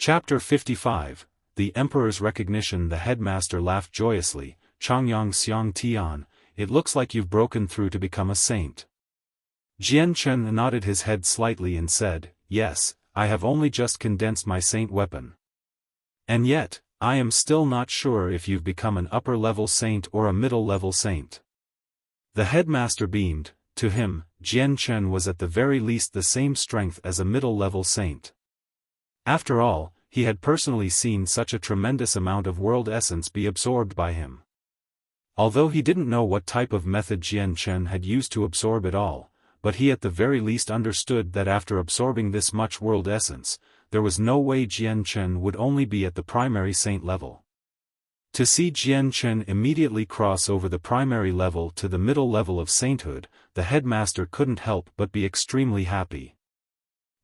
Chapter 55, The Emperor's Recognition. The headmaster laughed joyously. Changyang Xiang Tian, it looks like you've broken through to become a saint. Jian Chen nodded his head slightly and said, yes, I have only just condensed my saint weapon. And yet, I am still not sure if you've become an upper-level saint or a middle-level saint. The headmaster beamed. To him, Jian Chen was at the very least the same strength as a middle-level saint. After all, he had personally seen such a tremendous amount of world essence be absorbed by him. Although he didn't know what type of method Jian Chen had used to absorb it all, but he at the very least understood that after absorbing this much world essence, there was no way Jian Chen would only be at the primary saint level. To see Jian Chen immediately cross over the primary level to the middle level of sainthood, the headmaster couldn't help but be extremely happy.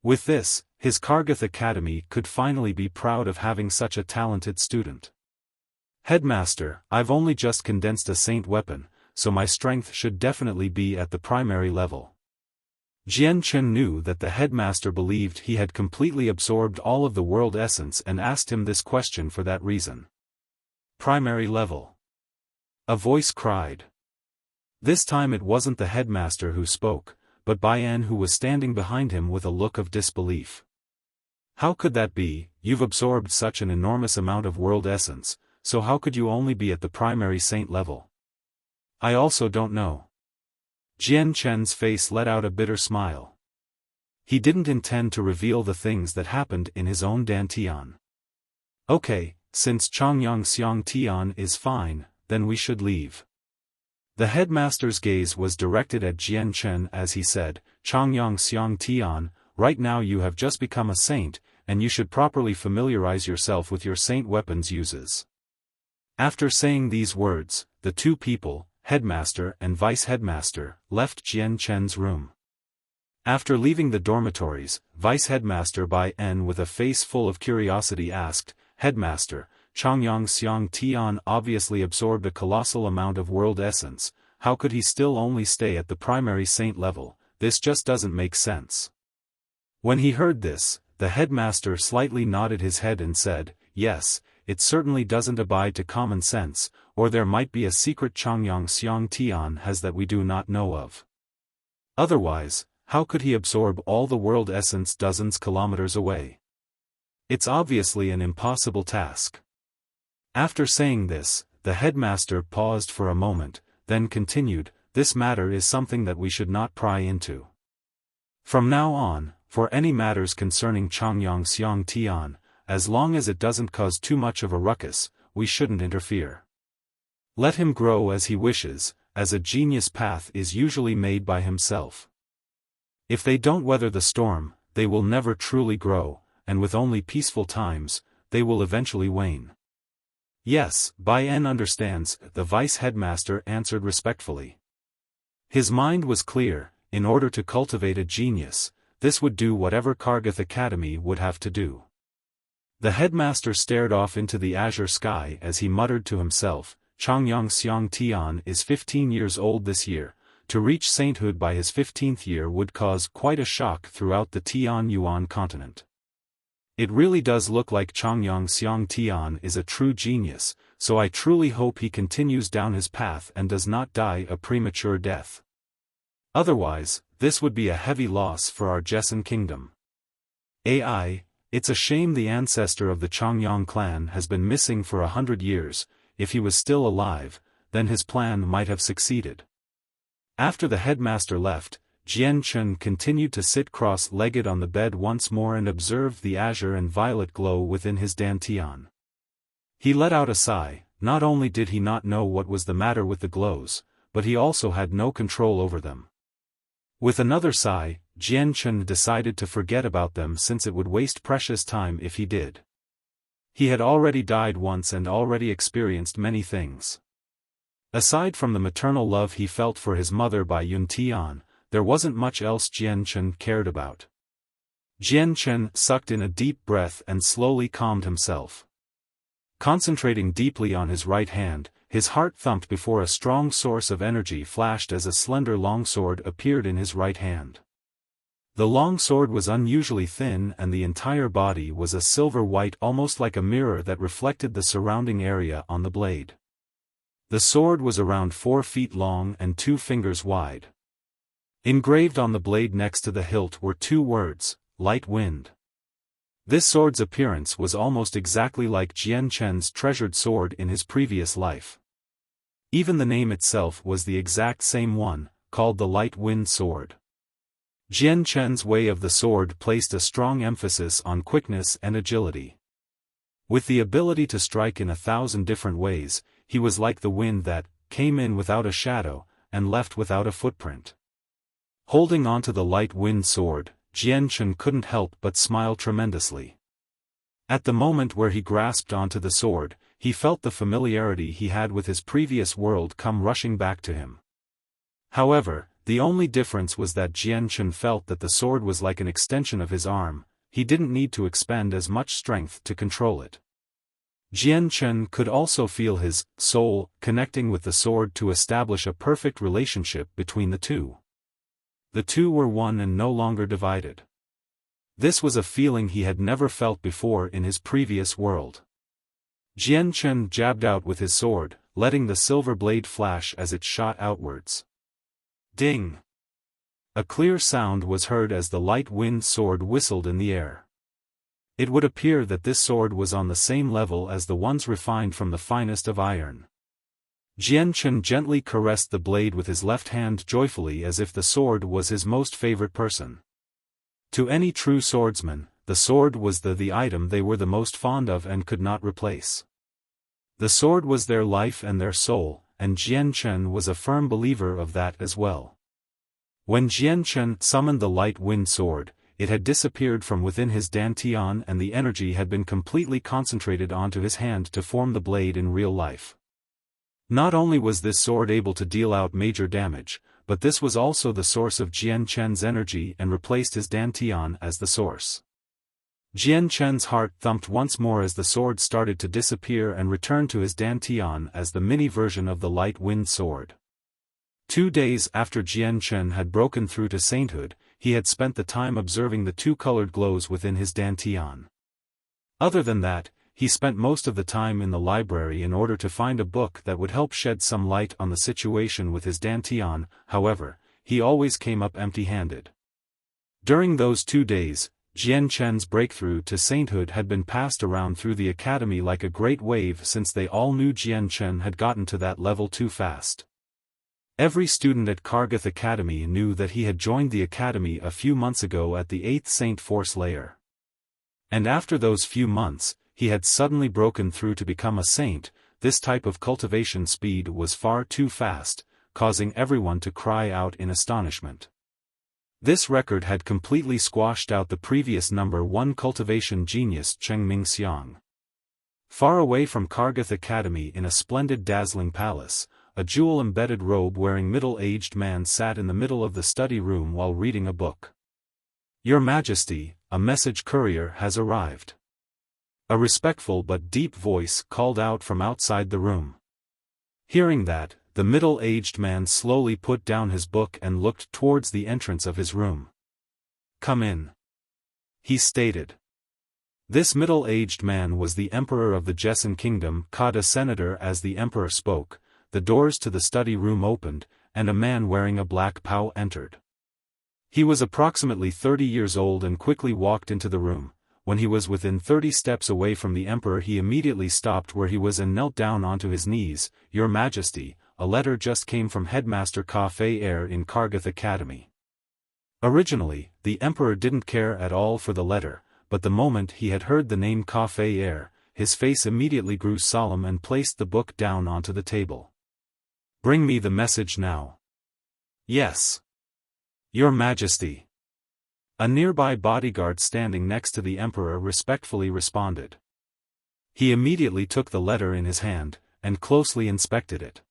With this, his Kargath Academy could finally be proud of having such a talented student. Headmaster, I've only just condensed a saint weapon, so my strength should definitely be at the primary level. Jian Chen knew that the headmaster believed he had completely absorbed all of the world essence and asked him this question for that reason. Primary level. A voice cried. This time it wasn't the headmaster who spoke, but Baian, who was standing behind him with a look of disbelief. How could that be? You've absorbed such an enormous amount of world essence, so how could you only be at the primary saint level? I also don't know. Jian Chen's face let out a bitter smile. He didn't intend to reveal the things that happened in his own dantian. Okay, since Changyang Xiang Tian is fine, then we should leave. The headmaster's gaze was directed at Jian Chen as he said, Changyang Xiang Tian, right now you have just become a saint, and you should properly familiarize yourself with your saint weapon's uses. After saying these words, the two people, headmaster and vice-headmaster, left Jian Chen's room. After leaving the dormitories, vice-headmaster Bai En with a face full of curiosity asked, Headmaster, Changyang Xiang Tian obviously absorbed a colossal amount of world essence, how could he still only stay at the primary saint level? This just doesn't make sense. When he heard this, the headmaster slightly nodded his head and said, yes, it certainly doesn't abide to common sense, or there might be a secret Changyang Xiang Tian has that we do not know of. Otherwise, how could he absorb all the world essence dozens kilometers away? It's obviously an impossible task. After saying this, the headmaster paused for a moment, then continued, this matter is something that we should not pry into. From now on, for any matters concerning Changyang Xiang Tian, as long as it doesn't cause too much of a ruckus, we shouldn't interfere. Let him grow as he wishes, as a genius path is usually made by himself. If they don't weather the storm, they will never truly grow, and with only peaceful times, they will eventually wane. Yes, Bai En understands, the vice-headmaster answered respectfully. His mind was clear, in order to cultivate a genius, this would do whatever Kargath Academy would have to do. The headmaster stared off into the azure sky as he muttered to himself, Changyang Xiang Tian is 15 years old this year, to reach sainthood by his 15th year would cause quite a shock throughout the Tian Yuan continent. It really does look like Changyang Xiang Tian is a true genius, so I truly hope he continues down his path and does not die a premature death. Otherwise, this would be a heavy loss for our Jessen kingdom. AI, it's a shame the ancestor of the Changyang clan has been missing for 100 years, if he was still alive, then his plan might have succeeded. After the headmaster left, Jian Chen continued to sit cross-legged on the bed once more and observed the azure and violet glow within his dantian. He let out a sigh. Not only did he not know what was the matter with the glows, but he also had no control over them. With another sigh, Jian Chen decided to forget about them since it would waste precious time if he did. He had already died once and already experienced many things. Aside from the maternal love he felt for his mother by Yun Tian, there wasn't much else Jian Chen cared about. Jian Chen sucked in a deep breath and slowly calmed himself. Concentrating deeply on his right hand, his heart thumped before a strong source of energy flashed as a slender longsword appeared in his right hand. The long sword was unusually thin and the entire body was a silver white, almost like a mirror that reflected the surrounding area on the blade. The sword was around 4 feet long and 2 fingers wide. Engraved on the blade next to the hilt were 2 words, "Light Wind." This sword's appearance was almost exactly like Jian Chen's treasured sword in his previous life. Even the name itself was the exact same one, called the Light Wind Sword. Jian Chen's way of the sword placed a strong emphasis on quickness and agility. With the ability to strike in 1,000 different ways, he was like the wind that came in without a shadow and left without a footprint. Holding onto the Light Wind Sword, Jian Chen couldn't help but smile tremendously. At the moment where he grasped onto the sword, he felt the familiarity he had with his previous world come rushing back to him. However, the only difference was that Jian Chen felt that the sword was like an extension of his arm. He didn't need to expend as much strength to control it. Jian Chen could also feel his soul connecting with the sword to establish a perfect relationship between the two. The two were one and no longer divided. This was a feeling he had never felt before in his previous world. Jian Chen jabbed out with his sword, letting the silver blade flash as it shot outwards. Ding! A clear sound was heard as the Light Wind Sword whistled in the air. It would appear that this sword was on the same level as the ones refined from the finest of iron. Jian Chen gently caressed the blade with his left hand joyfully as if the sword was his most favorite person. To any true swordsman, the sword was the item they were the most fond of and could not replace. The sword was their life and their soul, and Jian Chen was a firm believer of that as well. When Jian Chen summoned the Light Wind Sword, it had disappeared from within his dantian and the energy had been completely concentrated onto his hand to form the blade in real life. Not only was this sword able to deal out major damage, but this was also the source of Jian Chen's energy and replaced his dantian as the source. Jian Chen's heart thumped once more as the sword started to disappear and returned to his dantian as the mini version of the Light Wind Sword. 2 days after Jian Chen had broken through to sainthood, he had spent the time observing the 2 colored glows within his dantian. Other than that, he spent most of the time in the library in order to find a book that would help shed some light on the situation with his dantian. However, he always came up empty-handed. During those 2 days, Jian Chen's breakthrough to sainthood had been passed around through the academy like a great wave since they all knew Jian Chen had gotten to that level too fast. Every student at Kargath Academy knew that he had joined the academy a few months ago at the 8th Saint Force layer. And after those few months, he had suddenly broken through to become a saint. This type of cultivation speed was far too fast, causing everyone to cry out in astonishment. This record had completely squashed out the previous number 1 cultivation genius Cheng Mingxiang. Far away from Kargath Academy in a splendid dazzling palace, a jewel-embedded robe-wearing middle-aged man sat in the middle of the study room while reading a book. "Your Majesty, a message courier has arrived." A respectful but deep voice called out from outside the room. Hearing that, the middle-aged man slowly put down his book and looked towards the entrance of his room. "Come in," he stated. This middle-aged man was the emperor of the Jessan kingdom. Kada senator. As the emperor spoke, the doors to the study room opened, and a man wearing a black pao entered. He was approximately 30 years old and quickly walked into the room. When he was within 30 steps away from the emperor, he immediately stopped where he was and knelt down onto his knees. "Your Majesty, a letter just came from Headmaster Ka Fei Er in Kargath Academy." Originally, the emperor didn't care at all for the letter, but the moment he had heard the name Ka Fei Er, his face immediately grew solemn and placed the book down onto the table. "Bring me the message now." "Yes, Your Majesty." A nearby bodyguard standing next to the emperor respectfully responded. He immediately took the letter in his hand, and closely inspected it.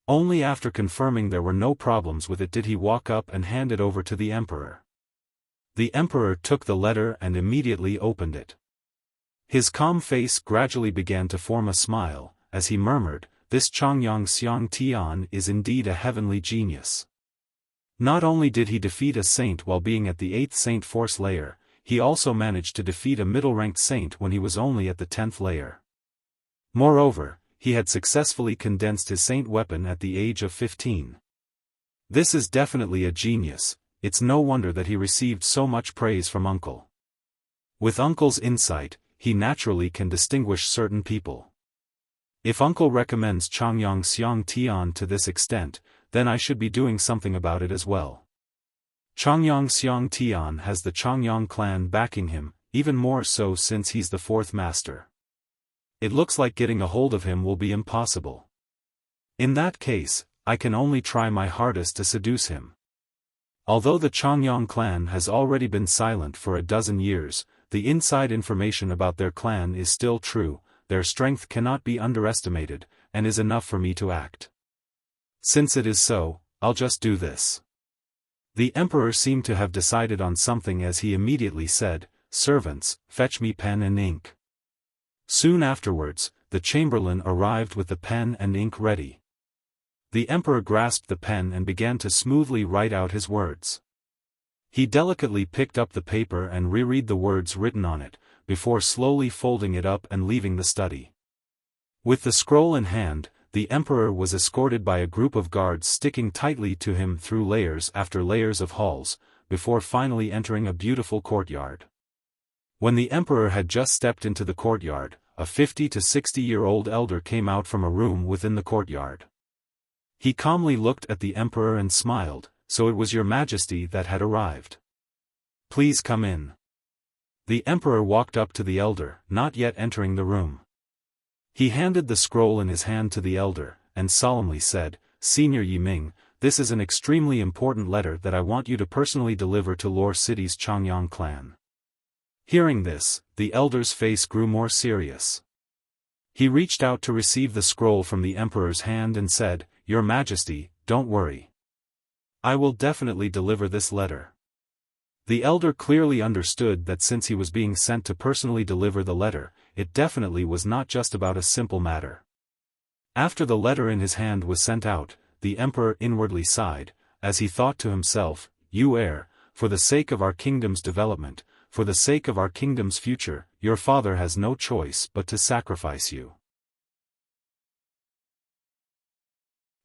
Only after confirming there were no problems with it did he walk up and hand it over to the emperor. The emperor took the letter and immediately opened it. His calm face gradually began to form a smile, as he murmured, "This Changyang Xiang Tian is indeed a heavenly genius. Not only did he defeat a saint while being at the 8th Saint Force layer, he also managed to defeat a middle-ranked saint when he was only at the 10th layer. Moreover, he had successfully condensed his saint weapon at the age of 15. This is definitely a genius. It's no wonder that he received so much praise from Uncle. With Uncle's insight, he naturally can distinguish certain people. If Uncle recommends Changyang Xiang Tian to this extent, then I should be doing something about it as well. Changyang Xiang Tian has the Changyang clan backing him, even more so since he's the 4th master. It looks like getting a hold of him will be impossible. In that case, I can only try my hardest to seduce him. Although the Changyang clan has already been silent for a dozen years, the inside information about their clan is still true, their strength cannot be underestimated, and is enough for me to act. Since it is so, I'll just do this. The emperor seemed to have decided on something as he immediately said, "Servants, fetch me pen and ink." Soon afterwards, the chamberlain arrived with the pen and ink ready. The emperor grasped the pen and began to smoothly write out his words. He delicately picked up the paper and reread the words written on it, before slowly folding it up and leaving the study. With the scroll in hand, the emperor was escorted by a group of guards sticking tightly to him through layers after layers of halls, before finally entering a beautiful courtyard. When the emperor had just stepped into the courtyard, a 50 to 60-year-old elder came out from a room within the courtyard. He calmly looked at the emperor and smiled, "So it was your majesty that had arrived. Please come in." The emperor walked up to the elder, not yet entering the room. He handed the scroll in his hand to the elder, and solemnly said, "Senior Yiming, this is an extremely important letter that I want you to personally deliver to Lore City's Changyang clan." Hearing this, the elder's face grew more serious. He reached out to receive the scroll from the emperor's hand and said, "Your Majesty, don't worry. I will definitely deliver this letter." The elder clearly understood that since he was being sent to personally deliver the letter, it definitely was not just about a simple matter. After the letter in his hand was sent out, the emperor inwardly sighed, as he thought to himself, "You heir, for the sake of our kingdom's development, for the sake of our kingdom's future, your father has no choice but to sacrifice you."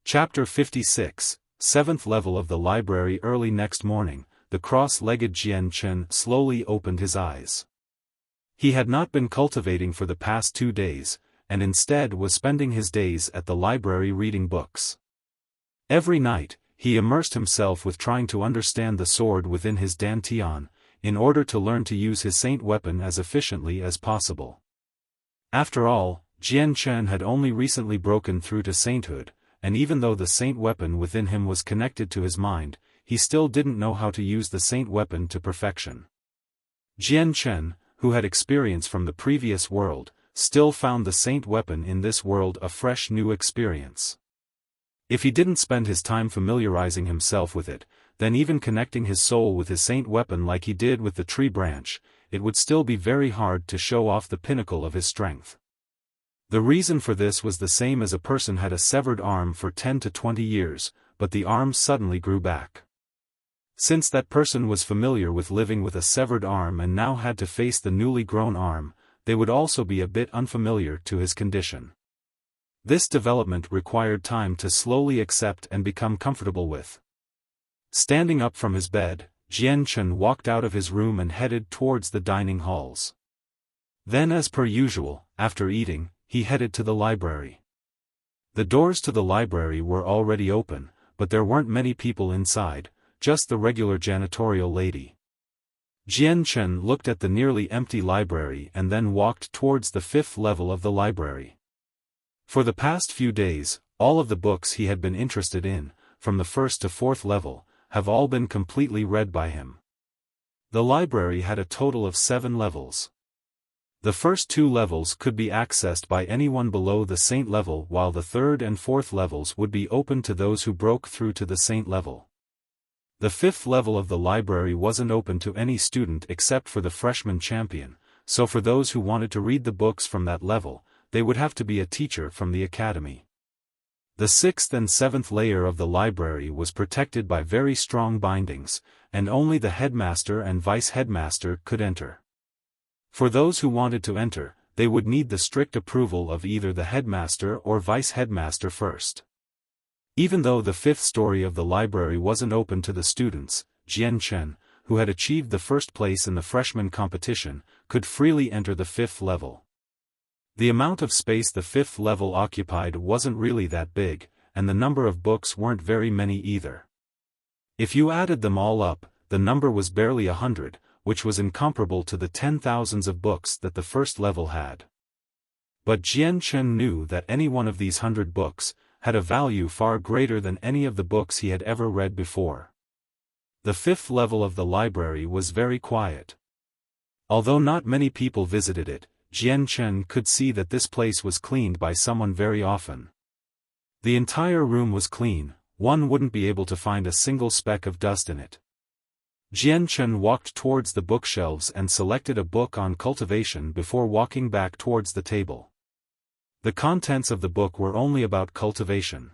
Chapter 56, 7th level of the library. Early next morning, the cross-legged Jian Chen slowly opened his eyes. He had not been cultivating for the past 2 days, and instead was spending his days at the library reading books. Every night, he immersed himself with trying to understand the sword within his dantian, in order to learn to use his saint weapon as efficiently as possible. After all, Jian Chen had only recently broken through to sainthood, and even though the saint weapon within him was connected to his mind, he still didn't know how to use the saint weapon to perfection. Jian Chen, who had experience from the previous world, still found the saint weapon in this world a fresh new experience. If he didn't spend his time familiarizing himself with it, then even connecting his soul with his saint weapon like he did with the tree branch, it would still be very hard to show off the pinnacle of his strength. The reason for this was the same as a person had a severed arm for 10 to 20 years, but the arm suddenly grew back. Since that person was familiar with living with a severed arm and now had to face the newly grown arm, they would also be a bit unfamiliar to his condition. This development required time to slowly accept and become comfortable with. Standing up from his bed, Jian Chen walked out of his room and headed towards the dining halls. Then, as per usual, after eating, he headed to the library. The doors to the library were already open, but there weren't many people inside, just the regular janitorial lady. Jian Chen looked at the nearly empty library and then walked towards the 5th level of the library. For the past few days, all of the books he had been interested in, from the 1st to 4th level, have all been completely read by him. The library had a total of 7 levels. The first 2 levels could be accessed by anyone below the saint level, while the 3rd and 4th levels would be open to those who broke through to the saint level. The 5th level of the library wasn't open to any student except for the freshman champion, so for those who wanted to read the books from that level, they would have to be a teacher from the academy. The sixth and seventh layer of the library was protected by very strong bindings, and only the headmaster and vice-headmaster could enter. For those who wanted to enter, they would need the strict approval of either the headmaster or vice-headmaster first. Even though the fifth story of the library wasn't open to the students, Jian Chen, who had achieved the first place in the freshman competition, could freely enter the fifth level. The amount of space the fifth level occupied wasn't really that big, and the number of books weren't very many either. If you added them all up, the number was barely 100, which was incomparable to the 10,000s of books that the first level had. But Jian Chen knew that any one of these 100 books had a value far greater than any of the books he had ever read before. The fifth level of the library was very quiet. Although not many people visited it, Jian Chen could see that this place was cleaned by someone very often. The entire room was clean, one wouldn't be able to find a single speck of dust in it. Jian Chen walked towards the bookshelves and selected a book on cultivation before walking back towards the table. The contents of the book were only about cultivation.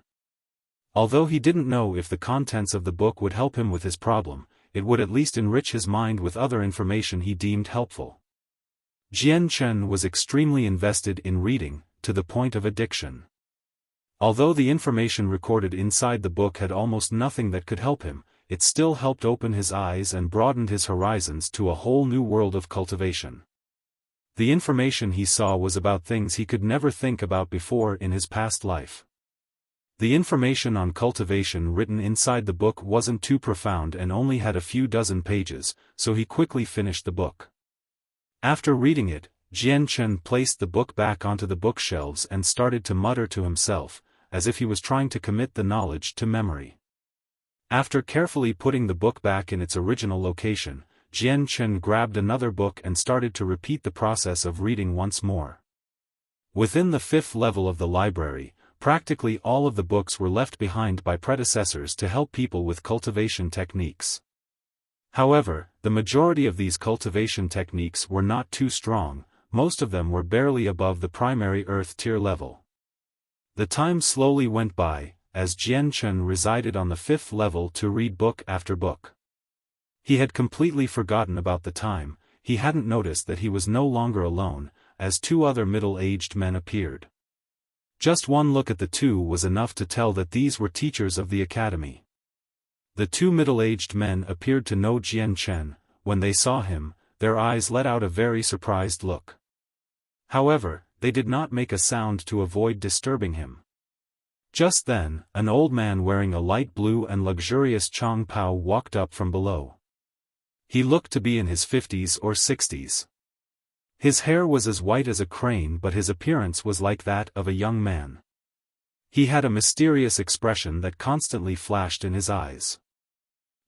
Although he didn't know if the contents of the book would help him with his problem, it would at least enrich his mind with other information he deemed helpful. Jian Chen was extremely invested in reading, to the point of addiction. Although the information recorded inside the book had almost nothing that could help him, it still helped open his eyes and broadened his horizons to a whole new world of cultivation. The information he saw was about things he could never think about before in his past life. The information on cultivation written inside the book wasn't too profound and only had a few dozen pages, so he quickly finished the book. After reading it, Jian Chen placed the book back onto the bookshelves and started to mutter to himself, as if he was trying to commit the knowledge to memory. After carefully putting the book back in its original location, Jian Chen grabbed another book and started to repeat the process of reading once more. Within the fifth level of the library, practically all of the books were left behind by predecessors to help people with cultivation techniques. However, the majority of these cultivation techniques were not too strong, most of them were barely above the primary earth tier level. The time slowly went by, as Jian Chen resided on the fifth level to read book after book. He had completely forgotten about the time, he hadn't noticed that he was no longer alone, as two other middle-aged men appeared. Just one look at the two was enough to tell that these were teachers of the academy. The two middle-aged men appeared to know Jian Chen. When they saw him, their eyes let out a very surprised look. However, they did not make a sound to avoid disturbing him. Just then, an old man wearing a light blue and luxurious Chong Pao walked up from below. He looked to be in his 50s or 60s. His hair was as white as a crane, but his appearance was like that of a young man. He had a mysterious expression that constantly flashed in his eyes.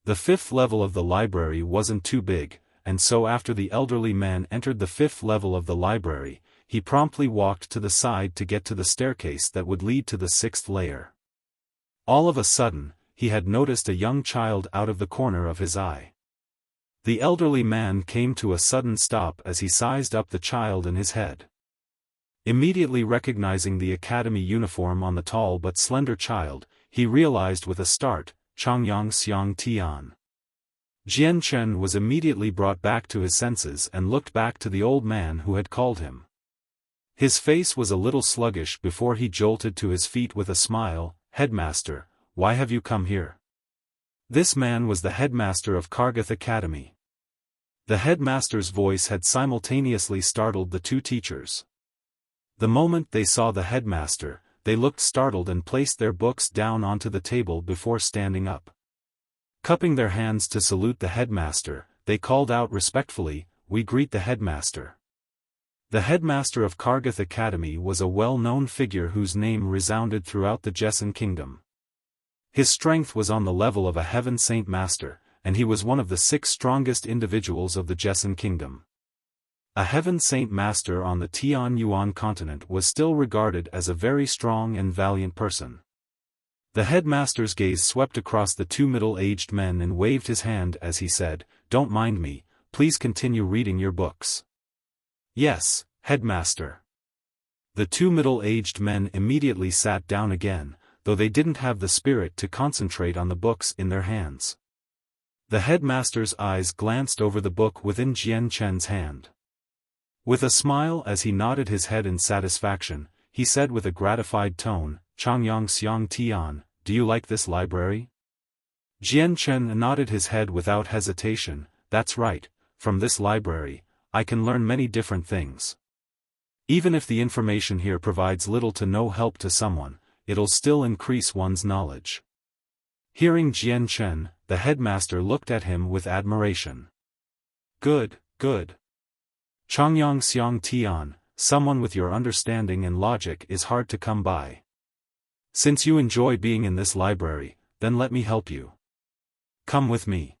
The fifth level of the library wasn't too big, and so after the elderly man entered the fifth level of the library, he promptly walked to the side to get to the staircase that would lead to the sixth layer. All of a sudden, he had noticed a young child out of the corner of his eye. The elderly man came to a sudden stop as he sized up the child in his head. Immediately recognizing the academy uniform on the tall but slender child, he realized with a start, Changyang Xiang Tian. Jian Chen was immediately brought back to his senses and looked back to the old man who had called him. His face was a little sluggish before he jolted to his feet with a smile. "Headmaster, why have you come here?" This man was the headmaster of Kargath Academy. The headmaster's voice had simultaneously startled the two teachers. The moment they saw the headmaster, they looked startled and placed their books down onto the table before standing up. Cupping their hands to salute the headmaster, they called out respectfully, "We greet the headmaster." The headmaster of Kargath Academy was a well-known figure whose name resounded throughout the Jessan Kingdom. His strength was on the level of a Heaven Saint Master, and he was one of the 6 strongest individuals of the Jessan Kingdom. A Heaven Saint Master on the Tian Yuan continent was still regarded as a very strong and valiant person. The headmaster's gaze swept across the two middle-aged men and waved his hand as he said, "Don't mind me, please continue reading your books." "Yes, headmaster." The two middle-aged men immediately sat down again, though they didn't have the spirit to concentrate on the books in their hands. The headmaster's eyes glanced over the book within Jian Chen's hand. With a smile as he nodded his head in satisfaction, he said with a gratified tone, "Changyang Xiang Tian, do you like this library?" Jian Chen nodded his head without hesitation. "That's right, from this library, I can learn many different things. Even if the information here provides little to no help to someone, it'll still increase one's knowledge." Hearing Jian Chen, the headmaster looked at him with admiration. "Good, good. Changyang Xiang Tian, someone with your understanding and logic is hard to come by. Since you enjoy being in this library, then let me help you. Come with me."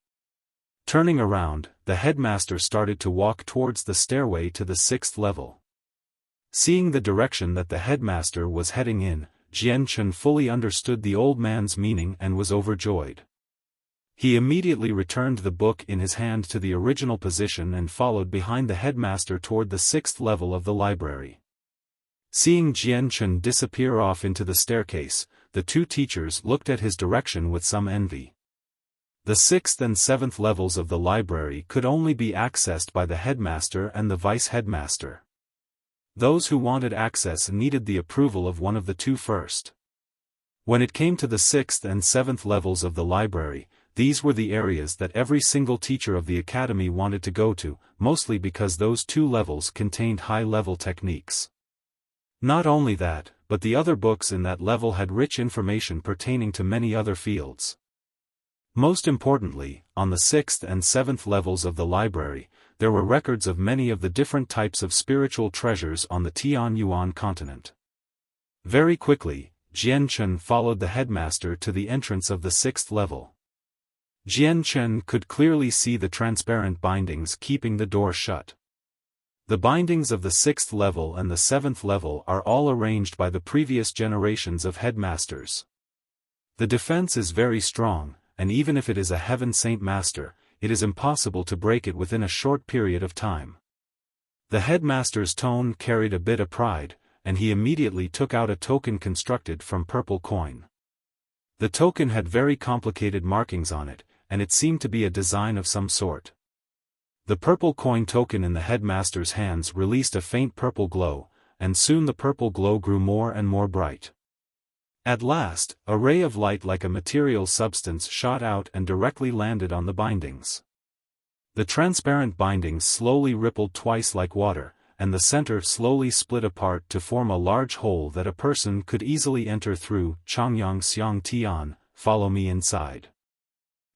Turning around, the headmaster started to walk towards the stairway to the 6th level. Seeing the direction that the headmaster was heading in, Jian Chen fully understood the old man's meaning and was overjoyed. He immediately returned the book in his hand to the original position and followed behind the headmaster toward the 6th level of the library. Seeing Jian Chen disappear off into the staircase, the two teachers looked at his direction with some envy. The 6th and 7th levels of the library could only be accessed by the headmaster and the vice-headmaster. Those who wanted access needed the approval of one of the two first. When it came to the 6th and 7th levels of the library, these were the areas that every single teacher of the academy wanted to go to, mostly because those two levels contained high-level techniques. Not only that, but the other books in that level had rich information pertaining to many other fields. Most importantly, on the 6th and 7th levels of the library, there were records of many of the different types of spiritual treasures on the Tianyuan continent. Very quickly, Jian Chen followed the headmaster to the entrance of the 6th level. Jian Chen could clearly see the transparent bindings keeping the door shut. The bindings of the 6th level and the 7th level are all arranged by the previous generations of headmasters. The defense is very strong, and even if it is a heaven saint master, it is impossible to break it within a short period of time. The headmaster's tone carried a bit of pride, and he immediately took out a token constructed from purple coin. The token had very complicated markings on it, and it seemed to be a design of some sort. The purple coin token in the headmaster's hands released a faint purple glow, and soon the purple glow grew more and more bright. At last, a ray of light like a material substance shot out and directly landed on the bindings. The transparent bindings slowly rippled twice like water, and the center slowly split apart to form a large hole that a person could easily enter through. "Changyang Xiang Tian, follow me inside."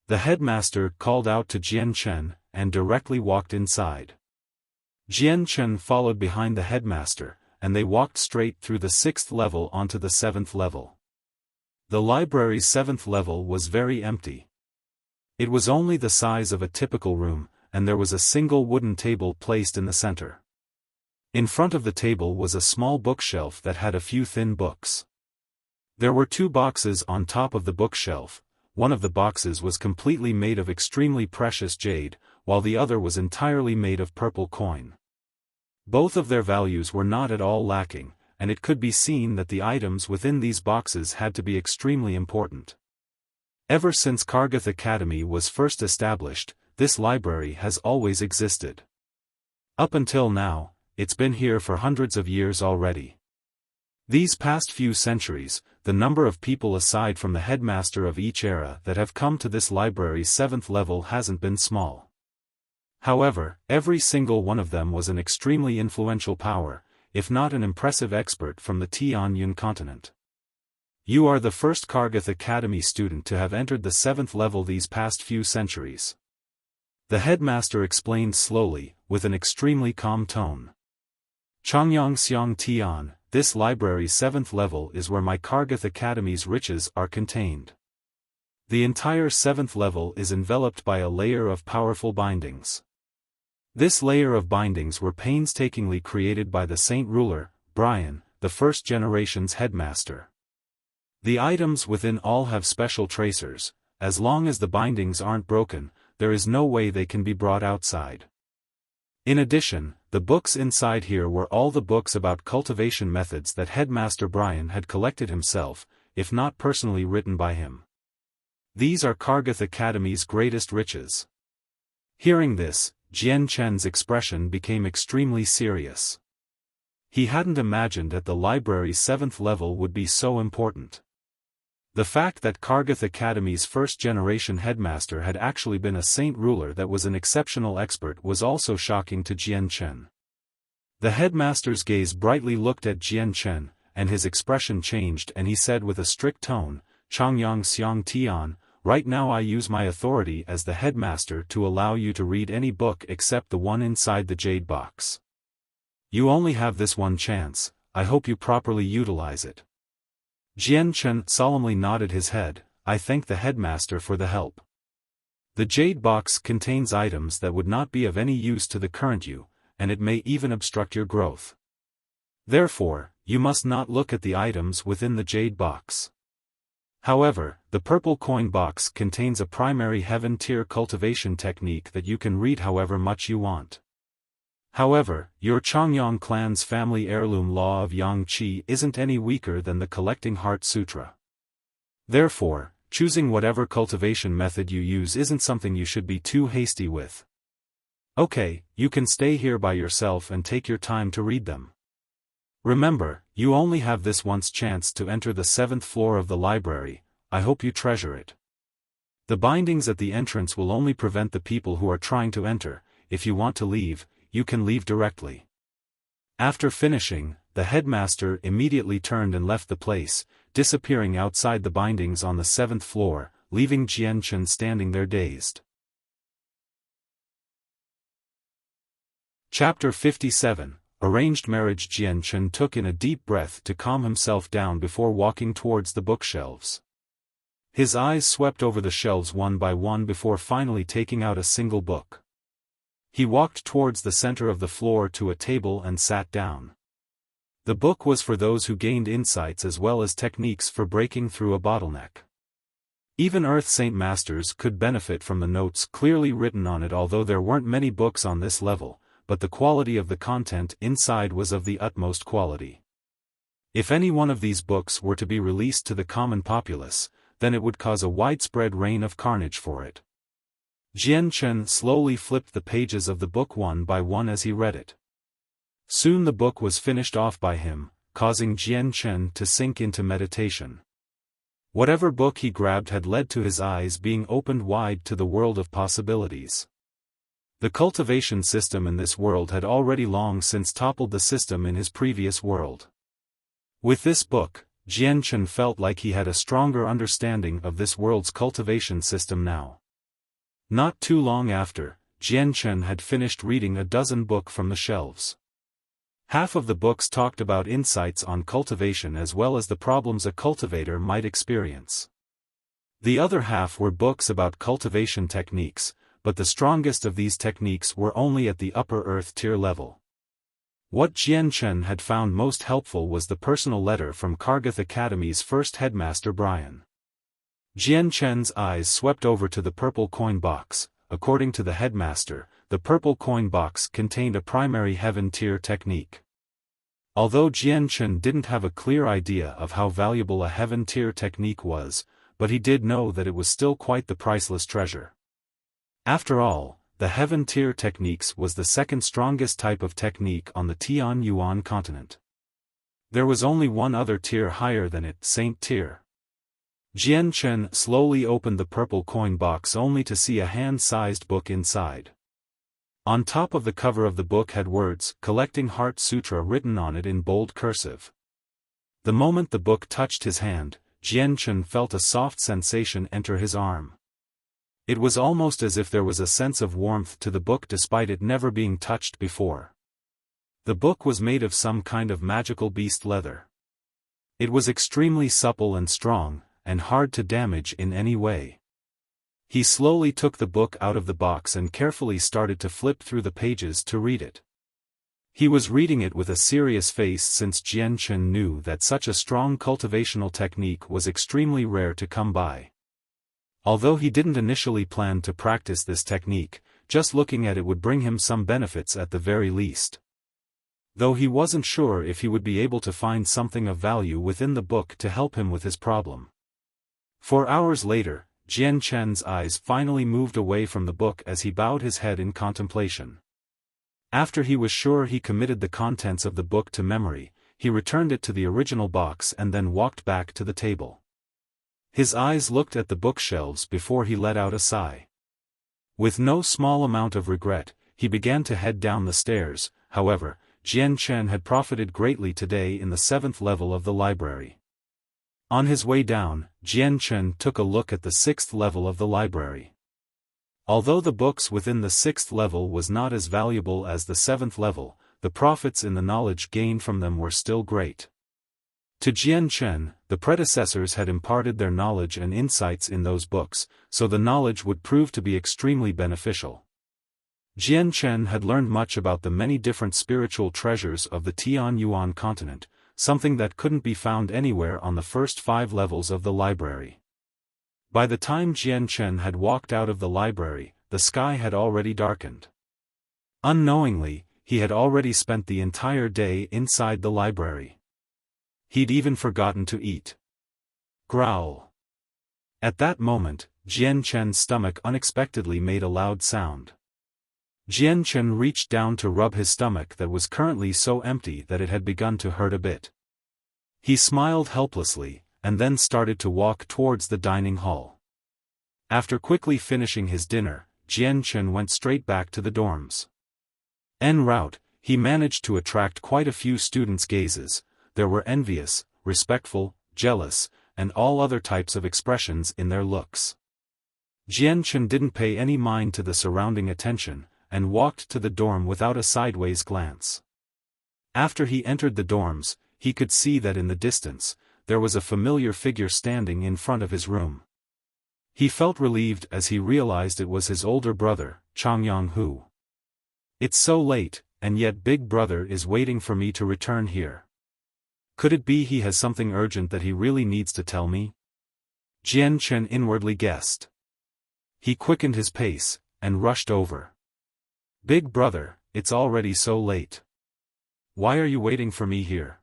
The headmaster called out to Jian Chen, and directly walked inside. Jian Chen followed behind the headmaster, and they walked straight through the 6th level onto the 7th level. The library's 7th level was very empty. It was only the size of a typical room, and there was a single wooden table placed in the center. In front of the table was a small bookshelf that had a few thin books. There were two boxes on top of the bookshelf. One of the boxes was completely made of extremely precious jade, while the other was entirely made of purple coin. Both of their values were not at all lacking, and it could be seen that the items within these boxes had to be extremely important. Ever since Kargath Academy was first established, this library has always existed. Up until now, it's been here for hundreds of years already. These past few centuries, the number of people aside from the headmaster of each era that have come to this library's 7th level hasn't been small. However, every single one of them was an extremely influential power, if not an impressive expert from the Tianyun continent. You are the first Kargath Academy student to have entered the 7th level these past few centuries. The headmaster explained slowly, with an extremely calm tone. Changyang Xiang Tian, this library's 7th level is where my Kargath Academy's riches are contained. The entire 7th level is enveloped by a layer of powerful bindings. This layer of bindings were painstakingly created by the Saint Ruler, Brian, the first generation's headmaster. The items within all have special tracers. As long as the bindings aren't broken, there is no way they can be brought outside. In addition, the books inside here were all the books about cultivation methods that Headmaster Brian had collected himself. if not personally written by him. These are Kargath Academy's greatest riches. Hearing this, Jian Chen's expression became extremely serious. He hadn't imagined that the library's 7th level would be so important. The fact that Kargath Academy's first-generation headmaster had actually been a saint ruler that was an exceptional expert was also shocking to Jian Chen. The headmaster's gaze brightly looked at Jian Chen, and his expression changed and he said with a strict tone, "Changyang Xiang Tian, right now I use my authority as the headmaster to allow you to read any book except the one inside the jade box. You only have this one chance, I hope you properly utilize it." Jian Chen solemnly nodded his head, "I thank the headmaster for the help. The jade box contains items that would not be of any use to the current you, and it may even obstruct your growth. Therefore, you must not look at the items within the jade box. However, the purple coin box contains a primary heaven tier cultivation technique that you can read however much you want. However, your Changyang clan's family heirloom law of Yang Qi isn't any weaker than the Collecting Heart Sutra. Therefore, choosing whatever cultivation method you use isn't something you should be too hasty with. Okay, you can stay here by yourself and take your time to read them. Remember, you only have this once chance to enter the 7th floor of the library, I hope you treasure it. The bindings at the entrance will only prevent the people who are trying to enter. If you want to leave, you can leave directly." After finishing, the headmaster immediately turned and left the place, disappearing outside the bindings on the 7th floor, leaving Jian Chen standing there dazed. Chapter 57, Arranged Marriage. Jian Chen took in a deep breath to calm himself down before walking towards the bookshelves. His eyes swept over the shelves one by one before finally taking out a single book. He walked towards the center of the floor to a table and sat down. The book was for those who gained insights as well as techniques for breaking through a bottleneck. Even Earth Saint Masters could benefit from the notes clearly written on it, although there weren't many books on this level, but the quality of the content inside was of the utmost quality. If any one of these books were to be released to the common populace, then it would cause a widespread reign of carnage for it. Jian Chen slowly flipped the pages of the book one by one as he read it. Soon the book was finished off by him, causing Jian Chen to sink into meditation. Whatever book he grabbed had led to his eyes being opened wide to the world of possibilities. The cultivation system in this world had already long since toppled the system in his previous world. With this book, Jian Chen felt like he had a stronger understanding of this world's cultivation system now. Not too long after, Jian Chen had finished reading a dozen books from the shelves. Half of the books talked about insights on cultivation as well as the problems a cultivator might experience. The other half were books about cultivation techniques, but the strongest of these techniques were only at the upper earth tier level. What Jian Chen had found most helpful was the personal letter from Kargath Academy's first headmaster Brian. Jian Chen's eyes swept over to the purple coin box. According to the headmaster, the purple coin box contained a primary heaven tier technique. Although Jian Chen didn't have a clear idea of how valuable a heaven tier technique was, but he did know that it was still quite the priceless treasure. After all, the heaven tier techniques was the second strongest type of technique on the Tian Yuan continent. There was only one other tier higher than it, Saint tier. Jian Chen slowly opened the purple coin box only to see a hand-sized book inside. On top of the cover of the book had words, Collecting Heart Sutra, written on it in bold cursive. The moment the book touched his hand, Jian Chen felt a soft sensation enter his arm. It was almost as if there was a sense of warmth to the book despite it never being touched before. The book was made of some kind of magical beast leather. It was extremely supple and strong, and hard to damage in any way. He slowly took the book out of the box and carefully started to flip through the pages to read it. He was reading it with a serious face since Jian Chen knew that such a strong cultivational technique was extremely rare to come by. Although he didn't initially plan to practice this technique, just looking at it would bring him some benefits at the very least. though he wasn't sure if he would be able to find something of value within the book to help him with his problem. 4 hours later, Jian Chen's eyes finally moved away from the book as he bowed his head in contemplation. After he was sure he committed the contents of the book to memory, he returned it to the original box and then walked back to the table. His eyes looked at the bookshelves before he let out a sigh. With no small amount of regret, he began to head down the stairs. However, Jian Chen had profited greatly today in the 7th level of the library. On his way down, Jian Chen took a look at the 6th level of the library. Although the books within the 6th level was not as valuable as the 7th level, the profits in the knowledge gained from them were still great. To Jian Chen, the predecessors had imparted their knowledge and insights in those books, so the knowledge would prove to be extremely beneficial. Jian Chen had learned much about the many different spiritual treasures of the Tianyuan continent, something that couldn't be found anywhere on the first 5 levels of the library. By the time Jian Chen had walked out of the library, the sky had already darkened. Unknowingly, he had already spent the entire day inside the library. He'd even forgotten to eat. Growl. At that moment, Jian Chen's stomach unexpectedly made a loud sound. Jian Chen reached down to rub his stomach that was currently so empty that it had begun to hurt a bit. He smiled helplessly, and then started to walk towards the dining hall. After quickly finishing his dinner, Jian Chen went straight back to the dorms. En route, he managed to attract quite a few students' gazes. There were envious, respectful, jealous, and all other types of expressions in their looks. Jian Chen didn't pay any mind to the surrounding attention, and walked to the dorm without a sideways glance. After he entered the dorms, he could see that in the distance, there was a familiar figure standing in front of his room. He felt relieved as he realized it was his older brother, Changyang. It's so late, and yet Big Brother is waiting for me to return here. Could it be he has something urgent that he really needs to tell me? Jian Chen inwardly guessed. He quickened his pace, and rushed over. Big Brother, it's already so late. Why are you waiting for me here?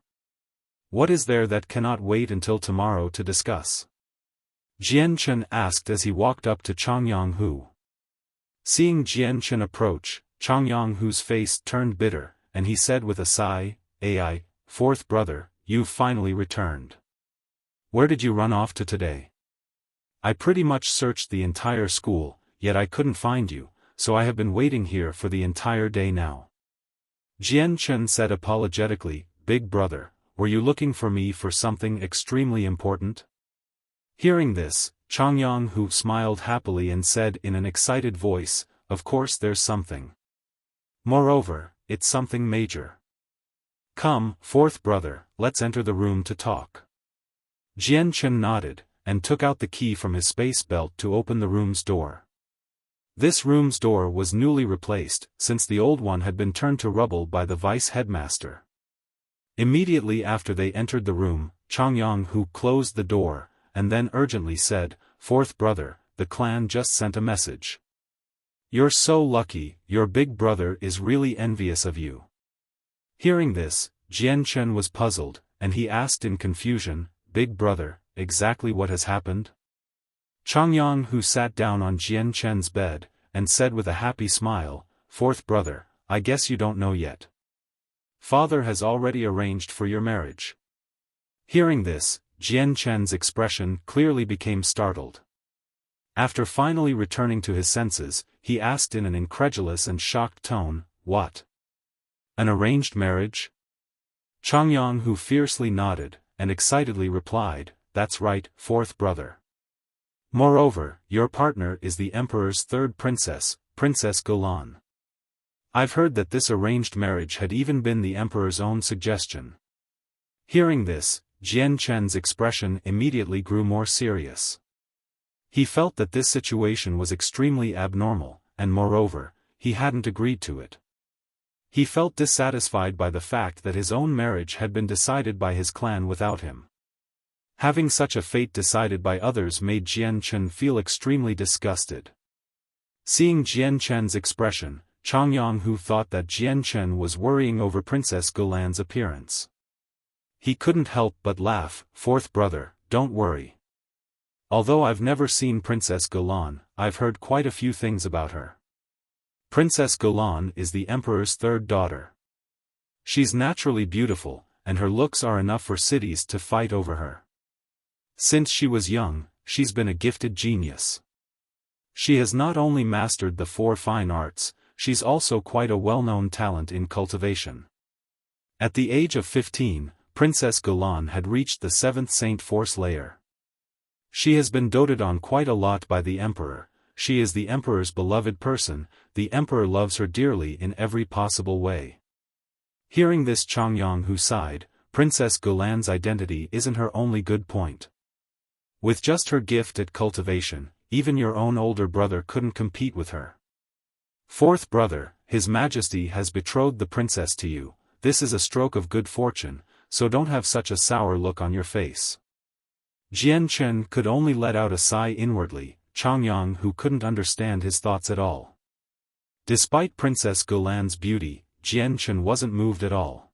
What is there that cannot wait until tomorrow to discuss? Jian Chen asked as he walked up to Changyang. Seeing Jian Chen approach, Changyang's face turned bitter, and he said with a sigh, "Ai, 4th brother, you've finally returned. Where did you run off to today? I pretty much searched the entire school, yet I couldn't find you, so I have been waiting here for the entire day now." Jian Chen said apologetically, "Big Brother, were you looking for me for something extremely important?" Hearing this, Changyang smiled happily and said in an excited voice, "Of course there's something. Moreover, it's something major. Come, 4th brother, let's enter the room to talk." Jian Chen nodded, and took out the key from his space belt to open the room's door. This room's door was newly replaced, since the old one had been turned to rubble by the vice-headmaster. Immediately after they entered the room, Changyang closed the door, and then urgently said, "4th brother, the clan just sent a message. You're so lucky, your big brother is really envious of you." Hearing this, Jian Chen was puzzled, and he asked in confusion, "Big brother, exactly what has happened?" Changyang sat down on Jian Chen's bed, and said with a happy smile, "4th brother, I guess you don't know yet. Father has already arranged for your marriage." Hearing this, Jian Chen's expression clearly became startled. After finally returning to his senses, he asked in an incredulous and shocked tone, "What? An arranged marriage?" Changyang fiercely nodded, and excitedly replied, "That's right, 4th brother. Moreover, your partner is the Emperor's 3rd princess, Princess Golan. I've heard that this arranged marriage had even been the Emperor's own suggestion." Hearing this, Jian Chen's expression immediately grew more serious. He felt that this situation was extremely abnormal, and moreover, he hadn't agreed to it. He felt dissatisfied by the fact that his own marriage had been decided by his clan without him. Having such a fate decided by others made Jian Chen feel extremely disgusted. Seeing Jian Chen's expression, Changyang Hu thought that Jian Chen was worrying over Princess Gulan's appearance. He couldn't help but laugh. "Fourth brother, don't worry. Although I've never seen Princess Gulan, I've heard quite a few things about her. Princess Gulan is the Emperor's third daughter. She's naturally beautiful, and her looks are enough for cities to fight over her. Since she was young, she's been a gifted genius. She has not only mastered the 4 fine arts, she's also quite a well-known talent in cultivation." At the age of 15, Princess Gulan had reached the 7th Saint Force layer. She has been doted on quite a lot by the Emperor. She is the Emperor's beloved person. The Emperor loves her dearly in every possible way. Hearing this, Changyang Hu sighed. Princess Gulan's identity isn't her only good point. With just her gift at cultivation, even your own older brother couldn't compete with her. Fourth brother, His Majesty has betrothed the princess to you. This is a stroke of good fortune, so don't have such a sour look on your face. Jian Chen could only let out a sigh inwardly. Changyang Hu couldn't understand his thoughts at all. Despite Princess Gulan's beauty, Jian Chen wasn't moved at all.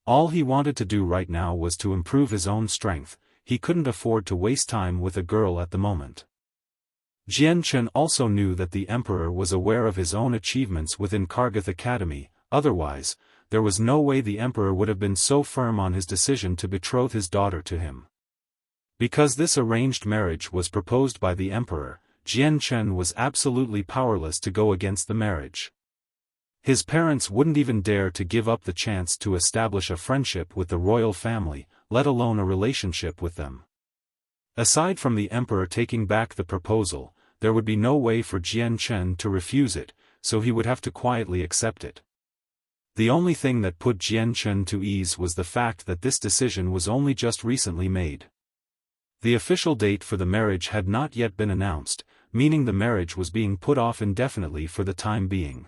All he wanted to do right now was to improve his own strength. He couldn't afford to waste time with a girl at the moment. Jian Chen also knew that the Emperor was aware of his own achievements within Kargath Academy. Otherwise, there was no way the Emperor would have been so firm on his decision to betroth his daughter to him. Because this arranged marriage was proposed by the Emperor, Jian Chen was absolutely powerless to go against the marriage. His parents wouldn't even dare to give up the chance to establish a friendship with the royal family, let alone a relationship with them. Aside from the Emperor taking back the proposal, there would be no way for Jian Chen to refuse it, so he would have to quietly accept it. The only thing that put Jian Chen to ease was the fact that this decision was only just recently made. The official date for the marriage had not yet been announced, meaning the marriage was being put off indefinitely for the time being.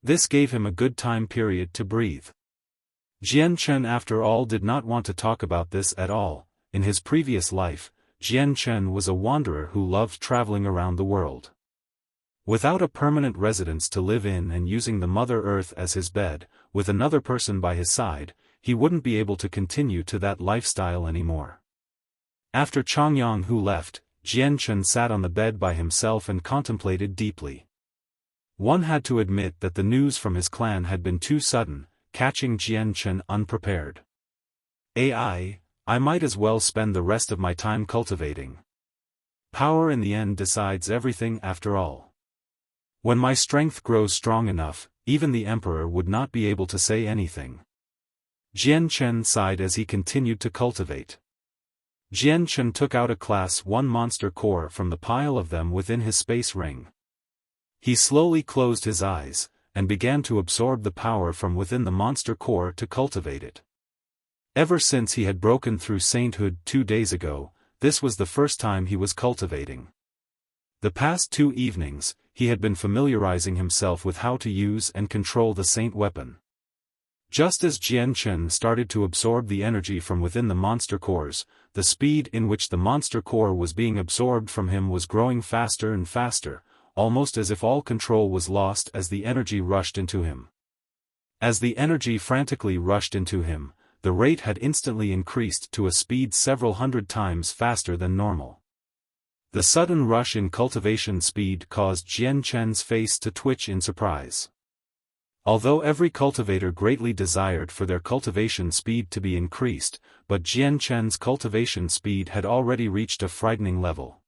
This gave him a good time period to breathe. Jian Chen after all did not want to talk about this at all. In his previous life, Jian Chen was a wanderer who loved traveling around the world. Without a permanent residence to live in and using the Mother Earth as his bed, with another person by his side, he wouldn't be able to continue to that lifestyle anymore. After Changyang Hu left, Jian Chen sat on the bed by himself and contemplated deeply. One had to admit that the news from his clan had been too sudden, catching Jian Chen unprepared. I might as well spend the rest of my time cultivating. Power in the end decides everything after all. When my strength grows strong enough, even the Emperor would not be able to say anything. Jian Chen sighed as he continued to cultivate. Jian Chen took out a Class 1 monster core from the pile of them within his space ring. He slowly closed his eyes, and began to absorb the power from within the monster core to cultivate it. Ever since he had broken through sainthood 2 days ago, this was the first time he was cultivating. The past 2 evenings, he had been familiarizing himself with how to use and control the saint weapon. Just as Jian Chen started to absorb the energy from within the monster cores, the speed in which the monster core was being absorbed from him was growing faster and faster, almost as if all control was lost as the energy rushed into him. As the energy frantically rushed into him, the rate had instantly increased to a speed several hundred times faster than normal. The sudden rush in cultivation speed caused Jian Chen's face to twitch in surprise. Although every cultivator greatly desired for their cultivation speed to be increased, but Jian Chen's cultivation speed had already reached a frightening level.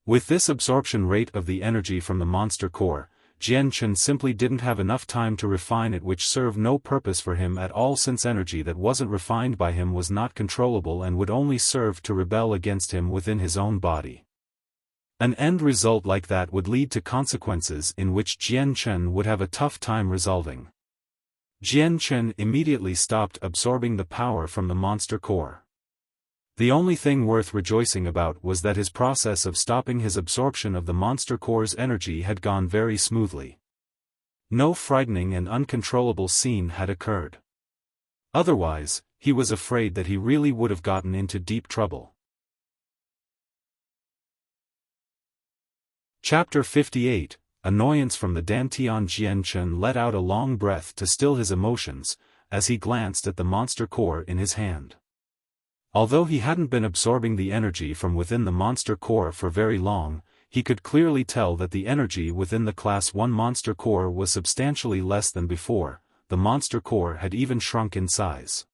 With this absorption rate of the energy from the monster core, Jian Chen simply didn't have enough time to refine it, which served no purpose for him at all, since energy that wasn't refined by him was not controllable and would only serve to rebel against him within his own body. An end result like that would lead to consequences in which Jian Chen would have a tough time resolving. Jian Chen immediately stopped absorbing the power from the monster core. The only thing worth rejoicing about was that his process of stopping his absorption of the monster core's energy had gone very smoothly. No frightening and uncontrollable scene had occurred. Otherwise, he was afraid that he really would have gotten into deep trouble. Chapter 58, annoyance from the Dantian. Jianchen let out a long breath to still his emotions, as he glanced at the monster core in his hand. Although he hadn't been absorbing the energy from within the monster core for very long, he could clearly tell that the energy within the Class 1 monster core was substantially less than before. The monster core had even shrunk in size.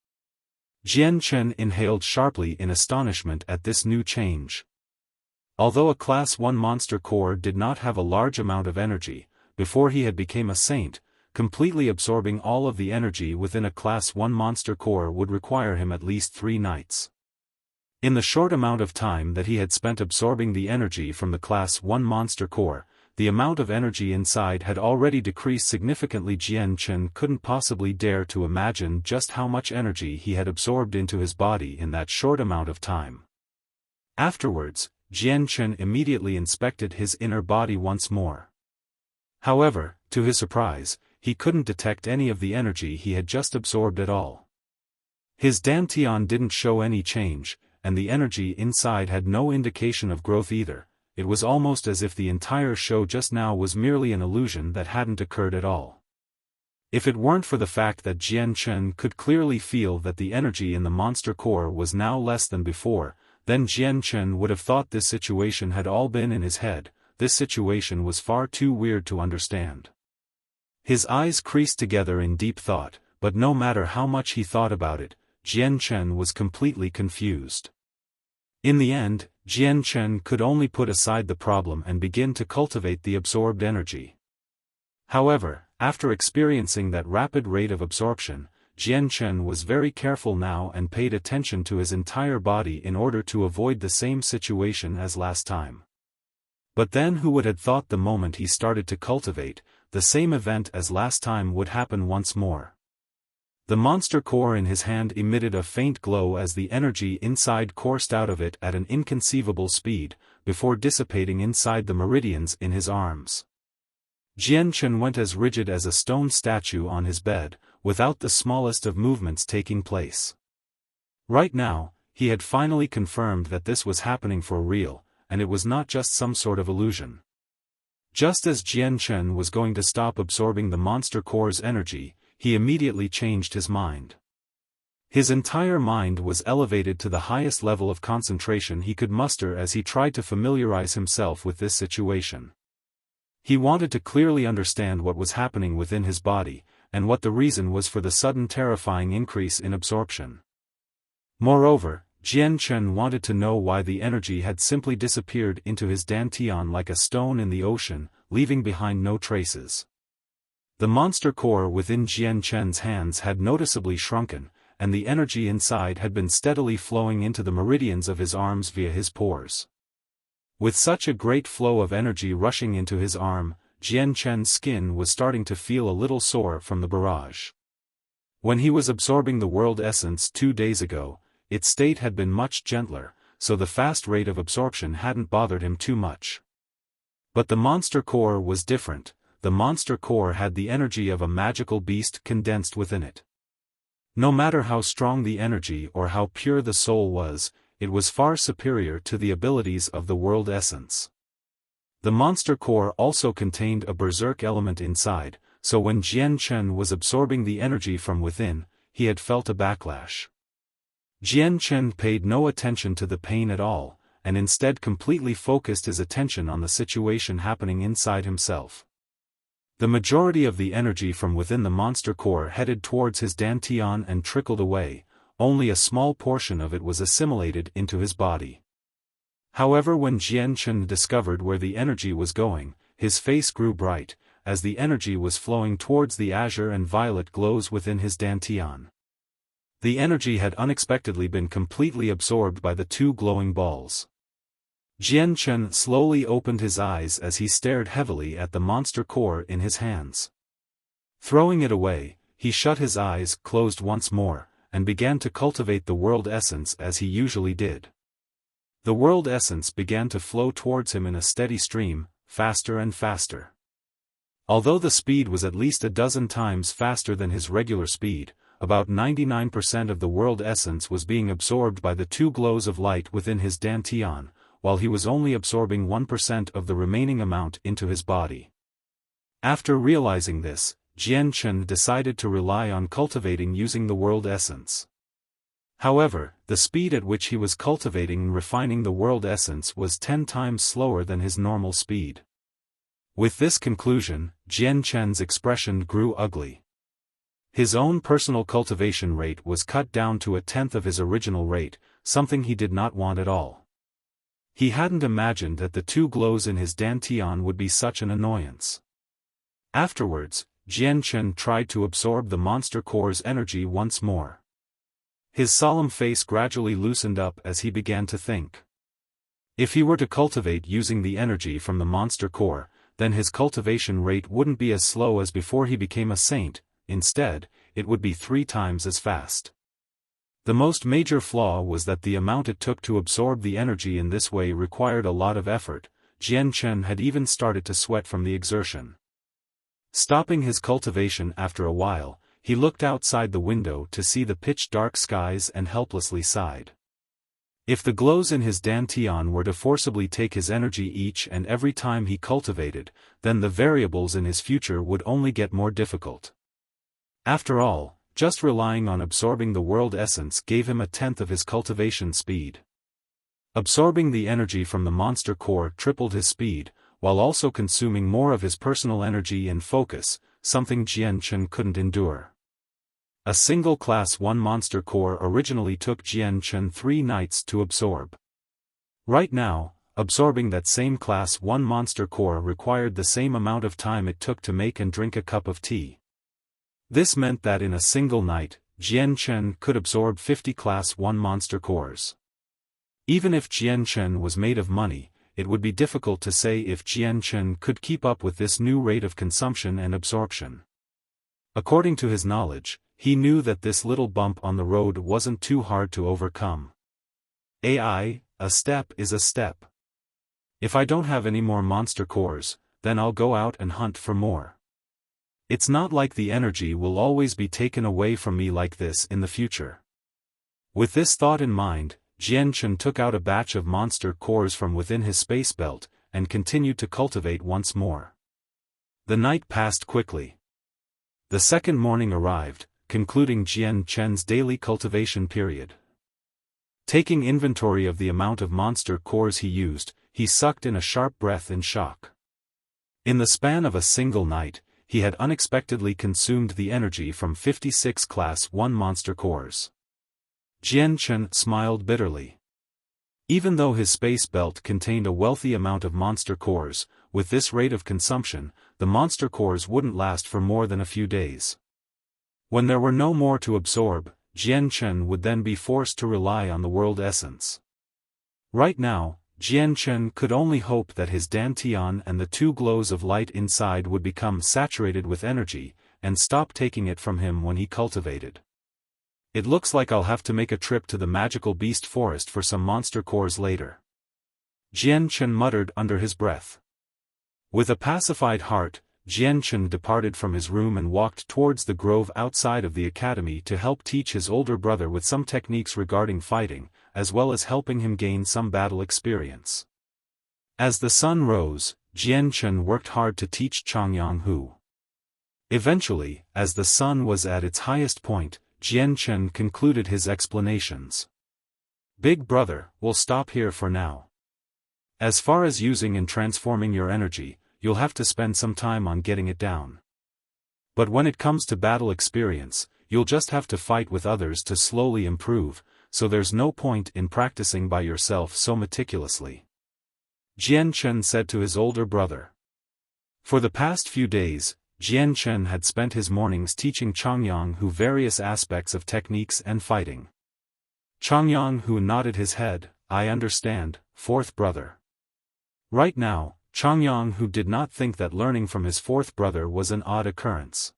Jianchen inhaled sharply in astonishment at this new change. Although a Class 1 monster core did not have a large amount of energy, before he had become a saint, completely absorbing all of the energy within a Class 1 monster core would require him at least 3 nights. In the short amount of time that he had spent absorbing the energy from the Class 1 monster core, the amount of energy inside had already decreased significantly. Jianchen couldn't possibly dare to imagine just how much energy he had absorbed into his body in that short amount of time. Afterwards, Jianchen immediately inspected his inner body once more. However, to his surprise, he couldn't detect any of the energy he had just absorbed at all. His Dantian didn't show any change, and the energy inside had no indication of growth either. It was almost as if the entire show just now was merely an illusion that hadn't occurred at all. If it weren't for the fact that Jianchen could clearly feel that the energy in the monster core was now less than before, then Jianchen would have thought this situation had all been in his head. This situation was far too weird to understand. His eyes creased together in deep thought, but no matter how much he thought about it, Jianchen was completely confused. In the end, Jianchen could only put aside the problem and begin to cultivate the absorbed energy. However, after experiencing that rapid rate of absorption, Jianchen was very careful now and paid attention to his entire body in order to avoid the same situation as last time. But then who would have thought the moment he started to cultivate, the same event as last time would happen once more. The monster core in his hand emitted a faint glow as the energy inside coursed out of it at an inconceivable speed, before dissipating inside the meridians in his arms. Jianchen went as rigid as a stone statue on his bed, without the smallest of movements taking place. Right now, he had finally confirmed that this was happening for real, and it was not just some sort of illusion. Just as Jianchen was going to stop absorbing the monster core's energy, he immediately changed his mind. His entire mind was elevated to the highest level of concentration he could muster as he tried to familiarize himself with this situation. He wanted to clearly understand what was happening within his body, and what the reason was for the sudden terrifying increase in absorption. Moreover, Jianchen wanted to know why the energy had simply disappeared into his Dantian like a stone in the ocean, leaving behind no traces. The monster core within Jianchen's hands had noticeably shrunken, and the energy inside had been steadily flowing into the meridians of his arms via his pores. With such a great flow of energy rushing into his arm, Jianchen's skin was starting to feel a little sore from the barrage. When he was absorbing the world essence 2 days ago, its state had been much gentler, so the fast rate of absorption hadn't bothered him too much. But the monster core was different. The monster core had the energy of a magical beast condensed within it. No matter how strong the energy or how pure the soul was, it was far superior to the abilities of the world essence. The monster core also contained a berserk element inside, so when Jianchen was absorbing the energy from within, he had felt a backlash. Jianchen paid no attention to the pain at all, and instead completely focused his attention on the situation happening inside himself. The majority of the energy from within the monster core headed towards his Dantian and trickled away, only a small portion of it was assimilated into his body. However, when Jianchen discovered where the energy was going, his face grew bright, as the energy was flowing towards the azure and violet glows within his Dantian. The energy had unexpectedly been completely absorbed by the 2 glowing balls. Jianchen slowly opened his eyes as he stared heavily at the monster core in his hands. Throwing it away, he shut his eyes closed once more, and began to cultivate the world essence as he usually did. The world essence began to flow towards him in a steady stream, faster and faster. Although the speed was at least a dozen times faster than his regular speed, about 99% of the world essence was being absorbed by the 2 glows of light within his Dantian, while he was only absorbing 1% of the remaining amount into his body. After realizing this, Jian Chen decided to rely on cultivating using the world essence. However, the speed at which he was cultivating and refining the world essence was 10 times slower than his normal speed. With this conclusion, Jian Chen's expression grew ugly. His own personal cultivation rate was cut down to 1/10 of his original rate, something he did not want at all. He hadn't imagined that the 2 glows in his dantian would be such an annoyance. Afterwards, Jian Chen tried to absorb the monster core's energy once more. His solemn face gradually loosened up as he began to think. If he were to cultivate using the energy from the monster core, then his cultivation rate wouldn't be as slow as before he became a saint. Instead, it would be 3 times as fast. The most major flaw was that the amount it took to absorb the energy in this way required a lot of effort. Jian Chen had even started to sweat from the exertion. Stopping his cultivation after a while, he looked outside the window to see the pitch-dark skies and helplessly sighed. If the glows in his dantian were to forcibly take his energy each and every time he cultivated, then the variables in his future would only get more difficult. After all, just relying on absorbing the world essence gave him 1/10 of his cultivation speed. Absorbing the energy from the monster core tripled his speed, while also consuming more of his personal energy and focus, something Jian Chen couldn't endure. A single Class 1 monster core originally took Jian Chen 3 nights to absorb. Right now, absorbing that same Class 1 monster core required the same amount of time it took to make and drink a cup of tea. This meant that in a single night, Jian Chen could absorb 50 Class 1 monster cores. Even if Jian Chen was made of money, it would be difficult to say if Jian Chen could keep up with this new rate of consumption and absorption. According to his knowledge, he knew that this little bump on the road wasn't too hard to overcome. A step is a step. If I don't have any more monster cores, then I'll go out and hunt for more. It's not like the energy will always be taken away from me like this in the future. With this thought in mind, Jian Chen took out a batch of monster cores from within his space belt, and continued to cultivate once more. The night passed quickly. The second morning arrived, concluding Jian Chen's daily cultivation period. Taking inventory of the amount of monster cores he used, he sucked in a sharp breath in shock. In the span of a single night, he had unexpectedly consumed the energy from 56 Class 1 monster cores. Jian Chen smiled bitterly. Even though his space belt contained a wealthy amount of monster cores, with this rate of consumption, the monster cores wouldn't last for more than a few days. When there were no more to absorb, Jian Chen would then be forced to rely on the world essence. Right now, Jian Chen could only hope that his dantian and the 2 glows of light inside would become saturated with energy, and stop taking it from him when he cultivated. It looks like I'll have to make a trip to the magical beast forest for some monster cores later. Jian Chen muttered under his breath. With a pacified heart, Jian Chen departed from his room and walked towards the grove outside of the academy to help teach his older brother with some techniques regarding fighting, as well as helping him gain some battle experience. As the sun rose, Jian Chen worked hard to teach Changyang Hu. Eventually, as the sun was at its highest point, Jian Chen concluded his explanations. Big brother, we'll stop here for now. As far as using and transforming your energy, you'll have to spend some time on getting it down. But when it comes to battle experience, you'll just have to fight with others to slowly improve, so there's no point in practicing by yourself so meticulously. Jian Chen said to his older brother. For the past few days, Jian Chen had spent his mornings teaching Changyang Hu various aspects of techniques and fighting. Changyang Hu nodded his head. I understand, fourth brother. Right now, Changyang Hu did not think that learning from his fourth brother was an odd occurrence.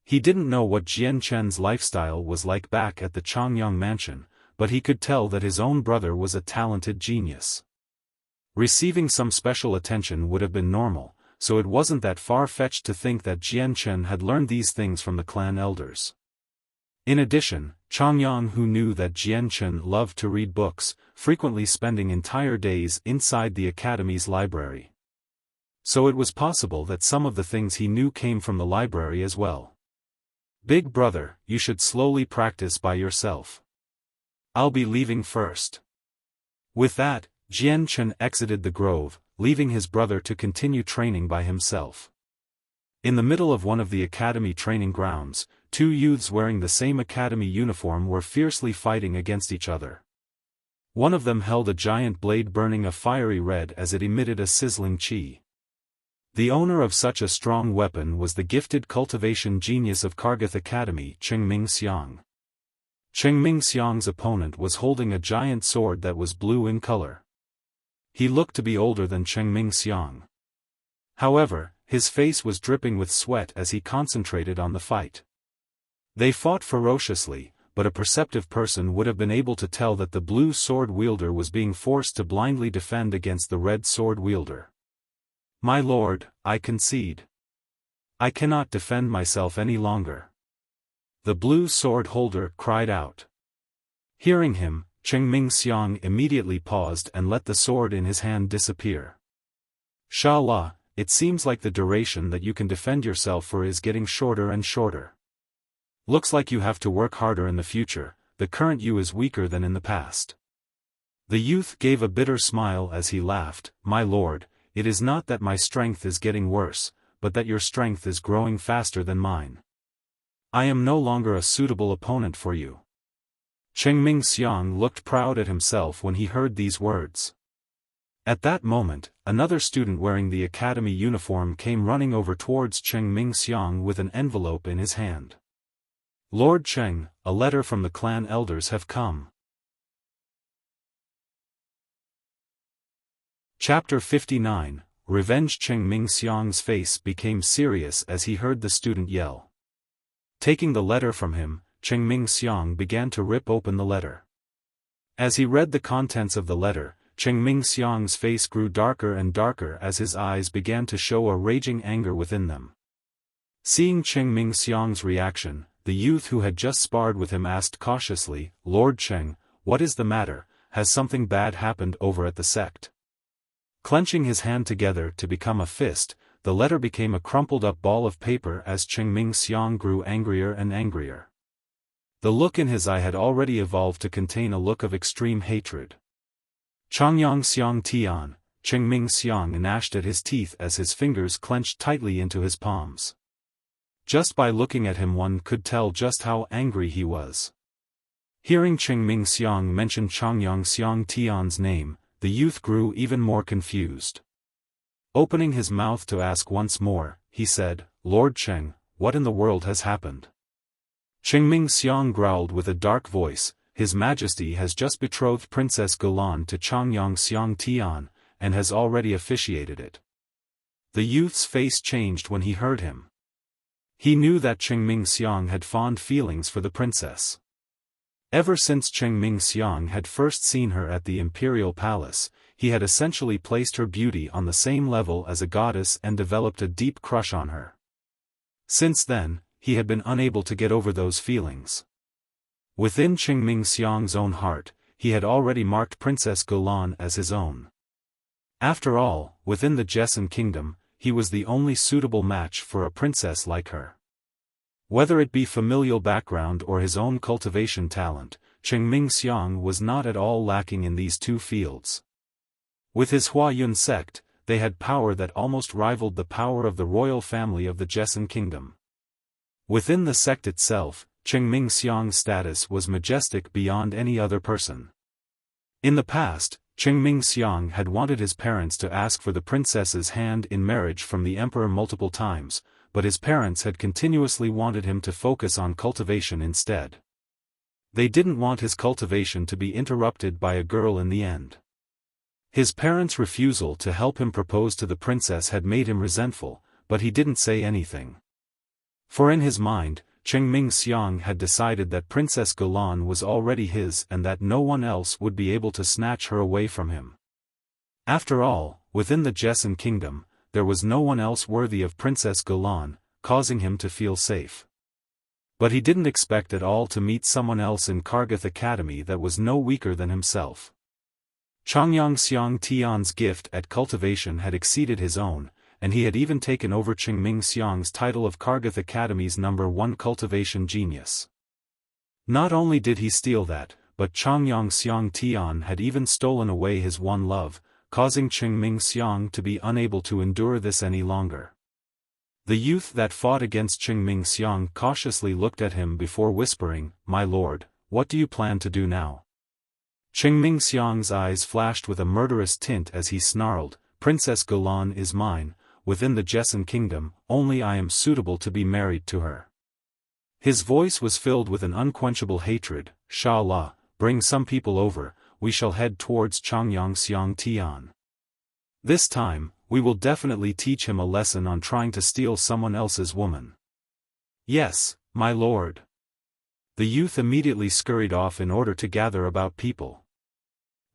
He didn't know what Jian Chen's lifestyle was like back at the Changyang mansion, but he could tell that his own brother was a talented genius. Receiving some special attention would have been normal, so it wasn't that far-fetched to think that Jian Chen had learned these things from the clan elders. In addition, Changyang Hu knew that Jian Chen loved to read books, frequently spending entire days inside the academy's library. So it was possible that some of the things he knew came from the library as well. Big brother, you should slowly practice by yourself. I'll be leaving first. With that, Jian Chen exited the grove, leaving his brother to continue training by himself. In the middle of one of the academy training grounds, two youths wearing the same academy uniform were fiercely fighting against each other. One of them held a giant blade burning a fiery red as it emitted a sizzling chi. The owner of such a strong weapon was the gifted cultivation genius of Kargath Academy, Chengming Xiang. Chengming Xiang's opponent was holding a giant sword that was blue in color. He looked to be older than Chengming Xiang. However, his face was dripping with sweat as he concentrated on the fight. They fought ferociously, but a perceptive person would have been able to tell that the blue sword wielder was being forced to blindly defend against the red sword wielder. My lord, I concede. I cannot defend myself any longer. The blue sword holder cried out. Hearing him, Chengming Xiang immediately paused and let the sword in his hand disappear. Sha-la, it seems like the duration that you can defend yourself for is getting shorter and shorter. Looks like you have to work harder in the future, the current you is weaker than in the past. The youth gave a bitter smile as he laughed. My lord, it is not that my strength is getting worse, but that your strength is growing faster than mine. I am no longer a suitable opponent for you. Chengming Xiang looked proud at himself when he heard these words. At that moment, another student wearing the academy uniform came running over towards Chengming Xiang with an envelope in his hand. Lord Cheng, a letter from the clan elders have come. Chapter 59, Revenge. Chengming Xiang's face became serious as he heard the student yell. Taking the letter from him, Chengming Xiang began to rip open the letter. As he read the contents of the letter, Chengming Xiang's face grew darker and darker as his eyes began to show a raging anger within them. Seeing Chengming Xiang's reaction, the youth who had just sparred with him asked cautiously, Lord Cheng, what is the matter? Has something bad happened over at the sect? Clenching his hand together to become a fist, the letter became a crumpled-up ball of paper as Chengming Xiang grew angrier and angrier. The look in his eye had already evolved to contain a look of extreme hatred. Changyang Xiang Tian, Chengming Xiang gnashed at his teeth as his fingers clenched tightly into his palms. Just by looking at him one could tell just how angry he was. Hearing Chengming Xiang mention Changyang Xiang Tian's name, the youth grew even more confused. Opening his mouth to ask once more, he said, Lord Cheng, what in the world has happened? Chengming Xiang growled with a dark voice, His Majesty has just betrothed Princess Gulan to Changyang Xiang Tian, and has already officiated it. The youth's face changed when he heard him. He knew that Chengming Xiang had fond feelings for the princess. Ever since Chengming Xiang had first seen her at the imperial palace, he had essentially placed her beauty on the same level as a goddess and developed a deep crush on her. Since then, he had been unable to get over those feelings. Within Chengming Xiang's own heart, he had already marked Princess Gulan as his own. After all, within the Jessen kingdom, he was the only suitable match for a princess like her. Whether it be familial background or his own cultivation talent, Chengming Xiang was not at all lacking in these two fields. With his Huayun sect, they had power that almost rivaled the power of the royal family of the Jessen kingdom. Within the sect itself, Chengming Xiang's status was majestic beyond any other person. In the past, Chengming Xiang had wanted his parents to ask for the princess's hand in marriage from the emperor multiple times, but his parents had continuously wanted him to focus on cultivation instead. They didn't want his cultivation to be interrupted by a girl in the end. His parents' refusal to help him propose to the princess had made him resentful, but he didn't say anything. For in his mind, Chengming Xiang had decided that Princess Gulan was already his and that no one else would be able to snatch her away from him. After all, within the Jessen kingdom, there was no one else worthy of Princess Gulan, causing him to feel safe. But he didn't expect at all to meet someone else in Kargath Academy that was no weaker than himself. Changyang Xiang Tian's gift at cultivation had exceeded his own, and he had even taken over Qingming Xiang's title of Kargath Academy's #1 cultivation genius. Not only did he steal that, but Changyang Xiang Tian had even stolen away his one love, causing Qingming Xiang to be unable to endure this any longer. The youth that fought against Qingming Xiang cautiously looked at him before whispering, "My lord, what do you plan to do now?" Qingming Xiang's eyes flashed with a murderous tint as he snarled, "Princess Gulan is mine, within the Jessen kingdom, only I am suitable to be married to her." His voice was filled with an unquenchable hatred. "Sha La, bring some people over, we shall head towards Changyang Xiang Tian. This time, we will definitely teach him a lesson on trying to steal someone else's woman." "Yes, my lord." The youth immediately scurried off in order to gather about people.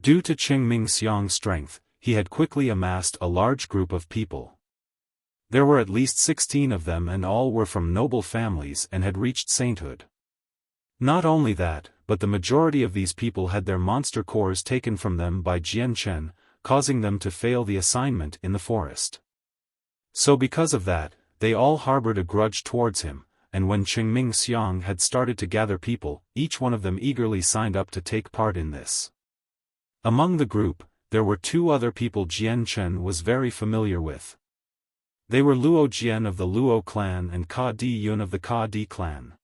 Due to Qingming Xiang's strength, he had quickly amassed a large group of people. There were at least 16 of them, and all were from noble families and had reached sainthood. Not only that, but the majority of these people had their monster cores taken from them by Jian Chen, causing them to fail the assignment in the forest. So because of that, they all harbored a grudge towards him, and when Qingming Xiang had started to gather people, each one of them eagerly signed up to take part in this. Among the group, there were 2 other people Jian Chen was very familiar with. They were Luo Jian of the Luo clan and Ka Di Yun of the Ka Di clan.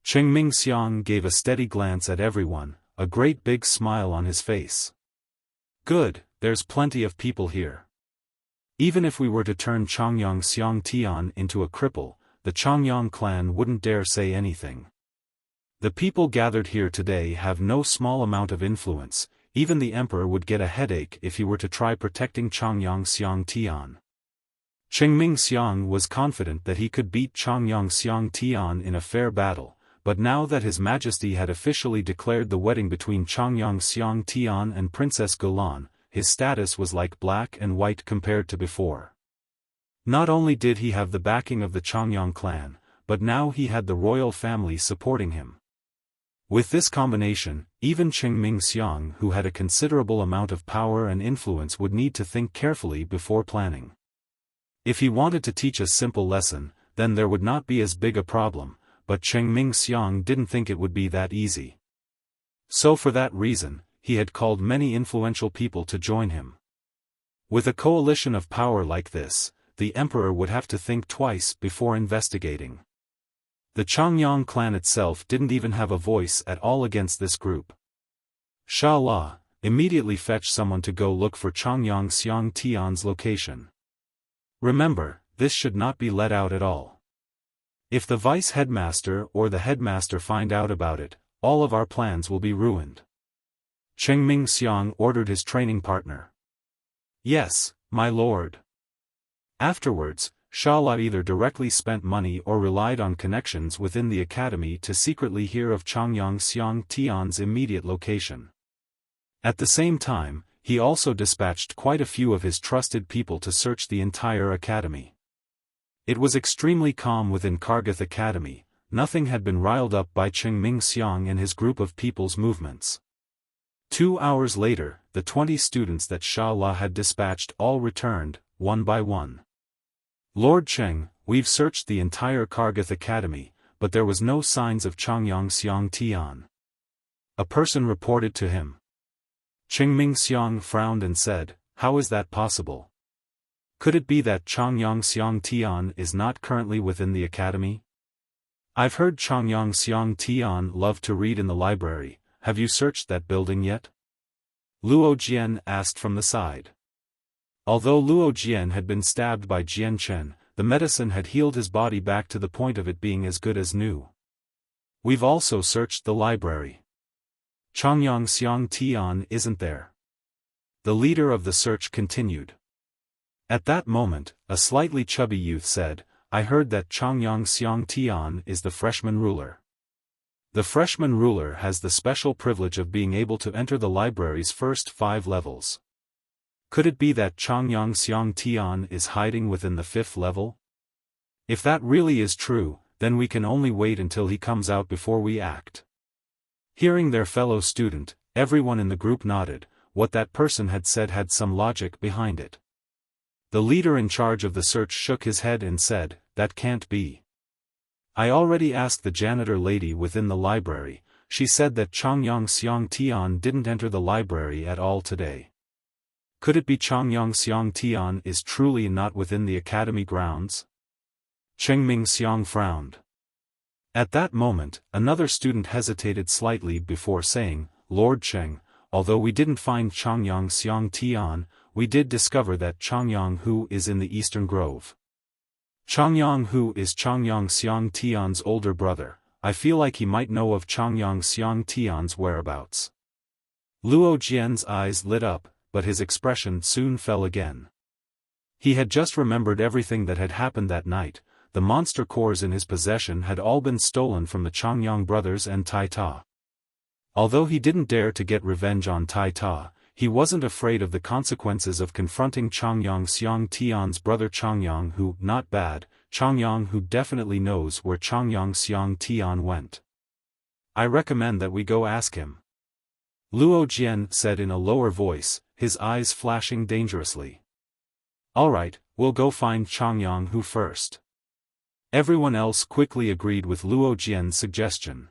Qingming Xiang gave a steady glance at everyone, a great big smile on his face. "Good, there's plenty of people here. Even if we were to turn Changyang Xiang Tian into a cripple, the Changyang clan wouldn't dare say anything. The people gathered here today have no small amount of influence, even the emperor would get a headache if he were to try protecting Changyang Xiang Tian." Qingming Xiang was confident that he could beat Changyang Xiang Tian in a fair battle, but now that His Majesty had officially declared the wedding between Changyang Xiang Tian and Princess Gulan, his status was like black and white compared to before. Not only did he have the backing of the Changyang clan, but now he had the royal family supporting him. With this combination, even Qingming Xiang, who had a considerable amount of power and influence, would need to think carefully before planning. If he wanted to teach a simple lesson, then there would not be as big a problem, but Qingming Xiang didn't think it would be that easy. So for that reason, he had called many influential people to join him. With a coalition of power like this, the emperor would have to think twice before investigating. The Changyang clan itself didn't even have a voice at all against this group. "Sha La, immediately fetch someone to go look for Changyang Xiang Tian's location. Remember, this should not be let out at all. If the vice headmaster or the headmaster find out about it, all of our plans will be ruined." Qingming Xiang ordered his training partner. "Yes, my lord." Afterwards, Sha La either directly spent money or relied on connections within the academy to secretly hear of Changyang Xiang Tian's immediate location. At the same time, he also dispatched quite a few of his trusted people to search the entire academy. It was extremely calm within Kargath Academy, nothing had been riled up by Qingming Xiang and his group of people's movements. 2 hours later, the 20 students that Sha La had dispatched all returned, one by one. "Lord Cheng, we've searched the entire Kargath Academy, but there was no signs of Changyang Xiang Tian," a person reported to him. Qingming Xiang frowned and said, "How is that possible? Could it be that Changyang Xiang Tian is not currently within the academy? I've heard Changyang Xiang Tian loved to read in the library, have you searched that building yet?" Luo Jian asked from the side. Although Luo Jian had been stabbed by Jian Chen, the medicine had healed his body back to the point of it being as good as new. "We've also searched the library. Changyang Xiang Tian isn't there." The leader of the search continued. At that moment, a slightly chubby youth said, "I heard that Changyang Xiang Tian is the freshman ruler. The freshman ruler has the special privilege of being able to enter the library's first 5 levels. Could it be that Changyang Xiang Tian is hiding within the 5th level? If that really is true, then we can only wait until he comes out before we act." Hearing their fellow student, everyone in the group nodded. What that person had said had some logic behind it. The leader in charge of the search shook his head and said, "That can't be. I already asked the janitor lady within the library. She said that Changyang Xiang Tian didn't enter the library at all today. Could it be Changyang Xiang Tian is truly not within the academy grounds?" Cheng Ming Xiang frowned. At that moment, another student hesitated slightly before saying, "Lord Cheng, although we didn't find Changyang Xiang Tian, we did discover that Changyang Hu is in the Eastern Grove." Changyang Hu is Changyang Xiang Tian's older brother. I feel like he might know of Changyang Xiang Tian's whereabouts. Luo Jian's eyes lit up, but his expression soon fell again. He had just remembered everything that had happened that night. The monster cores in his possession had all been stolen from the Changyang brothers and Tai Ta. Although he didn't dare to get revenge on Tai Ta, he wasn't afraid of the consequences of confronting Changyang Xiang Tian's brother Changyang Hu. Not bad, Changyang Hu definitely knows where Changyang Xiang Tian went. I recommend that we go ask him. Luo Jian said in a lower voice, his eyes flashing dangerously. Alright, we'll go find Changyang Hu first. Everyone else quickly agreed with Luo Jian's suggestion.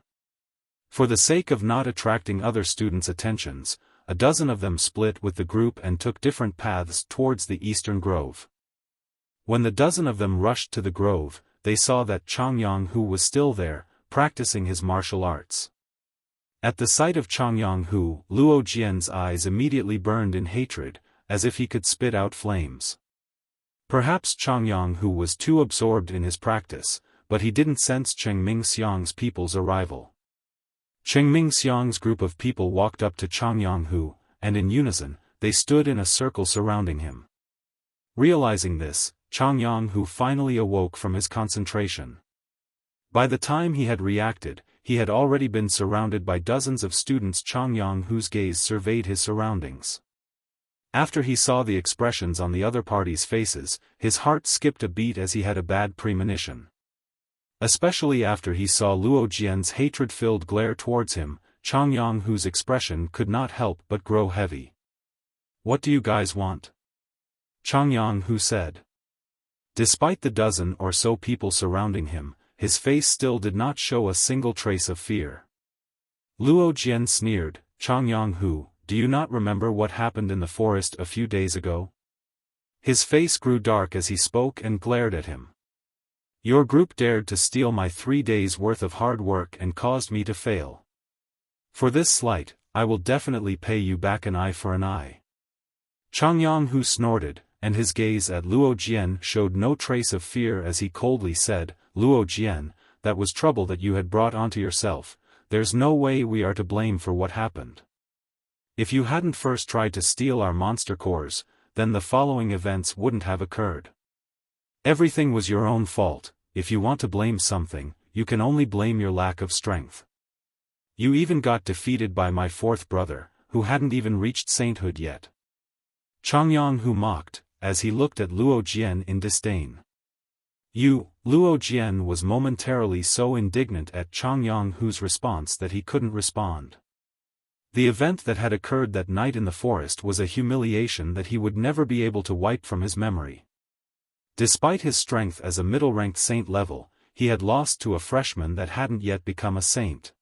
For the sake of not attracting other students' attentions, a dozen of them split with the group and took different paths towards the Eastern Grove. When the dozen of them rushed to the grove, they saw that Changyang Hu was still there, practicing his martial arts. At the sight of Changyang Hu, Luo Jian's eyes immediately burned in hatred, as if he could spit out flames. Perhaps Changyang Hu was too absorbed in his practice, but he didn't sense Cheng Ming Xiang's people's arrival. Cheng Ming Xiang's group of people walked up to Changyang Hu, and in unison, they stood in a circle surrounding him. Realizing this, Changyang Hu finally awoke from his concentration. By the time he had reacted, he had already been surrounded by dozens of students. Changyang Hu's gaze surveyed his surroundings. After he saw the expressions on the other party's faces, his heart skipped a beat as he had a bad premonition. Especially after he saw Luo Jian's hatred-filled glare towards him, Changyang Hu's expression could not help but grow heavy. "What do you guys want?" Changyang Hu said. Despite the dozen or so people surrounding him, his face still did not show a single trace of fear. Luo Jian sneered, "Changyang Hu, do you not remember what happened in the forest a few days ago?" His face grew dark as he spoke and glared at him. "Your group dared to steal my 3 days' worth of hard work and caused me to fail. For this slight, I will definitely pay you back an eye for an eye." Changyang Hu snorted, and his gaze at Luo Jian showed no trace of fear as he coldly said, "Luo Jian, that was trouble that you had brought onto yourself. There's no way we are to blame for what happened. If you hadn't first tried to steal our monster cores, then the following events wouldn't have occurred. Everything was your own fault. If you want to blame something, you can only blame your lack of strength. You even got defeated by my fourth brother, who hadn't even reached sainthood yet." Changyang Hu mocked, as he looked at Luo Jian in disdain. Luo Jian was momentarily so indignant at Changyang Hu's response that he couldn't respond. The event that had occurred that night in the forest was a humiliation that he would never be able to wipe from his memory. Despite his strength as a middle-ranked saint level, he had lost to a freshman that hadn't yet become a saint.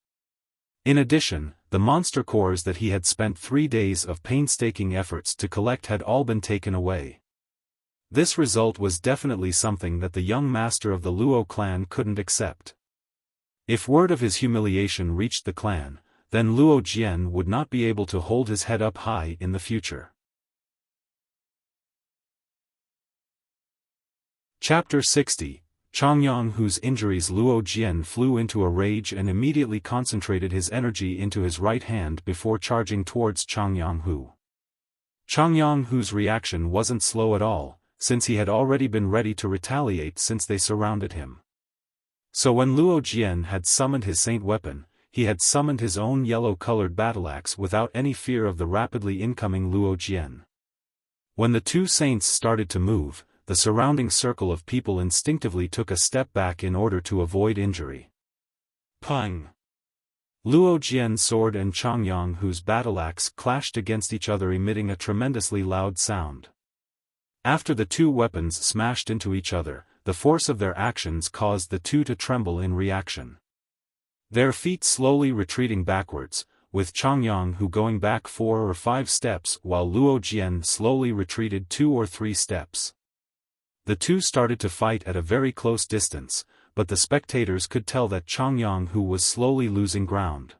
In addition, the monster cores that he had spent 3 days of painstaking efforts to collect had all been taken away. This result was definitely something that the young master of the Luo clan couldn't accept. If word of his humiliation reached the clan, then Luo Jian would not be able to hold his head up high in the future. Chapter 60, Changyang Hu's injuries. Luo Jian flew into a rage and immediately concentrated his energy into his right hand before charging towards Changyang Hu. Changyang Hu's reaction wasn't slow at all, since he had already been ready to retaliate since they surrounded him. So when Luo Jian had summoned his saint weapon, he had summoned his own yellow-colored battle-axe without any fear of the rapidly incoming Luo Jian. When the two saints started to move, the surrounding circle of people instinctively took a step back in order to avoid injury. Pang! Luo Jian's sword and Changyang Hu's battle-axe clashed against each other, emitting a tremendously loud sound. After the two weapons smashed into each other, the force of their actions caused the two to tremble in reaction. Their feet slowly retreating backwards, with Changyang going back 4 or 5 steps while Luo Jian slowly retreated 2 or 3 steps. The two started to fight at a very close distance, but the spectators could tell that Changyang was slowly losing ground.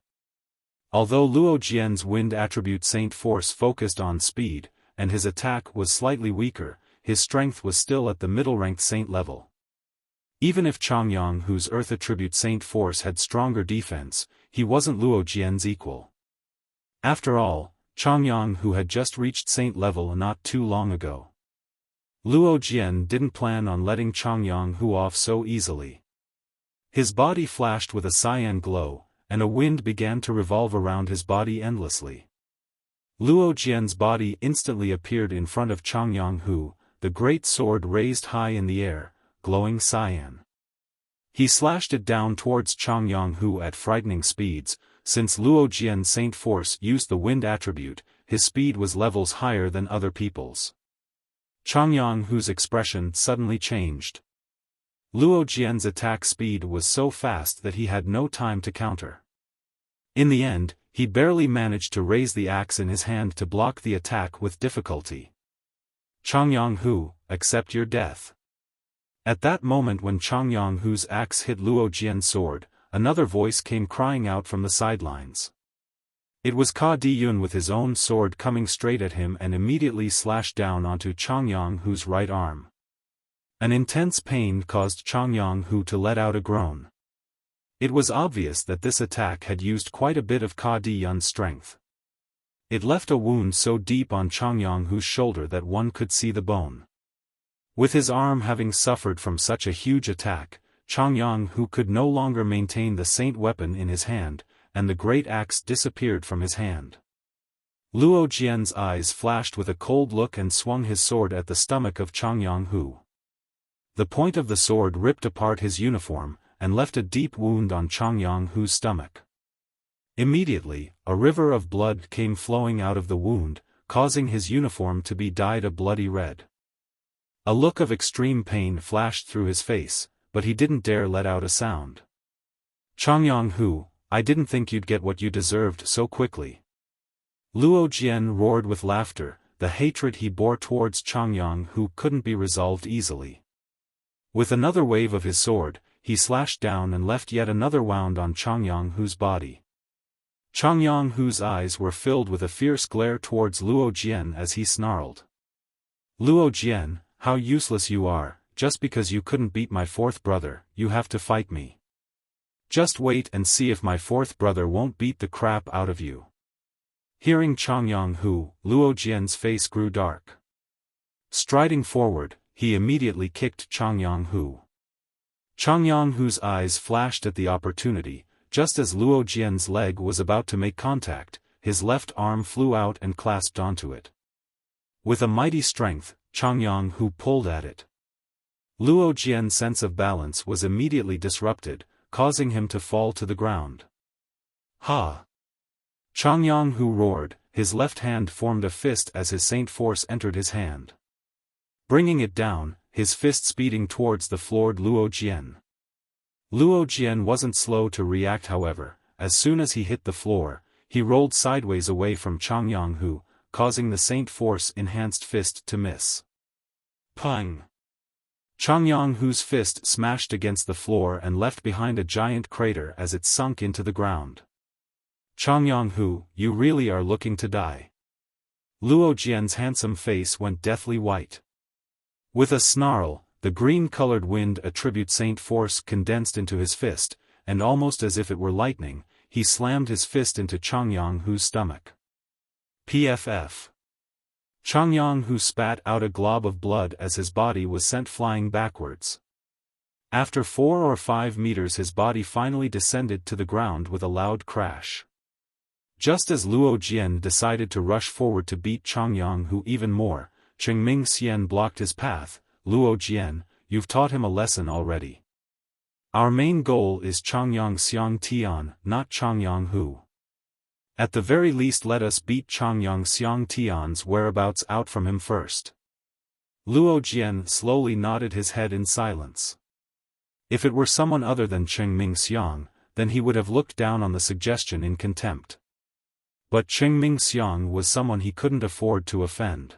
Although Luo Jian's wind attribute Saint Force focused on speed, and his attack was slightly weaker, his strength was still at the middle-ranked Saint level. Even if Changyang Earth attribute Saint Force had stronger defense, he wasn't Luo Jian's equal. After all, Changyang had just reached Saint level not too long ago. Luo Jian didn't plan on letting Changyang off so easily. His body flashed with a cyan glow, and a wind began to revolve around his body endlessly. Luo Jian's body instantly appeared in front of Changyang, the great sword raised high in the air, glowing cyan. He slashed it down towards Changyang at frightening speeds. Since Luo Jian's Saint Force used the wind attribute, his speed was levels higher than other people's. Changyang expression suddenly changed. Luo Jian's attack speed was so fast that he had no time to counter. In the end, he barely managed to raise the axe in his hand to block the attack with difficulty. Changyang, accept your death. At that moment when Changyang axe hit Luo Jian's sword, another voice came crying out from the sidelines. It was Ka Diyun with his own sword coming straight at him and immediately slashed down onto Changyang right arm. An intense pain caused Changyang to let out a groan. It was obvious that this attack had used quite a bit of Ka Diyun's strength. It left a wound so deep on Changyang's shoulder that one could see the bone. With his arm having suffered from such a huge attack, Changyang could no longer maintain the saint weapon in his hand, and the great axe disappeared from his hand. Luo Jian's eyes flashed with a cold look and swung his sword at the stomach of Changyang. The point of the sword ripped apart his uniform, and left a deep wound on Changyang's stomach. Immediately, a river of blood came flowing out of the wound, causing his uniform to be dyed a bloody red. A look of extreme pain flashed through his face, but he didn't dare let out a sound. Changyang, I didn't think you'd get what you deserved so quickly. Luo Jian roared with laughter. The hatred he bore towards Changyang couldn't be resolved easily. With another wave of his sword, he slashed down and left yet another wound on Changyang's body. Changyang's eyes were filled with a fierce glare towards Luo Jian as he snarled. Luo Jian, how useless you are! Just because you couldn't beat my fourth brother, you have to fight me. Just wait and see if my fourth brother won't beat the crap out of you. Hearing Changyang, Luo Jian's face grew dark. Striding forward, he immediately kicked Changyang. Changyang's eyes flashed at the opportunity. Just as Luo Jian's leg was about to make contact, his left arm flew out and clasped onto it. With a mighty strength, Changyang pulled at it. Luo Jian's sense of balance was immediately disrupted, causing him to fall to the ground. Ha! Changyang roared, his left hand formed a fist as his Saint Force entered his hand. Bringing it down, his fist speeding towards the floored Luo Jian. Luo Jian wasn't slow to react however. As soon as he hit the floor, he rolled sideways away from Changyang, causing the Saint Force enhanced fist to miss. Pang! Changyang's fist smashed against the floor and left behind a giant crater as it sunk into the ground. Changyang, you really are looking to die. Luo Jian's handsome face went deathly white. With a snarl, the green-colored wind attribute Saint Force condensed into his fist, and almost as if it were lightning, he slammed his fist into Changyang's stomach. PFF. Changyang spat out a glob of blood as his body was sent flying backwards. After 4 or 5 meters his body finally descended to the ground with a loud crash. Just as Luo Jian decided to rush forward to beat Changyang even more, Chengming Xian blocked his path. Luo Jian, you've taught him a lesson already. Our main goal is Changyang Xiang Tian, not Changyang. At the very least let us beat Changyang Xiang Tian's whereabouts out from him first. Luo Jian slowly nodded his head in silence. If it were someone other than Cheng Mingxiang, then he would have looked down on the suggestion in contempt. But Cheng Mingxiang was someone he couldn't afford to offend.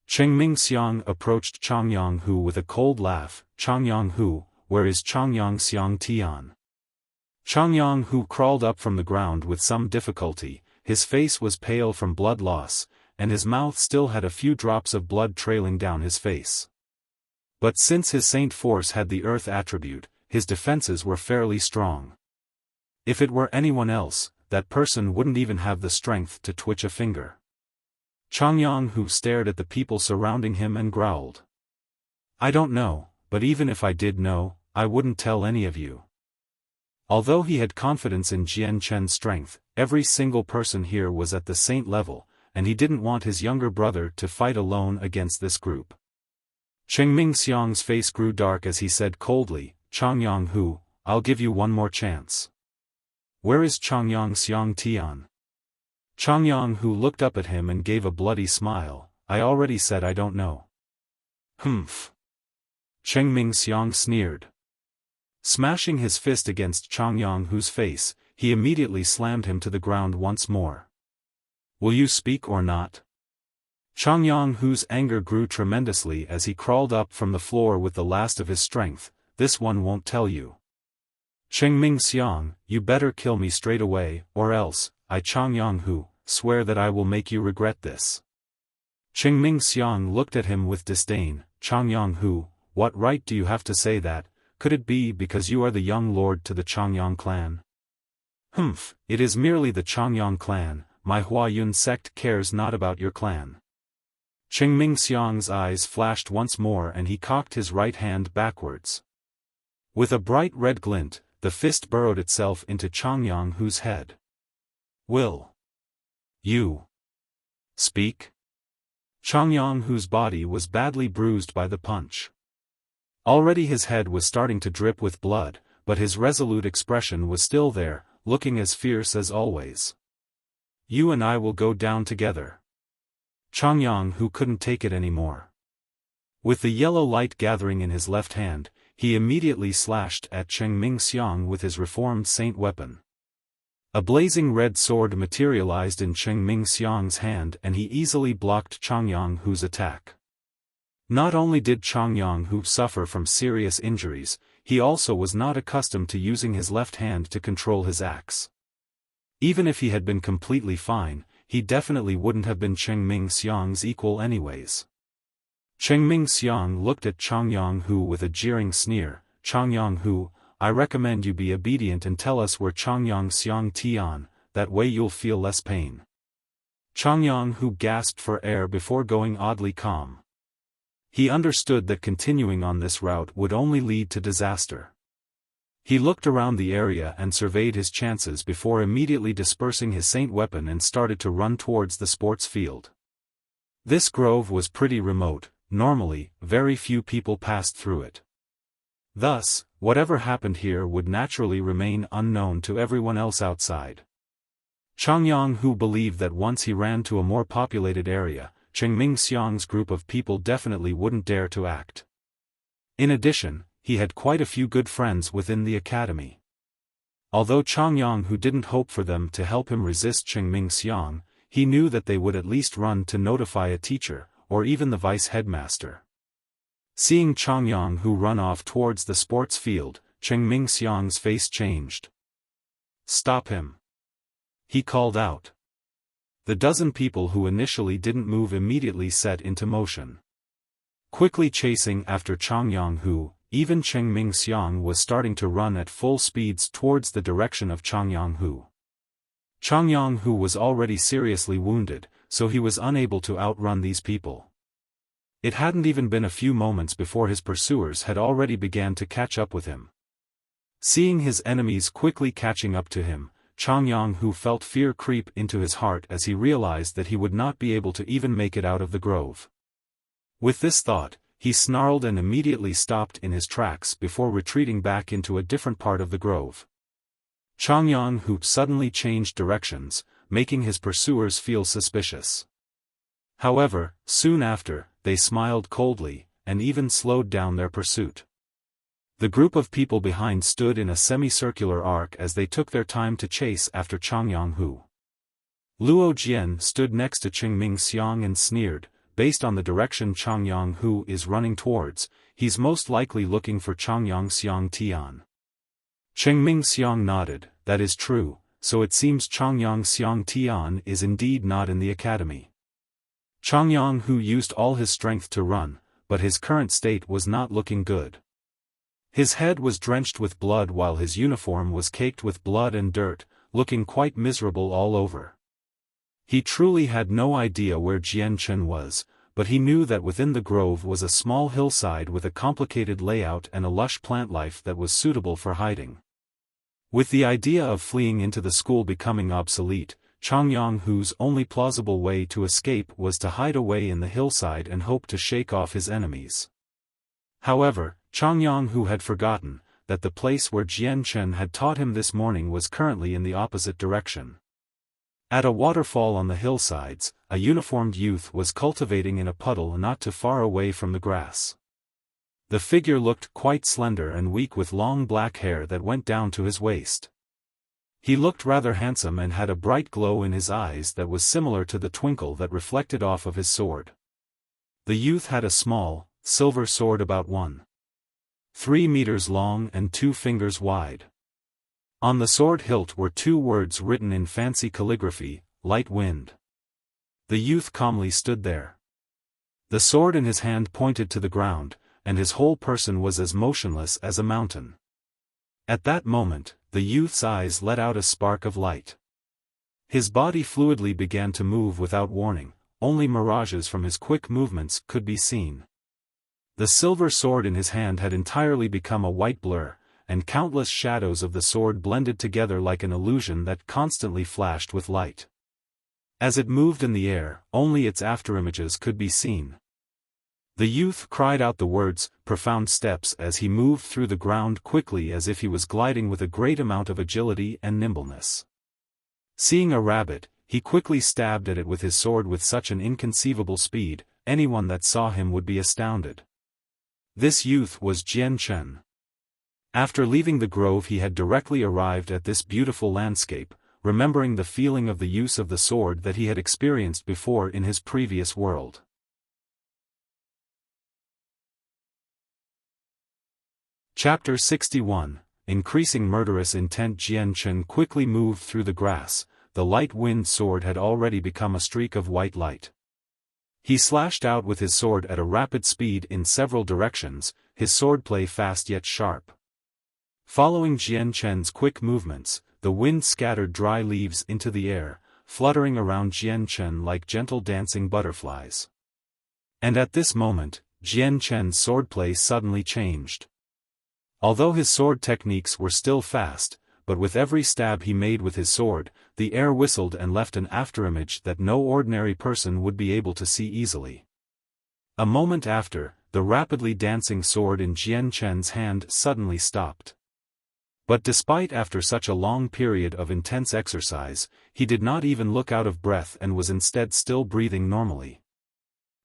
Cheng Mingxiang approached Chang Yonghu with a cold laugh. "Chang Yonghu, where is Chang Yongxiang Tian?" Chang Yonghu crawled up from the ground with some difficulty. His face was pale from blood loss, and his mouth still had a few drops of blood trailing down his face. But since his saint force had the earth attribute, his defenses were fairly strong. If it were anyone else, that person wouldn't even have the strength to twitch a finger. Chang Yonghu stared at the people surrounding him and growled. "I don't know, but even if I did know, I wouldn't tell any of you." Although he had confidence in Jian Chen's strength, every single person here was at the saint level, and he didn't want his younger brother to fight alone against this group. Cheng Mingxiang's face grew dark as he said coldly, "Chang Yonghu, I'll give you one more chance. Where is Chang Yongxiang Tian?" Chang Yonghu looked up at him and gave a bloody smile. "I already said I don't know." "Humph." Cheng Mingxiang sneered. Smashing his fist against Chang Yonghu's face, he immediately slammed him to the ground once more. "Will you speak or not?" Chang Yonghu's anger grew tremendously as he crawled up from the floor with the last of his strength. "This one won't tell you." "Cheng Mingxiang, you better kill me straight away, or else, I Chang Yonghu, swear that I will make you regret this." Cheng Mingxiang looked at him with disdain. "Chang Yonghu, what right do you have to say that? Could it be because you are the young lord to the Changyang clan?" "Humph, it is merely the Changyang clan, my Huayun sect cares not about your clan." Cheng Mingxiang's eyes flashed once more and he cocked his right hand backwards. With a bright red glint, the fist burrowed itself into Chang Yonghu's head. "Will you speak?" Chang Yonghu's body was badly bruised by the punch. Already his head was starting to drip with blood, but his resolute expression was still there, looking as fierce as always. "You and I will go down together." Chang Yonghu couldn't take it anymore. With the yellow light gathering in his left hand, he immediately slashed at Cheng Mingxiang with his reformed saint weapon. A blazing red sword materialized in Cheng Mingxiang's hand and he easily blocked Chang Yonghu's attack. Not only did Chang Yonghu suffer from serious injuries, he also was not accustomed to using his left hand to control his axe. Even if he had been completely fine, he definitely wouldn't have been Cheng Mingxiang's equal anyways. Cheng Mingxiang looked at Chang Yonghu with a jeering sneer. "Chang Yonghu, I recommend you be obedient and tell us where Chang Yongxiang Tian, that way you'll feel less pain." Chang Yonghu gasped for air before going oddly calm. He understood that continuing on this route would only lead to disaster. He looked around the area and surveyed his chances before immediately dispersing his saint weapon and started to run towards the sports field. This grove was pretty remote. Normally, very few people passed through it. Thus, whatever happened here would naturally remain unknown to everyone else outside. Chang Yonghu believed that once he ran to a more populated area, Cheng Mingxiang's group of people definitely wouldn't dare to act. In addition, he had quite a few good friends within the academy. Although Chang Yonghu didn't hope for them to help him resist Cheng Mingxiang, he knew that they would at least run to notify a teacher, or even the vice headmaster. Seeing Chang Yonghu run off towards the sports field, Cheng Mingxiang's face changed. "Stop him!" he called out. The dozen people who initially didn't move immediately set into motion. Quickly chasing after Chang Yonghu, even Cheng Mingxiang was starting to run at full speeds towards the direction of Chang Yonghu. Chang Yonghu was already seriously wounded, so he was unable to outrun these people. It hadn't even been a few moments before his pursuers had already began to catch up with him. Seeing his enemies quickly catching up to him, Chang Yonghu felt fear creep into his heart as he realized that he would not be able to even make it out of the grove. With this thought, he snarled and immediately stopped in his tracks before retreating back into a different part of the grove. Chang Yonghu suddenly changed directions, making his pursuers feel suspicious. However, soon after, they smiled coldly, and even slowed down their pursuit. The group of people behind stood in a semicircular arc as they took their time to chase after Changyang Hu. Luo Jian stood next to Qingming Xiang and sneered, based on the direction Changyang Hu is running towards, he's most likely looking for Changyang Xiang Tian. Qingming Xiang nodded, that is true, so it seems Changyang Xiang Tian is indeed not in the academy. Changyang Hu used all his strength to run, but his current state was not looking good. His head was drenched with blood while his uniform was caked with blood and dirt, looking quite miserable all over. He truly had no idea where Jian Chen was, but he knew that within the grove was a small hillside with a complicated layout and a lush plant life that was suitable for hiding. With the idea of fleeing into the school becoming obsolete, Changyang Hu's only plausible way to escape was to hide away in the hillside and hope to shake off his enemies. However, Changyang Hu had forgotten that the place where Jian Chen had taught him this morning was currently in the opposite direction. At a waterfall on the hillsides, a uniformed youth was cultivating in a puddle not too far away from the grass. The figure looked quite slender and weak with long black hair that went down to his waist. He looked rather handsome and had a bright glow in his eyes that was similar to the twinkle that reflected off of his sword. The youth had a small, silver sword about 1.3 meters long and 2 fingers wide. On the sword hilt were 2 words written in fancy calligraphy, light wind. The youth calmly stood there. The sword in his hand pointed to the ground, and his whole person was as motionless as a mountain. At that moment, the youth's eyes let out a spark of light. His body fluidly began to move without warning, only mirages from his quick movements could be seen. The silver sword in his hand had entirely become a white blur, and countless shadows of the sword blended together like an illusion that constantly flashed with light. As it moved in the air, only its afterimages could be seen. The youth cried out the words, profound steps as he moved through the ground quickly as if he was gliding with a great amount of agility and nimbleness. Seeing a rabbit, he quickly stabbed at it with his sword with such an inconceivable speed, anyone that saw him would be astounded. This youth was Jian Chen. After leaving the grove he had directly arrived at this beautiful landscape, remembering the feeling of the use of the sword that he had experienced before in his previous world. Chapter 61. Increasing murderous intent. Jian Chen quickly moved through the grass, the light wind sword had already become a streak of white light. He slashed out with his sword at a rapid speed in several directions, his swordplay fast yet sharp. Following Jian Chen's quick movements, the wind scattered dry leaves into the air, fluttering around Jian Chen like gentle dancing butterflies. And at this moment, Jian Chen's swordplay suddenly changed. Although his sword techniques were still fast, but with every stab he made with his sword, the air whistled and left an afterimage that no ordinary person would be able to see easily. A moment after, the rapidly dancing sword in Jian Chen's hand suddenly stopped. But despite after such a long period of intense exercise, he did not even look out of breath and was instead still breathing normally.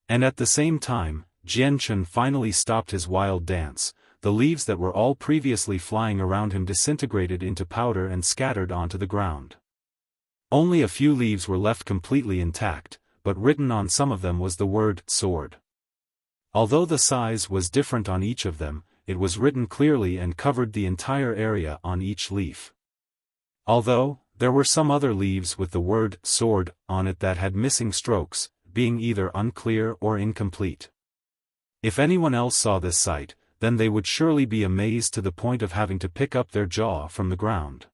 And at the same time, Jian Chen finally stopped his wild dance. The leaves that were all previously flying around him disintegrated into powder and scattered onto the ground. Only a few leaves were left completely intact, but written on some of them was the word sword. Although the size was different on each of them, it was written clearly and covered the entire area on each leaf. Although, there were some other leaves with the word sword on it that had missing strokes, being either unclear or incomplete. If anyone else saw this sight, then they would surely be amazed to the point of having to pick up their jaw from the ground.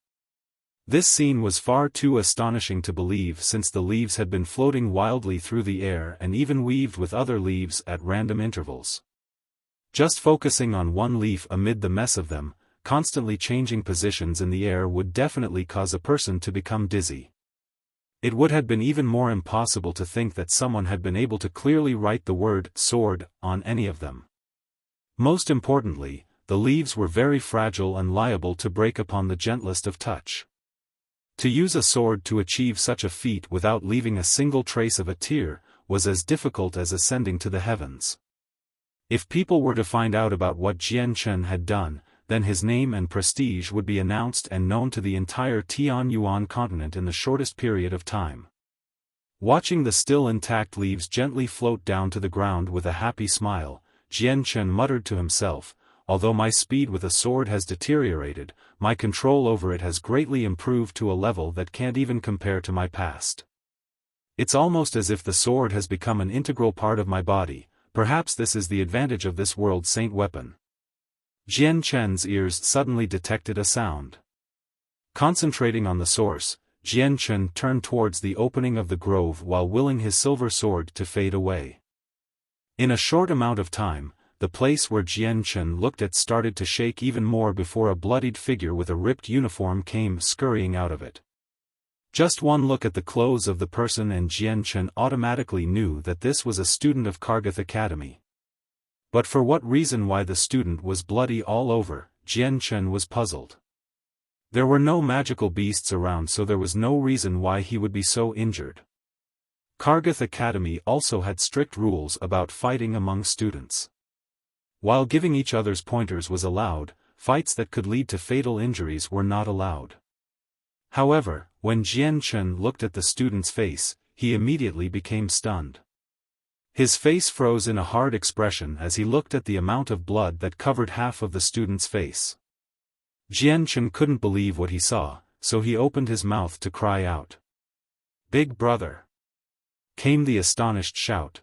This scene was far too astonishing to believe since the leaves had been floating wildly through the air and even weaved with other leaves at random intervals. Just focusing on one leaf amid the mess of them, constantly changing positions in the air would definitely cause a person to become dizzy. It would have been even more impossible to think that someone had been able to clearly write the word sword on any of them. Most importantly, the leaves were very fragile and liable to break upon the gentlest of touch. To use a sword to achieve such a feat without leaving a single trace of a tear, was as difficult as ascending to the heavens. If people were to find out about what Jian Chen had done, then his name and prestige would be announced and known to the entire Tianyuan continent in the shortest period of time. Watching the still intact leaves gently float down to the ground with a happy smile, Jian Chen muttered to himself, "Although my speed with a sword has deteriorated, my control over it has greatly improved to a level that can't even compare to my past. It's almost as if the sword has become an integral part of my body. Perhaps this is the advantage of this world saint weapon." Jian Chen's ears suddenly detected a sound. Concentrating on the source, Jian Chen turned towards the opening of the grove while willing his silver sword to fade away. In a short amount of time, the place where Jian Chen looked at started to shake even more before a bloodied figure with a ripped uniform came scurrying out of it. Just one look at the clothes of the person and Jian Chen automatically knew that this was a student of Kargath Academy. But for what reason why the student was bloody all over, Jian Chen was puzzled. There were no magical beasts around, so there was no reason why he would be so injured. Kargath Academy also had strict rules about fighting among students. While giving each other's pointers was allowed, fights that could lead to fatal injuries were not allowed. However, when Jian Chen looked at the student's face, he immediately became stunned. His face froze in a hard expression as he looked at the amount of blood that covered half of the student's face. Jian Chen couldn't believe what he saw, so he opened his mouth to cry out. "Big brother!" came the astonished shout.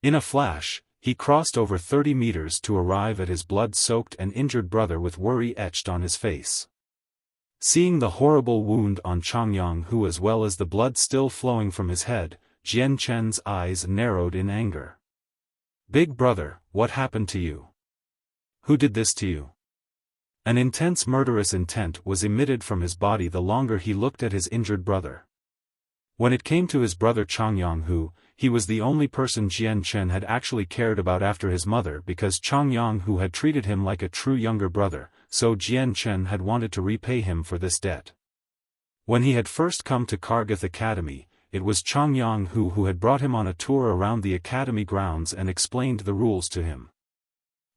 In a flash, he crossed over 30 meters to arrive at his blood-soaked and injured brother with worry etched on his face. Seeing the horrible wound on Changyang Hu as well as the blood still flowing from his head, Jian Chen's eyes narrowed in anger. "Big brother, what happened to you? Who did this to you?" An intense murderous intent was emitted from his body the longer he looked at his injured brother. When it came to his brother Changyang Hu, he was the only person Jian Chen had actually cared about after his mother because Changyang Hu had treated him like a true younger brother, so Jian Chen had wanted to repay him for this debt. When he had first come to Kargath Academy, it was Changyang Hu who had brought him on a tour around the academy grounds and explained the rules to him.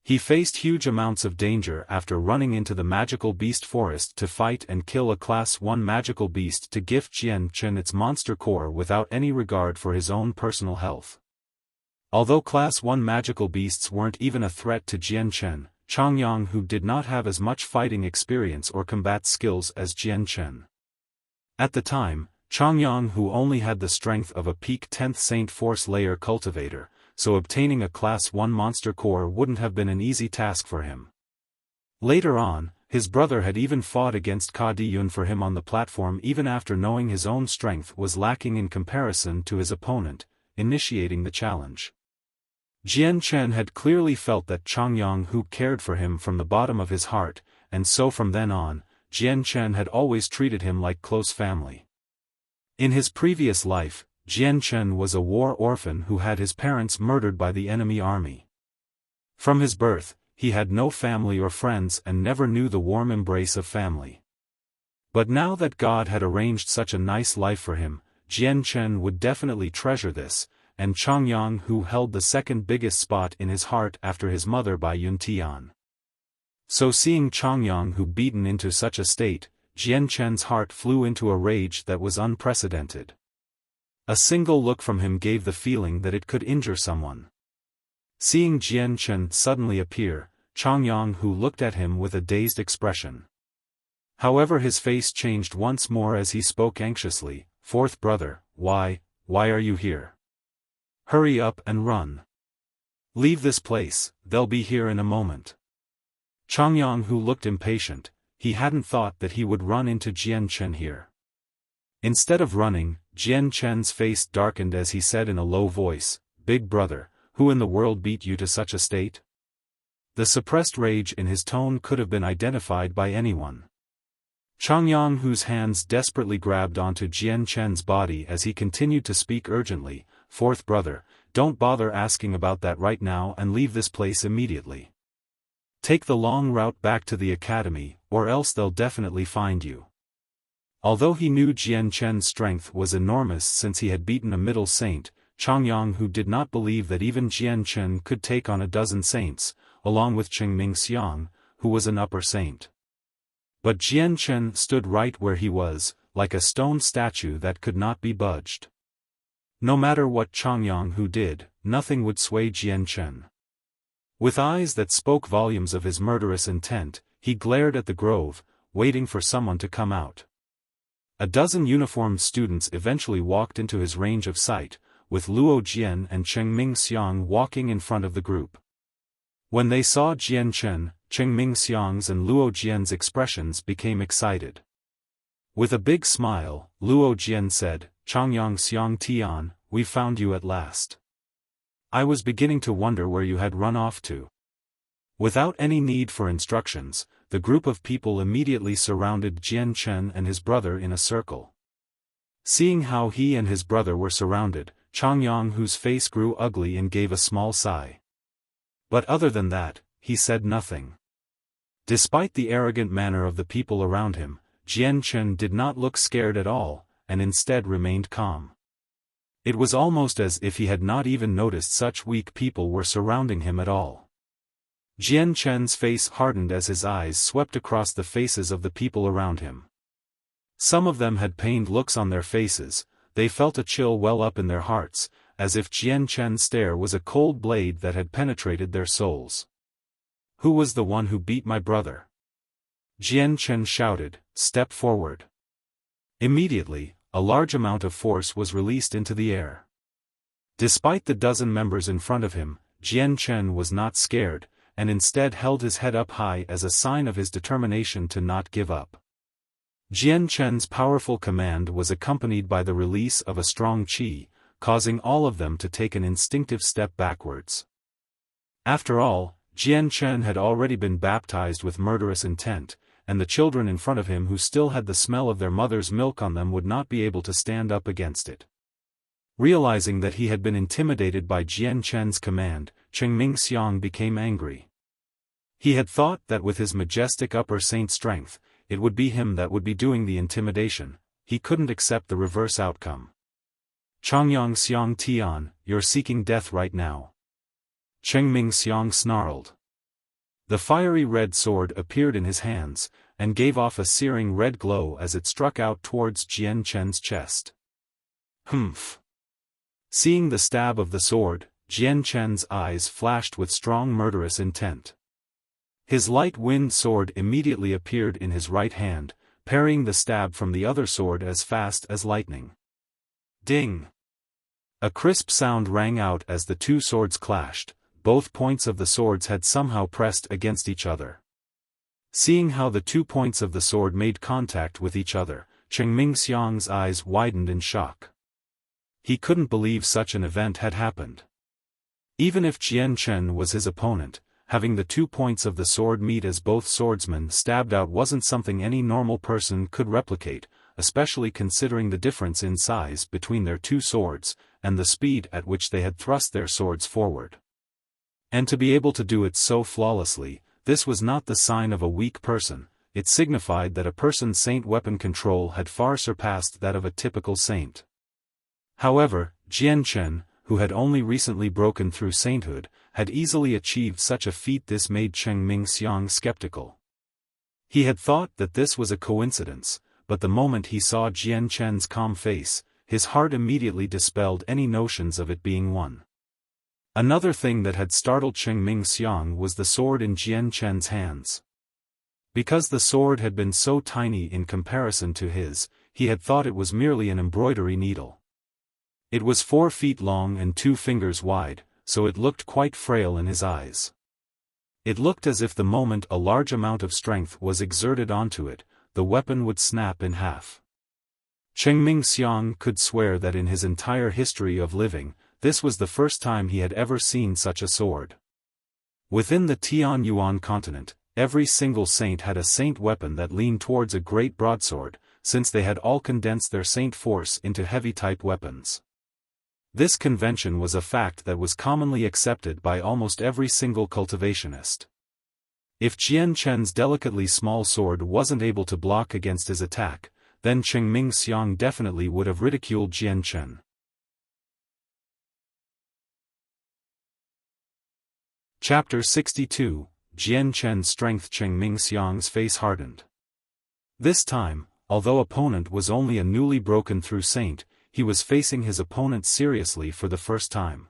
He faced huge amounts of danger after running into the magical beast forest to fight and kill a Class 1 magical beast to gift Jian Chen its monster core without any regard for his own personal health. Although Class 1 magical beasts weren't even a threat to Jian Chen, Changyang Hu did not have as much fighting experience or combat skills as Jian Chen. At the time, Changyang Hu only had the strength of a peak 10th Saint Force Layer cultivator, so obtaining a Class 1 monster core wouldn't have been an easy task for him. Later on, his brother had even fought against Ka Diyun for him on the platform even after knowing his own strength was lacking in comparison to his opponent, initiating the challenge. Jian Chen had clearly felt that Changyang Hu cared for him from the bottom of his heart, and so from then on, Jian Chen had always treated him like close family. In his previous life, Jian Chen was a war orphan who had his parents murdered by the enemy army. From his birth, he had no family or friends and never knew the warm embrace of family. But now that God had arranged such a nice life for him, Jian Chen would definitely treasure this, and Changyang Hu held the second biggest spot in his heart after his mother by Yun Tian. So seeing Changyang Hu beaten into such a state, Jian Chen's heart flew into a rage that was unprecedented. A single look from him gave the feeling that it could injure someone. Seeing Jian Chen suddenly appear, Changyang Hu looked at him with a dazed expression. However, his face changed once more as he spoke anxiously, "Fourth brother, why are you here? Hurry up and run. Leave this place, they'll be here in a moment." Changyang Hu looked impatient. He hadn't thought that he would run into Jian Chen here. Instead of running, Jian Chen's face darkened as he said in a low voice, "Big brother, who in the world beat you to such a state?" The suppressed rage in his tone could have been identified by anyone. Changyang Hu's hands desperately grabbed onto Jian Chen's body as he continued to speak urgently, "Fourth brother, don't bother asking about that right now and leave this place immediately. Take the long route back to the academy, or else they'll definitely find you." Although he knew Jian Chen's strength was enormous since he had beaten a middle saint, Changyang, who did not believe that even Jian Chen could take on a dozen saints, along with Chengming Xiang, who was an upper saint. But Jian Chen stood right where he was, like a stone statue that could not be budged. No matter what Changyang who did, nothing would sway Jian Chen. With eyes that spoke volumes of his murderous intent, he glared at the grove, waiting for someone to come out. A dozen uniformed students eventually walked into his range of sight, with Luo Jian and Chengming Xiang walking in front of the group. When they saw Jian Chen, Chengming Xiang's and Luo Jian's expressions became excited. With a big smile, Luo Jian said, "Changyang Xiang Tian, we found you at last. I was beginning to wonder where you had run off to." Without any need for instructions, the group of people immediately surrounded Jian Chen and his brother in a circle. Seeing how he and his brother were surrounded, Changyang, whose face grew ugly, and gave a small sigh. But other than that, he said nothing. Despite the arrogant manner of the people around him, Jian Chen did not look scared at all, and instead remained calm. It was almost as if he had not even noticed such weak people were surrounding him at all. Jian Chen's face hardened as his eyes swept across the faces of the people around him. Some of them had pained looks on their faces. They felt a chill well up in their hearts, as if Jian Chen's stare was a cold blade that had penetrated their souls. "Who was the one who beat my brother?" Jian Chen shouted, "Step forward." Immediately, a large amount of force was released into the air. Despite the dozen members in front of him, Jian Chen was not scared, and instead held his head up high as a sign of his determination to not give up. Jian Chen's powerful command was accompanied by the release of a strong qi, causing all of them to take an instinctive step backwards. After all, Jian Chen had already been baptized with murderous intent, and the children in front of him who still had the smell of their mother's milk on them would not be able to stand up against it. Realizing that he had been intimidated by Jian Chen's command, Chengming Xiang became angry. He had thought that with his majestic upper saint strength, it would be him that would be doing the intimidation. He couldn't accept the reverse outcome. "Changyang Xiang Tian, you're seeking death right now." Chengming Xiang snarled. The fiery red sword appeared in his hands, and gave off a searing red glow as it struck out towards Jian Chen's chest. "Humph." Seeing the stab of the sword, Jian Chen's eyes flashed with strong murderous intent. His light-winged sword immediately appeared in his right hand, parrying the stab from the other sword as fast as lightning. Ding! A crisp sound rang out as the two swords clashed. Both points of the swords had somehow pressed against each other. Seeing how the 2 points of the sword made contact with each other, Chengming Xiang's eyes widened in shock. He couldn't believe such an event had happened. Even if Jian Chen was his opponent, having the 2 points of the sword meet as both swordsmen stabbed out wasn't something any normal person could replicate, especially considering the difference in size between their 2 swords, and the speed at which they had thrust their swords forward. And to be able to do it so flawlessly, this was not the sign of a weak person, it signified that a person's saint weapon control had far surpassed that of a typical saint. However, Jian Chen, who had only recently broken through sainthood, had easily achieved such a feat. This made Chengming Xiang skeptical. He had thought that this was a coincidence, but the moment he saw Jian Chen's calm face, his heart immediately dispelled any notions of it being one. Another thing that had startled Chengming Xiang was the sword in Jian Chen's hands. Because the sword had been so tiny in comparison to his, he had thought it was merely an embroidery needle. It was 4 feet long and 2 fingers wide, so it looked quite frail in his eyes. It looked as if the moment a large amount of strength was exerted onto it, the weapon would snap in half. Chengming Xiang could swear that in his entire history of living, this was the first time he had ever seen such a sword. Within the Tianyuan continent, every single saint had a saint weapon that leaned towards a great broadsword, since they had all condensed their saint force into heavy-type weapons. This convention was a fact that was commonly accepted by almost every single cultivationist. If Jian Chen's delicately small sword wasn't able to block against his attack, then Chengming Xiang definitely would have ridiculed Jian Chen. Chapter 62, Jian Chen's strength. Cheng Mingxiang's face hardened. This time, although opponent was only a newly broken through saint, he was facing his opponent seriously for the first time.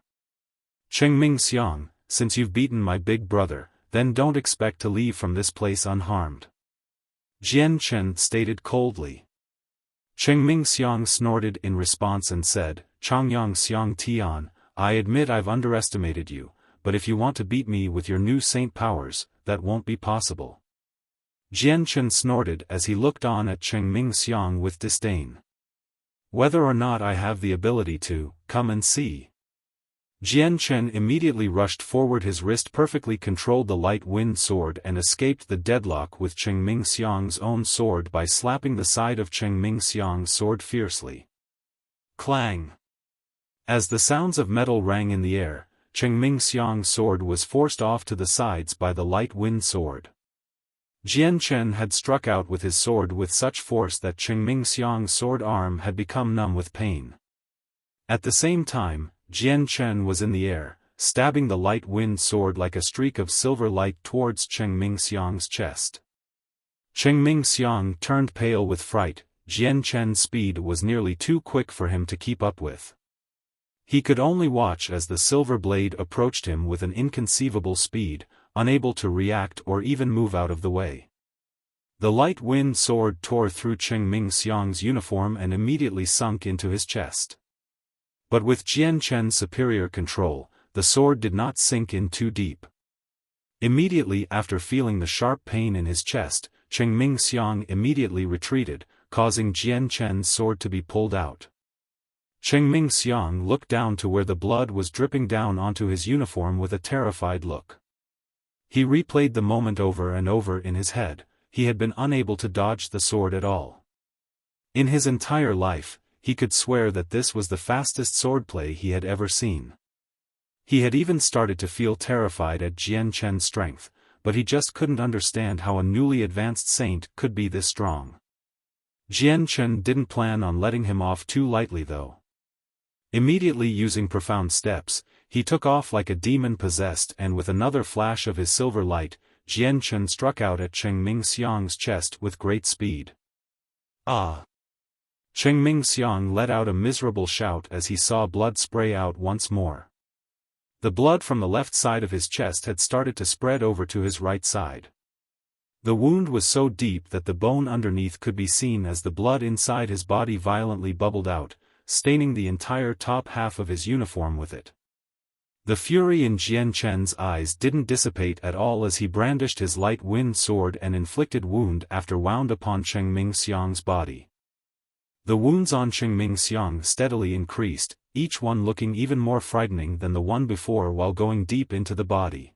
Cheng Mingxiang, since you've beaten my big brother, then don't expect to leave from this place unharmed. Jian Chen stated coldly. Cheng Mingxiang snorted in response and said, Changyang Xiang Tian, I admit I've underestimated you, but if you want to beat me with your new saint powers, that won't be possible. Jian Chen snorted as he looked on at Cheng Mingxiang with disdain. Whether or not I have the ability to, come and see. Jian Chen immediately rushed forward. His wrist perfectly controlled the light wind sword and escaped the deadlock with Cheng Mingxiang's own sword by slapping the side of Cheng Mingxiang's sword fiercely. Clang! As the sounds of metal rang in the air, Cheng Mingxiang's sword was forced off to the sides by the light wind sword. Jian Chen had struck out with his sword with such force that Cheng Mingxiang's sword arm had become numb with pain. At the same time, Jian Chen was in the air, stabbing the light wind sword like a streak of silver light towards Cheng Mingxiang's chest. Cheng Mingxiang turned pale with fright. Jian Chen's speed was nearly too quick for him to keep up with. He could only watch as the silver blade approached him with an inconceivable speed, unable to react or even move out of the way. The light wind sword tore through Cheng Mingxiang's uniform and immediately sunk into his chest. But with Jian Chen's superior control, the sword did not sink in too deep. Immediately after feeling the sharp pain in his chest, Cheng Mingxiang immediately retreated, causing Jian Chen's sword to be pulled out. Cheng Mingxiang looked down to where the blood was dripping down onto his uniform with a terrified look. He replayed the moment over and over in his head. He had been unable to dodge the sword at all. In his entire life, he could swear that this was the fastest swordplay he had ever seen. He had even started to feel terrified at Jian Chen's strength, but he just couldn't understand how a newly advanced saint could be this strong. Jian Chen didn't plan on letting him off too lightly though. Immediately using profound steps, he took off like a demon possessed, and with another flash of his silver light, Jian Chen struck out at Cheng Mingxiang's chest with great speed. Ah! Cheng Mingxiang let out a miserable shout as he saw blood spray out once more. The blood from the left side of his chest had started to spread over to his right side. The wound was so deep that the bone underneath could be seen as the blood inside his body violently bubbled out, staining the entire top half of his uniform with it. The fury in Jian Chen's eyes didn't dissipate at all as he brandished his light wind sword and inflicted wound after wound upon Cheng Mingxiang's body. The wounds on Cheng Mingxiang steadily increased, each one looking even more frightening than the one before while going deep into the body.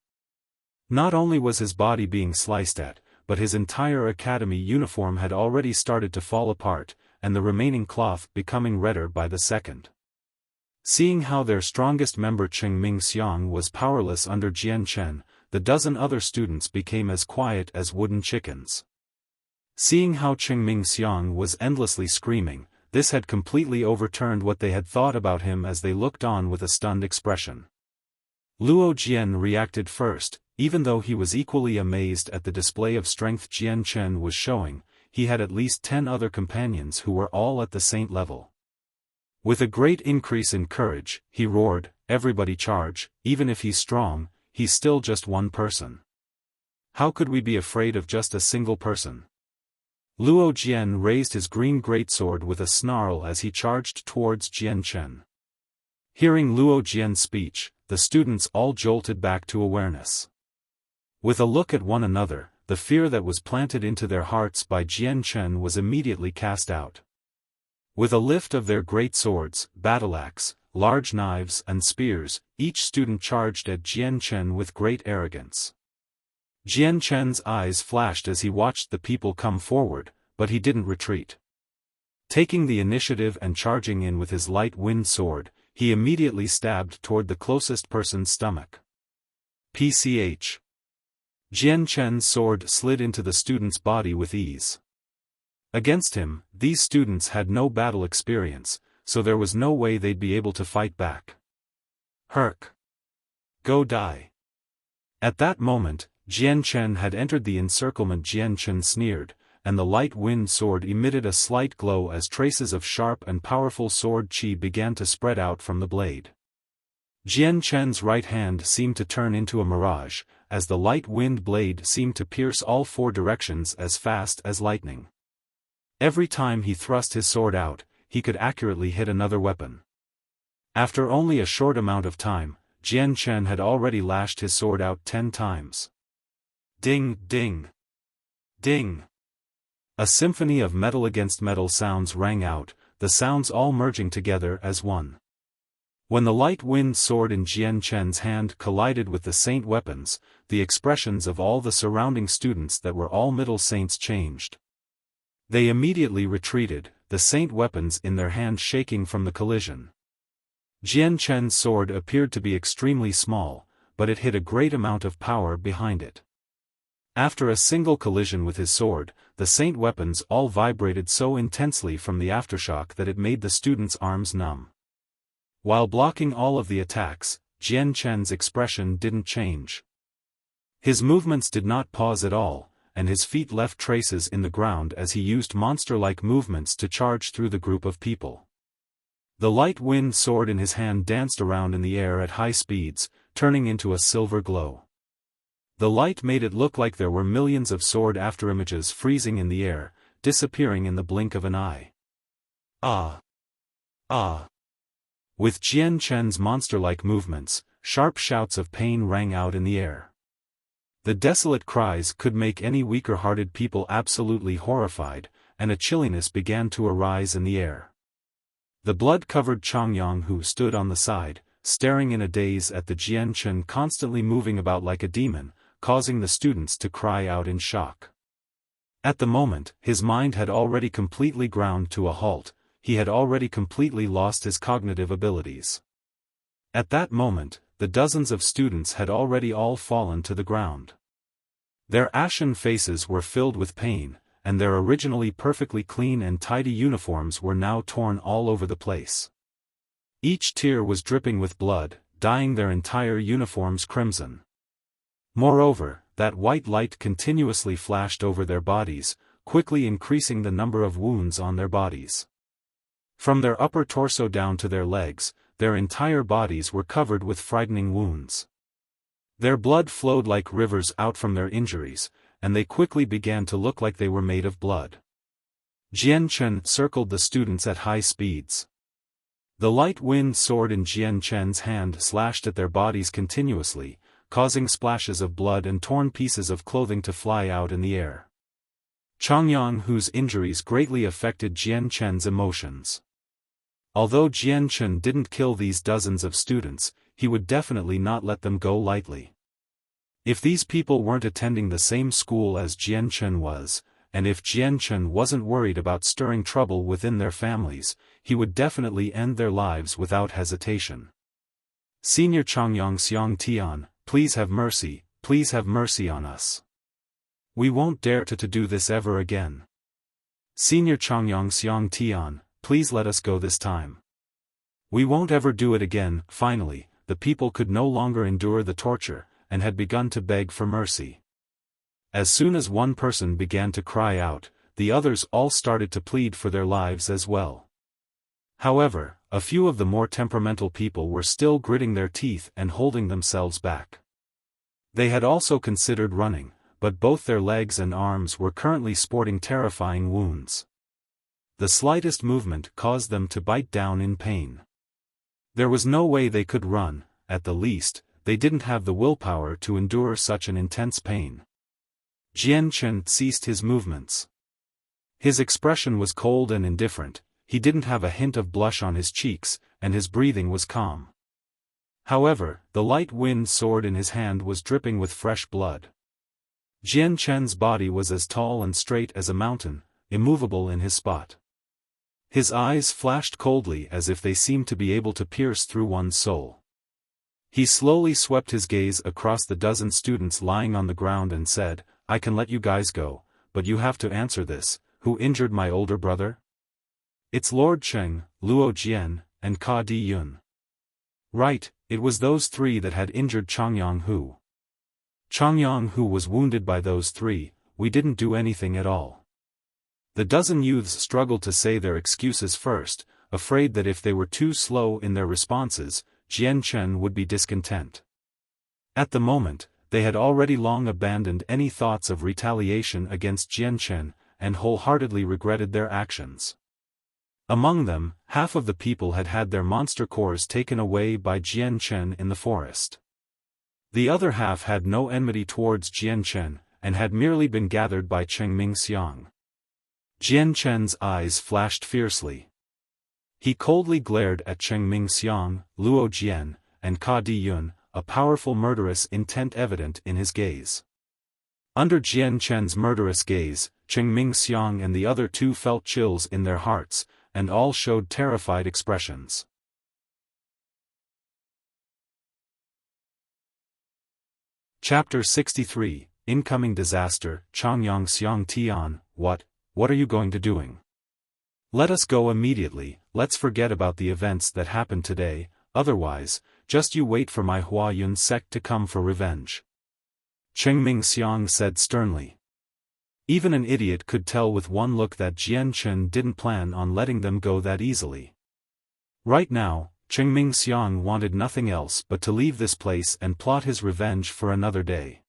Not only was his body being sliced at, but his entire academy uniform had already started to fall apart, and the remaining cloth becoming redder by the second. Seeing how their strongest member Cheng Mingxiang was powerless under Jian Chen, the dozen other students became as quiet as wooden chickens. Seeing how Cheng Mingxiang was endlessly screaming, this had completely overturned what they had thought about him as they looked on with a stunned expression. Luo Jian reacted first, even though he was equally amazed at the display of strength Jian Chen was showing. He had at least 10 other companions who were all at the saint level. With a great increase in courage, he roared, "Everybody charge, even if he's strong, he's still just one person. How could we be afraid of just a single person?" Luo Jian raised his green greatsword with a snarl as he charged towards Jian Chen. Hearing Luo Jian's speech, the students all jolted back to awareness. With a look at one another, the fear that was planted into their hearts by Jian Chen was immediately cast out. With a lift of their great swords, battle-axe, large knives and spears, each student charged at Jian Chen with great arrogance. Jian Chen's eyes flashed as he watched the people come forward, but he didn't retreat. Taking the initiative and charging in with his light wind sword, he immediately stabbed toward the closest person's stomach. PCH. Jian Chen's sword slid into the student's body with ease. Against him, these students had no battle experience, so there was no way they'd be able to fight back. Herc! Go die! At that moment, Jian Chen had entered the encirclement. Jian Chen sneered, and the light wind sword emitted a slight glow as traces of sharp and powerful sword qi began to spread out from the blade. Jian Chen's right hand seemed to turn into a mirage, as the light wind blade seemed to pierce all four directions as fast as lightning. Every time he thrust his sword out, he could accurately hit another weapon. After only a short amount of time, Jian Chen had already lashed his sword out 10 times. Ding, ding, ding. A symphony of metal against metal sounds rang out, the sounds all merging together as one. When the light wind sword in Jian Chen's hand collided with the saint weapons, the expressions of all the surrounding students that were all middle saints changed. They immediately retreated, the saint weapons in their hand shaking from the collision. Jian Chen's sword appeared to be extremely small, but it hid a great amount of power behind it. After a single collision with his sword, the saint weapons all vibrated so intensely from the aftershock that it made the students' arms numb. While blocking all of the attacks, Jian Chen's expression didn't change. His movements did not pause at all, and his feet left traces in the ground as he used monster-like movements to charge through the group of people. The light wind sword in his hand danced around in the air at high speeds, turning into a silver glow. The light made it look like there were millions of sword afterimages freezing in the air, disappearing in the blink of an eye. Ah! Ah! With Jian Chen's monster-like movements, sharp shouts of pain rang out in the air. The desolate cries could make any weaker-hearted people absolutely horrified, and a chilliness began to arise in the air. The blood-covered Changyang, who stood on the side, staring in a daze at the Jian Chen constantly moving about like a demon, causing the students to cry out in shock. At the moment, his mind had already completely ground to a halt, he had already completely lost his cognitive abilities. At that moment, the dozens of students had already all fallen to the ground. Their ashen faces were filled with pain, and their originally perfectly clean and tidy uniforms were now torn all over the place. Each tear was dripping with blood, dyeing their entire uniforms crimson. Moreover, that white light continuously flashed over their bodies, quickly increasing the number of wounds on their bodies. From their upper torso down to their legs, their entire bodies were covered with frightening wounds. Their blood flowed like rivers out from their injuries, and they quickly began to look like they were made of blood. Jian Chen circled the students at high speeds. The light wind sword in Jian Chen's hand slashed at their bodies continuously, causing splashes of blood and torn pieces of clothing to fly out in the air. Changyang, whose injuries greatly affected Jian Chen's emotions. Although Jian Chen didn't kill these dozens of students, he would definitely not let them go lightly. If these people weren't attending the same school as Jian Chen was, and if Jian Chen wasn't worried about stirring trouble within their families, he would definitely end their lives without hesitation. Senior Changyang Xiang Tian, please have mercy on us. We won't dare to do this ever again. Senior Changyang Xiang Tian, please let us go this time. We won't ever do it again. Finally, the people could no longer endure the torture, and had begun to beg for mercy. As soon as one person began to cry out, the others all started to plead for their lives as well. However, a few of the more temperamental people were still gritting their teeth and holding themselves back. They had also considered running, but both their legs and arms were currently sporting terrifying wounds. The slightest movement caused them to bite down in pain. There was no way they could run, at the least, they didn't have the willpower to endure such an intense pain. Jian Chen ceased his movements. His expression was cold and indifferent, he didn't have a hint of blush on his cheeks, and his breathing was calm. However, the light wind sword in his hand was dripping with fresh blood. Jian Chen's body was as tall and straight as a mountain, immovable in his spot. His eyes flashed coldly as if they seemed to be able to pierce through one's soul. He slowly swept his gaze across the dozen students lying on the ground and said, I can let you guys go, but you have to answer this, who injured my older brother? It's Lord Cheng, Luo Jian, and Ka Di Yun. Right, it was those three that had injured Changyang Hu. Changyang who was wounded by those three, we didn't do anything at all. The dozen youths struggled to say their excuses first, afraid that if they were too slow in their responses, Jian Chen would be discontent. At the moment, they had already long abandoned any thoughts of retaliation against Jian Chen, and wholeheartedly regretted their actions. Among them, half of the people had had their monster cores taken away by Jian Chen in the forest. The other half had no enmity towards Jian Chen, and had merely been gathered by Cheng Mingxiang. Jian Chen's eyes flashed fiercely. He coldly glared at Cheng Mingxiang, Luo Jian, and Ka Diyun, a powerful murderous intent evident in his gaze. Under Jian Chen's murderous gaze, Cheng Mingxiang and the other two felt chills in their hearts, and all showed terrified expressions. Chapter 63, Incoming Disaster. Changyang Xiang Tian, what are you going to doing? Let us go immediately, let's forget about the events that happened today, otherwise, just you wait for my Huayun sect to come for revenge. Cheng Mingxiang said sternly. Even an idiot could tell with one look that Jian Chen didn't plan on letting them go that easily. Right now, Cheng Mingxiang wanted nothing else but to leave this place and plot his revenge for another day.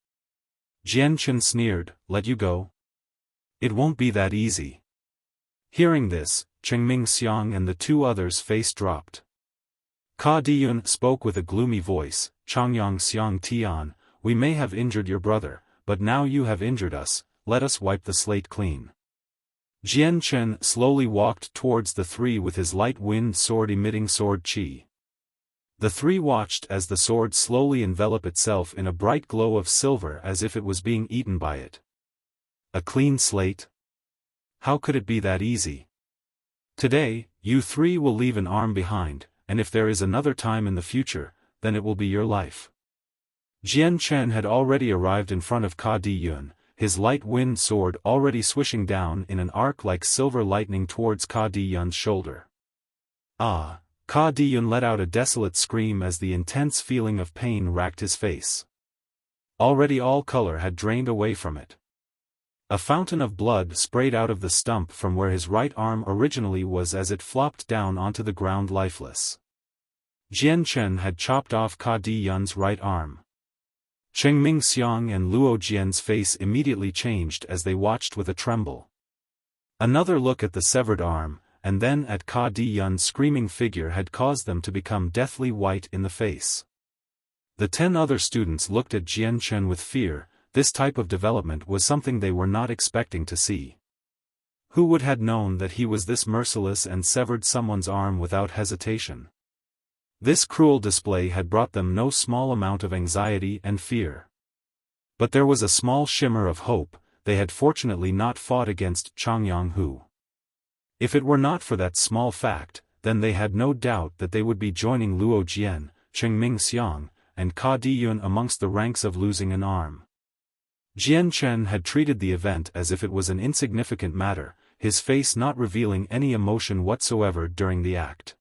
Jian Chen sneered, let you go? It won't be that easy. Hearing this, Cheng Mingxiang and the two others' face dropped. Ka Diyun spoke with a gloomy voice, Changyang Xiang Tian, we may have injured your brother, but now you have injured us, let us wipe the slate clean. Jian Chen slowly walked towards the three with his light-wind sword emitting sword qi. The three watched as the sword slowly enveloped itself in a bright glow of silver as if it was being eaten by it. A clean slate? How could it be that easy? Today, you three will leave an arm behind, and if there is another time in the future, then it will be your life. Jian Chen had already arrived in front of Ka Diyun, his light-wind sword already swishing down in an arc like silver lightning towards Ka Diyun's shoulder. Ah! Ka Diyun let out a desolate scream as the intense feeling of pain racked his face. Already all color had drained away from it. A fountain of blood sprayed out of the stump from where his right arm originally was as it flopped down onto the ground lifeless. Jian Chen had chopped off Ka Diyun's right arm. Cheng Mingxiang and Luo Jian's face immediately changed as they watched with a tremble. Another look at the severed arm, and then at Ka Diyun's screaming figure had caused them to become deathly white in the face. The 10 other students looked at Jian Chen with fear. This type of development was something they were not expecting to see. Who would have known that he was this merciless and severed someone's arm without hesitation? This cruel display had brought them no small amount of anxiety and fear. But there was a small shimmer of hope, they had fortunately not fought against Changyang Hu. If it were not for that small fact, then they had no doubt that they would be joining Luo Jian, Cheng Mingxiang, and Ka Diyun amongst the ranks of losing an arm. Jian Chen had treated the event as if it was an insignificant matter, his face not revealing any emotion whatsoever during the act.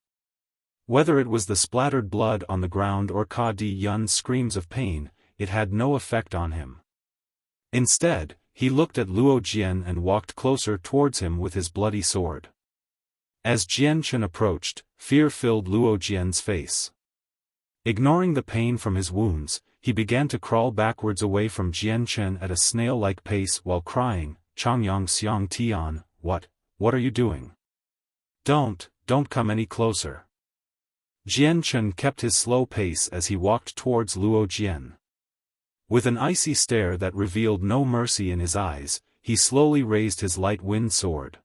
Whether it was the splattered blood on the ground or Ka Diyun's screams of pain, it had no effect on him. Instead, he looked at Luo Jian and walked closer towards him with his bloody sword. As Jian Chen approached, fear filled Luo Jian's face. Ignoring the pain from his wounds, he began to crawl backwards away from Jian Chen at a snail-like pace while crying, Changyang Xiang Tian, what are you doing? Don't come any closer. Jian Chen kept his slow pace as he walked towards Luo Jian. With an icy stare that revealed no mercy in his eyes, he slowly raised his light-wind sword.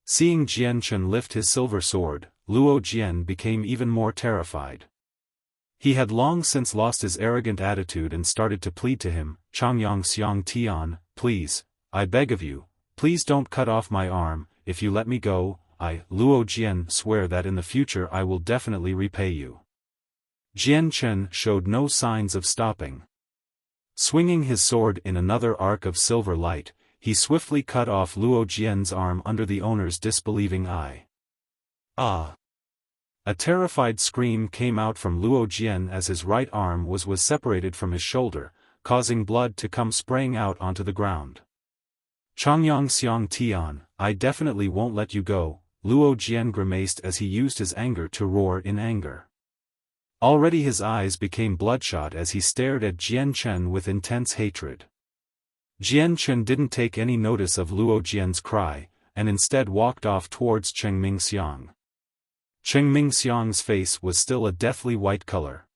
Seeing Jian Chen lift his silver sword, Luo Jian became even more terrified. He had long since lost his arrogant attitude and started to plead to him, Changyang Xiang Tian, please, I beg of you, please don't cut off my arm, if you let me go, Luo Jian, swear that in the future I will definitely repay you. Jian Chen showed no signs of stopping. Swinging his sword in another arc of silver light, he swiftly cut off Luo Jian's arm under the owner's disbelieving eye. Ah! A terrified scream came out from Luo Jian as his right arm was separated from his shoulder, causing blood to come spraying out onto the ground. Changyang Xiang Tian, I definitely won't let you go, Luo Jian grimaced as he used his anger to roar in anger. Already his eyes became bloodshot as he stared at Jian Chen with intense hatred. Jian Chen didn't take any notice of Luo Jian's cry, and instead walked off towards Cheng Mingxiang. Cheng Mingxiang's face was still a deathly white color.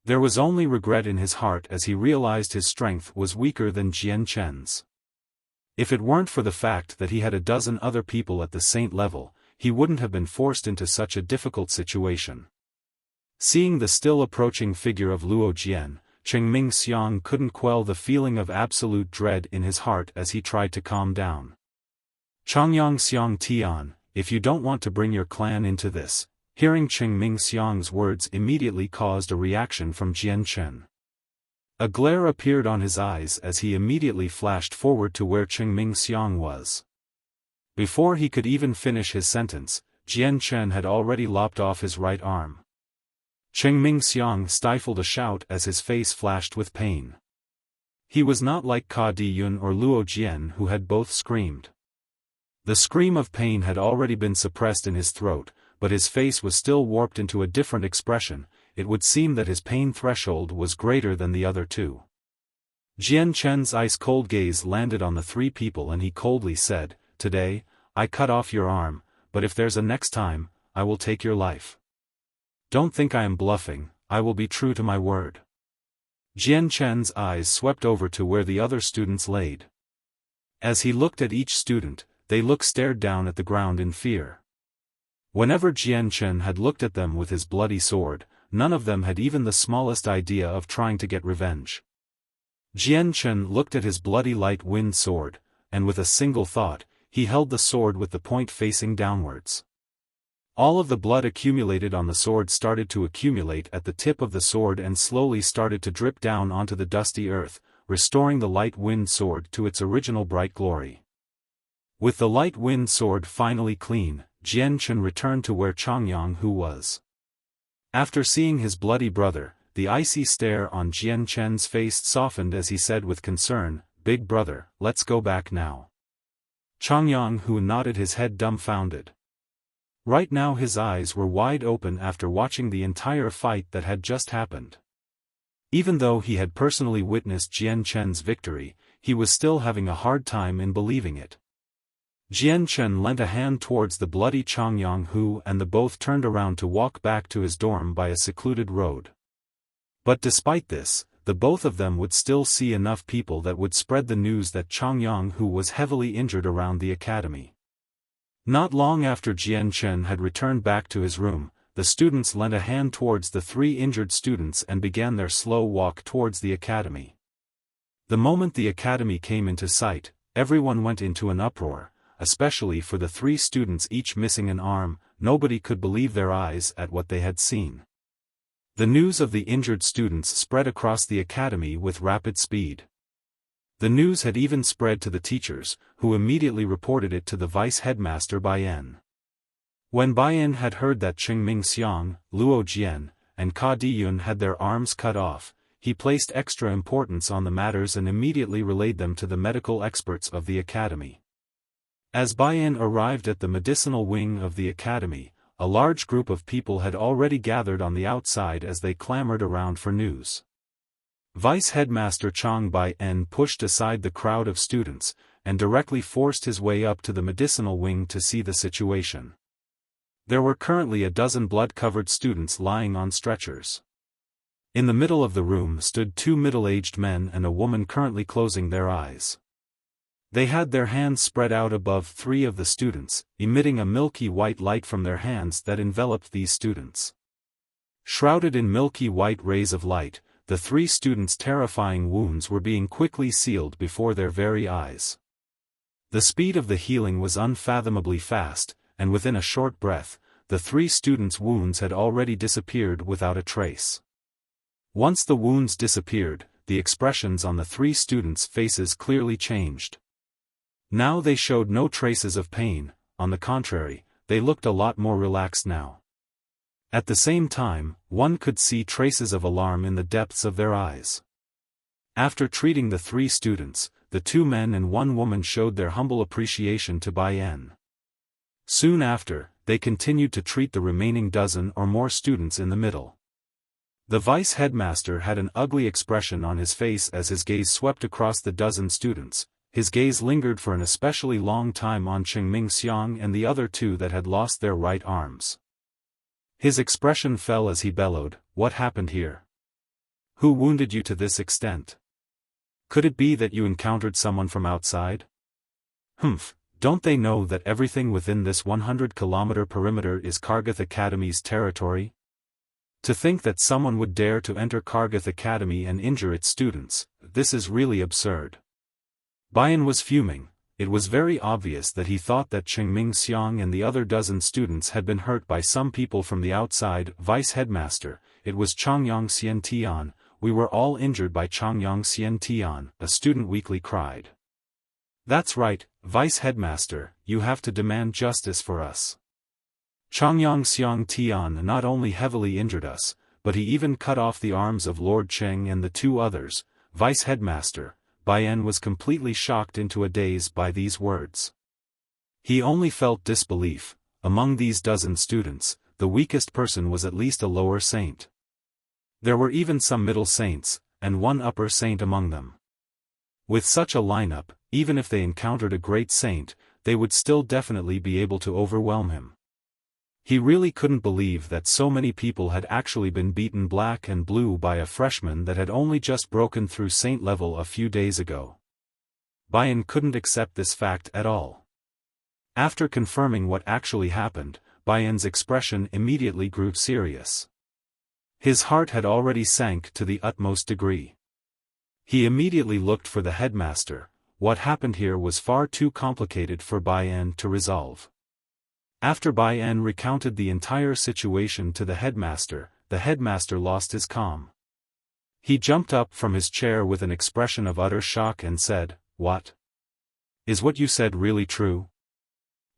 There was only regret in his heart as he realized his strength was weaker than Jian Chen's. If it weren't for the fact that he had a dozen other people at the saint level, he wouldn't have been forced into such a difficult situation. Seeing the still approaching figure of Luo Jian, Cheng Mingxiang couldn't quell the feeling of absolute dread in his heart as he tried to calm down. Changyang Xiang Tian, if you don't want to bring your clan into this, hearing Cheng Mingxiang's words immediately caused a reaction from Jian Chen. A glare appeared on his eyes as he immediately flashed forward to where Cheng Mingxiang was. Before he could even finish his sentence, Jian Chen had already lopped off his right arm. Cheng Mingxiang stifled a shout as his face flashed with pain. He was not like Ka Diyun or Luo Jian who had both screamed. The scream of pain had already been suppressed in his throat, but his face was still warped into a different expression. It would seem that his pain threshold was greater than the other two. Jian Chen's ice-cold gaze landed on the three people and he coldly said, "Today, I cut off your arm, but if there's a next time, I will take your life. Don't think I am bluffing, I will be true to my word." Jian Chen's eyes swept over to where the other students laid. As he looked at each student, they stared down at the ground in fear. Whenever Jian Chen had looked at them with his bloody sword, none of them had even the smallest idea of trying to get revenge. Jian Chen looked at his bloody light wind sword, and with a single thought, he held the sword with the point facing downwards. All of the blood accumulated on the sword started to accumulate at the tip of the sword and slowly started to drip down onto the dusty earth, restoring the light wind sword to its original bright glory. With the light wind sword finally clean, Jian Chen returned to where Changyang Hu was. After seeing his bloody brother, the icy stare on Jian Chen's face softened as he said with concern, "Big brother, let's go back now." Changyang Hu nodded his head dumbfounded. Right now his eyes were wide open after watching the entire fight that had just happened. Even though he had personally witnessed Jian Chen's victory, he was still having a hard time in believing it. Jian Chen lent a hand towards the bloody Changyang Hu and the both turned around to walk back to his dorm by a secluded road. But despite this, the both of them would still see enough people that would spread the news that Changyang Hu was heavily injured around the academy. Not long after Jian Chen had returned back to his room, the students lent a hand towards the three injured students and began their slow walk towards the academy. The moment the academy came into sight, everyone went into an uproar, especially for the three students each missing an arm. Nobody could believe their eyes at what they had seen. The news of the injured students spread across the academy with rapid speed. The news had even spread to the teachers, who immediately reported it to the vice-headmaster Baiyan. When Baiyan had heard that Cheng Mingxiang, Luo Jian, and Ka Diyun had their arms cut off, he placed extra importance on the matters and immediately relayed them to the medical experts of the academy. As Baiyan arrived at the medicinal wing of the academy, a large group of people had already gathered on the outside as they clamored around for news. Vice-headmaster Chang Bai-en pushed aside the crowd of students, and directly forced his way up to the medicinal wing to see the situation. There were currently a dozen blood-covered students lying on stretchers. In the middle of the room stood two middle-aged men and a woman currently closing their eyes. They had their hands spread out above three of the students, emitting a milky white light from their hands that enveloped these students. Shrouded in milky white rays of light, the three students' terrifying wounds were being quickly sealed before their very eyes. The speed of the healing was unfathomably fast, and within a short breath, the three students' wounds had already disappeared without a trace. Once the wounds disappeared, the expressions on the three students' faces clearly changed. Now they showed no traces of pain, on the contrary, they looked a lot more relaxed now. At the same time, one could see traces of alarm in the depths of their eyes. After treating the 3 students, the 2 men and 1 woman showed their humble appreciation to Bai En. Soon after, they continued to treat the remaining dozen or more students in the middle. The vice headmaster had an ugly expression on his face as his gaze swept across the dozen students. His gaze lingered for an especially long time on Qingming Xiang and the other 2 that had lost their right arms. His expression fell as he bellowed, "What happened here? Who wounded you to this extent? Could it be that you encountered someone from outside? Humph, don't they know that everything within this 100-kilometer perimeter is Kargath Academy's territory? To think that someone would dare to enter Kargath Academy and injure its students, this is really absurd." Bai En was fuming. It was very obvious that he thought that Qingming Xiang and the other dozen students had been hurt by some people from the outside. "Vice headmaster, it was Changyang Xian Tian, we were all injured by Changyang Xian Tian," a student weakly cried. "That's right, vice headmaster, you have to demand justice for us. Changyang Xiang Tian not only heavily injured us, but he even cut off the arms of Lord Cheng and the 2 others, vice headmaster." Bai En was completely shocked into a daze by these words. He only felt disbelief. Among these dozen students, the weakest person was at least a lower saint. There were even some middle saints, and 1 upper saint among them. With such a lineup, even if they encountered a great saint, they would still definitely be able to overwhelm him. He really couldn't believe that so many people had actually been beaten black and blue by a freshman that had only just broken through saint level a few days ago. Bai En couldn't accept this fact at all. After confirming what actually happened, Bai En's expression immediately grew serious. His heart had already sank to the utmost degree. He immediately looked for the headmaster. What happened here was far too complicated for Bai En to resolve. After Bai En recounted the entire situation to the headmaster lost his calm. He jumped up from his chair with an expression of utter shock and said, "What? Is what you said really true?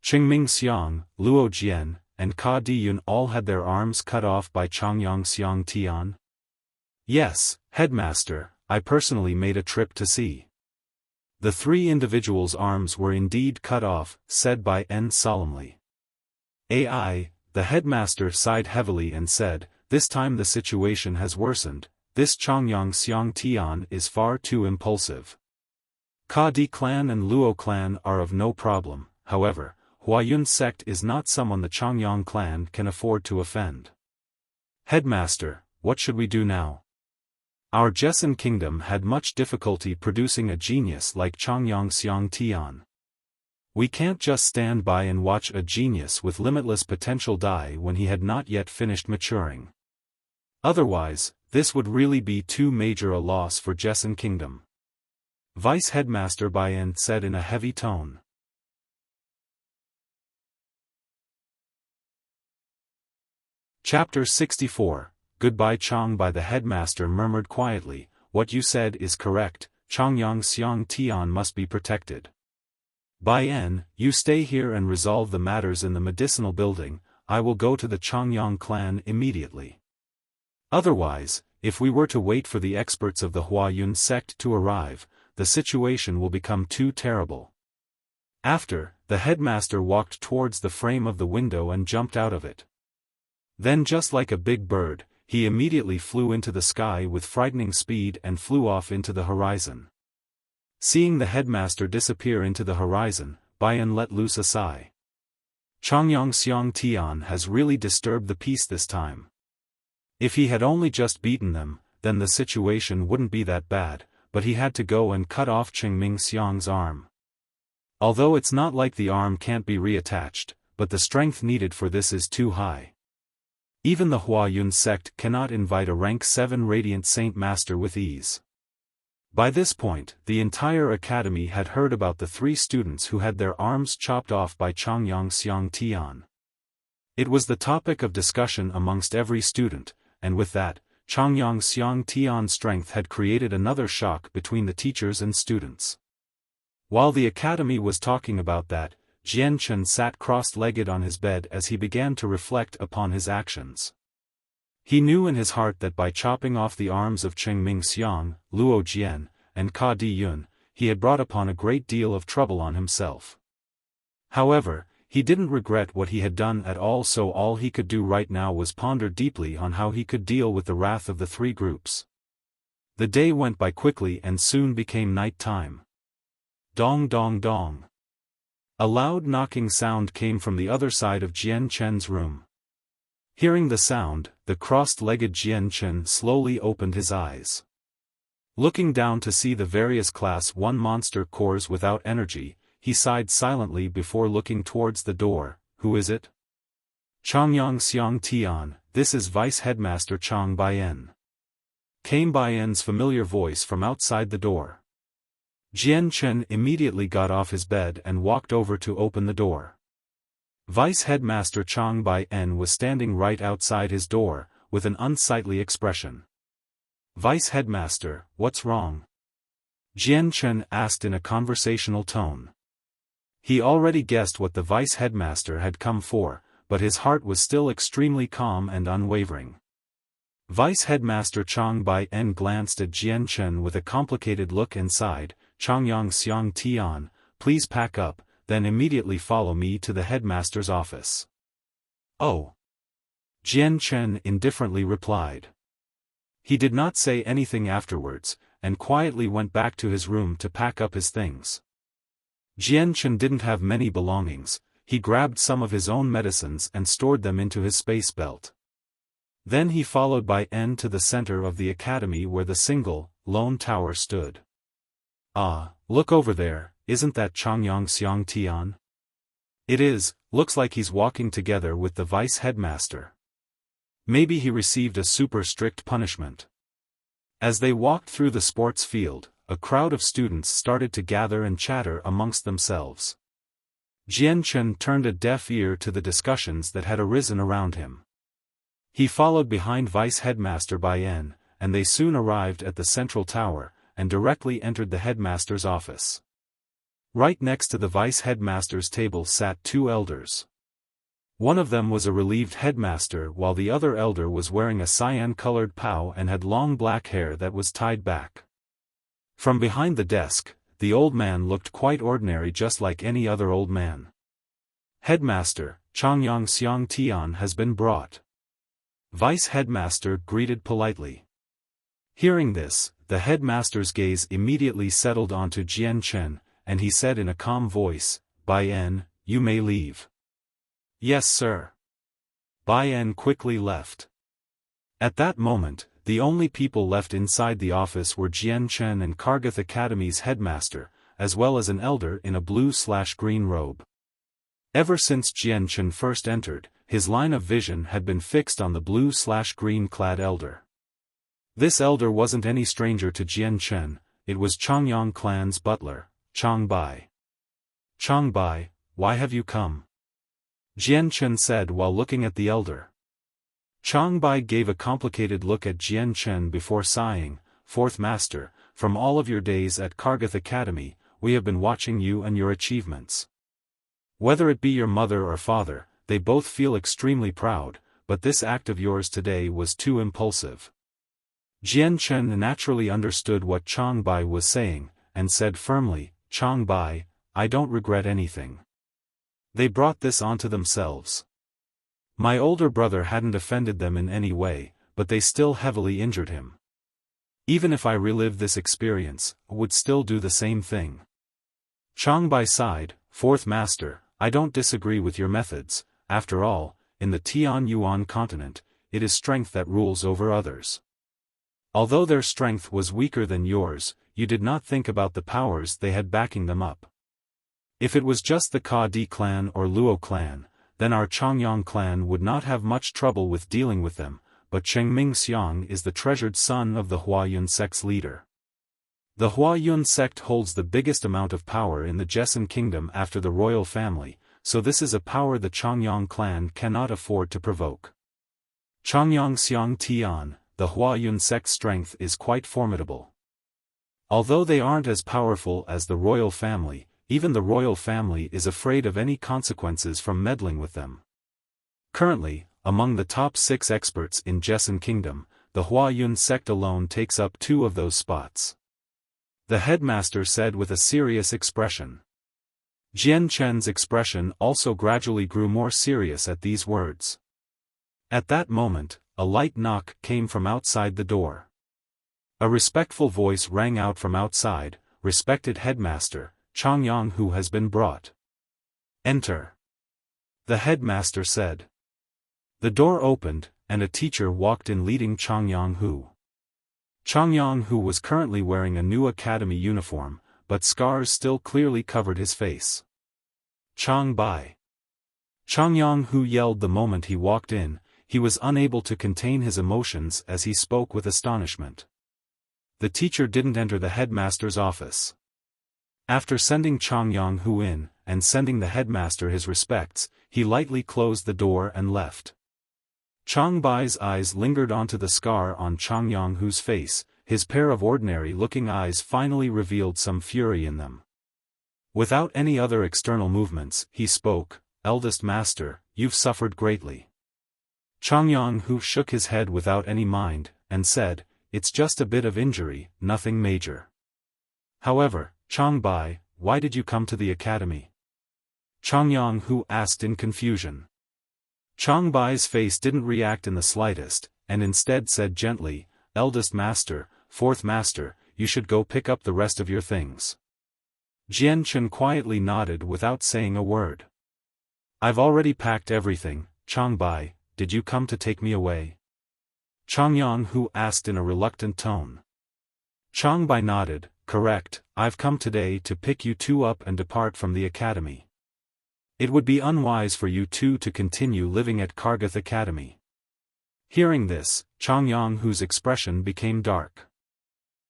Qingming Xiang, Luo Jian, and Ka Diyun all had their arms cut off by Changyang Xiang Tian?" "Yes, headmaster, I personally made a trip to see. The 3 individuals' arms were indeed cut off," said Bai En solemnly. "Ai," the headmaster sighed heavily and said, "this time the situation has worsened. This Changyang Xiang Tian is far too impulsive. Ka Di clan and Luo clan are of no problem, however, Huayun sect is not someone the Changyang clan can afford to offend. Headmaster, what should we do now? Our Jessen kingdom had much difficulty producing a genius like Changyang Xiang Tian. We can't just stand by and watch a genius with limitless potential die when he had not yet finished maturing. Otherwise, this would really be too major a loss for Jessen kingdom." Vice Headmaster Bai En said in a heavy tone. Chapter 64, Goodbye Chang. By the headmaster murmured quietly, "What you said is correct, Changyang Xiang Tian must be protected. Bai En, you stay here and resolve the matters in the medicinal building. I will go to the Changyang clan immediately. Otherwise, if we were to wait for the experts of the Huayun sect to arrive, the situation will become too terrible." After, the headmaster walked towards the frame of the window and jumped out of it. Then, just like a big bird, he immediately flew into the sky with frightening speed and flew off into the horizon. Seeing the headmaster disappear into the horizon, Bai En let loose a sigh. Changyang Xiang Tian has really disturbed the peace this time. If he had only just beaten them, then the situation wouldn't be that bad, but he had to go and cut off Qingming Xiang's arm. Although it's not like the arm can't be reattached, but the strength needed for this is too high. Even the Huayun sect cannot invite a rank 7 Radiant Saint Master with ease. By this point, the entire academy had heard about the 3 students who had their arms chopped off by Changyang Xiang Tian. It was the topic of discussion amongst every student, and with that, Changyang Xiang Tian's strength had created another shock between the teachers and students. While the academy was talking about that, Jian Chen sat cross-legged on his bed as he began to reflect upon his actions. He knew in his heart that by chopping off the arms of Cheng Ming-xiang, Luo Jian, and Ka Di-yun, he had brought upon a great deal of trouble on himself. However, he didn't regret what he had done at all, so all he could do right now was ponder deeply on how he could deal with the wrath of the three groups. The day went by quickly and soon became night time. Dong dong dong. A loud knocking sound came from the other side of Jian Chen's room. Hearing the sound, the crossed-legged Jian Chen slowly opened his eyes. Looking down to see the various Class 1 monster cores without energy, he sighed silently before looking towards the door. Who is it? Changyang Xiang Tian, this is Vice Headmaster Chang Baiyan. Came Baiyan's familiar voice from outside the door. Jian Chen immediately got off his bed and walked over to open the door. Vice Headmaster Chang Baiyan was standing right outside his door, with an unsightly expression. Vice Headmaster, what's wrong? Jian Chen asked in a conversational tone. He already guessed what the Vice Headmaster had come for, but his heart was still extremely calm and unwavering. Vice Headmaster Chang Baiyan glanced at Jian Chen with a complicated look and sighed. Changyang Xiang Tian, please pack up, then immediately follow me to the headmaster's office. Oh. Jian Chen indifferently replied. He did not say anything afterwards, and quietly went back to his room to pack up his things. Jian Chen didn't have many belongings. He grabbed some of his own medicines and stored them into his space belt. Then he followed Baiyan to the center of the academy where the single, lone tower stood. Ah, look over there, isn't that Changyang Xiang Tian? It is, looks like he's walking together with the vice headmaster. Maybe he received a super strict punishment. As they walked through the sports field, a crowd of students started to gather and chatter amongst themselves. Jian Chen turned a deaf ear to the discussions that had arisen around him. He followed behind Vice Headmaster Baiyan, and they soon arrived at the central tower, and directly entered the headmaster's office. Right next to the vice headmaster's table sat two elders. One of them was a relieved headmaster while the other elder was wearing a cyan-colored pao and had long black hair that was tied back. From behind the desk, the old man looked quite ordinary, just like any other old man. Headmaster, Changyang Xiang Tian has been brought. Vice headmaster greeted politely. Hearing this, the headmaster's gaze immediately settled onto Jian Chen, and he said in a calm voice, Baiyan, you may leave. Yes sir. Baiyan quickly left. At that moment, the only people left inside the office were Jian Chen and Kargath Academy's headmaster, as well as an elder in a blue/green robe. Ever since Jian Chen first entered, his line of vision had been fixed on the blue/green clad elder. This elder wasn't any stranger to Jian Chen, it was Changyang clan's butler, Chang Bai. Chang Bai, why have you come? Jian Chen said while looking at the elder. Chang Bai gave a complicated look at Jian Chen before sighing, Fourth Master, from all of your days at Kargath Academy, we have been watching you and your achievements. Whether it be your mother or father, they both feel extremely proud, but this act of yours today was too impulsive. Jian Chen naturally understood what Chang Bai was saying, and said firmly, Chang Bai, I don't regret anything. They brought this onto themselves. My older brother hadn't offended them in any way, but they still heavily injured him. Even if I relive this experience, I would still do the same thing. Chang Bai sighed, Fourth Master, I don't disagree with your methods. After all, in the Tianyuan continent, it is strength that rules over others. Although their strength was weaker than yours, you did not think about the powers they had backing them up. If it was just the Ka Di clan or Luo clan, then our Changyang clan would not have much trouble with dealing with them, but Cheng Ming-xiang is the treasured son of the Huayun sect's leader. The Huayun sect holds the biggest amount of power in the Jessen kingdom after the royal family, so this is a power the Changyang clan cannot afford to provoke. Changyang Xiang Tian, the Huayun sect's strength is quite formidable. Although they aren't as powerful as the royal family, even the royal family is afraid of any consequences from meddling with them. Currently, among the top 6 experts in Jessen Kingdom, the Huayun sect alone takes up 2 of those spots. The headmaster said with a serious expression. Jian Chen's expression also gradually grew more serious at these words. At that moment, a light knock came from outside the door. A respectful voice rang out from outside, "Respected headmaster, Changyang Hu has been brought. Enter." The headmaster said. The door opened, and a teacher walked in leading Changyang Hu. Changyang Hu was currently wearing a new academy uniform, but scars still clearly covered his face. "Chang Bai." Changyang Hu yelled the moment he walked in. He was unable to contain his emotions as he spoke with astonishment. The teacher didn't enter the headmaster's office. After sending Changyang Hu in, and sending the headmaster his respects, he lightly closed the door and left. Chang Bai's eyes lingered onto the scar on Changyang Hu's face. His pair of ordinary-looking eyes finally revealed some fury in them. Without any other external movements, he spoke, "Eldest master, you've suffered greatly." Changyang Hu shook his head without any mind, and said, "It's just a bit of injury, nothing major." "However, Chang Bai, why did you come to the academy?" Changyang Hu asked in confusion. Chang Bai's face didn't react in the slightest, and instead said gently, "Eldest master, 4th master, you should go pick up the rest of your things." Jian Chen quietly nodded without saying a word. "I've already packed everything, Chang Bai. Did you come to take me away?" Changyang Hu asked in a reluctant tone. Chang Bai nodded, "Correct, I've come today to pick you 2 up and depart from the academy. It would be unwise for you 2 to continue living at Kargath Academy." Hearing this, Changyang Hu's expression became dark.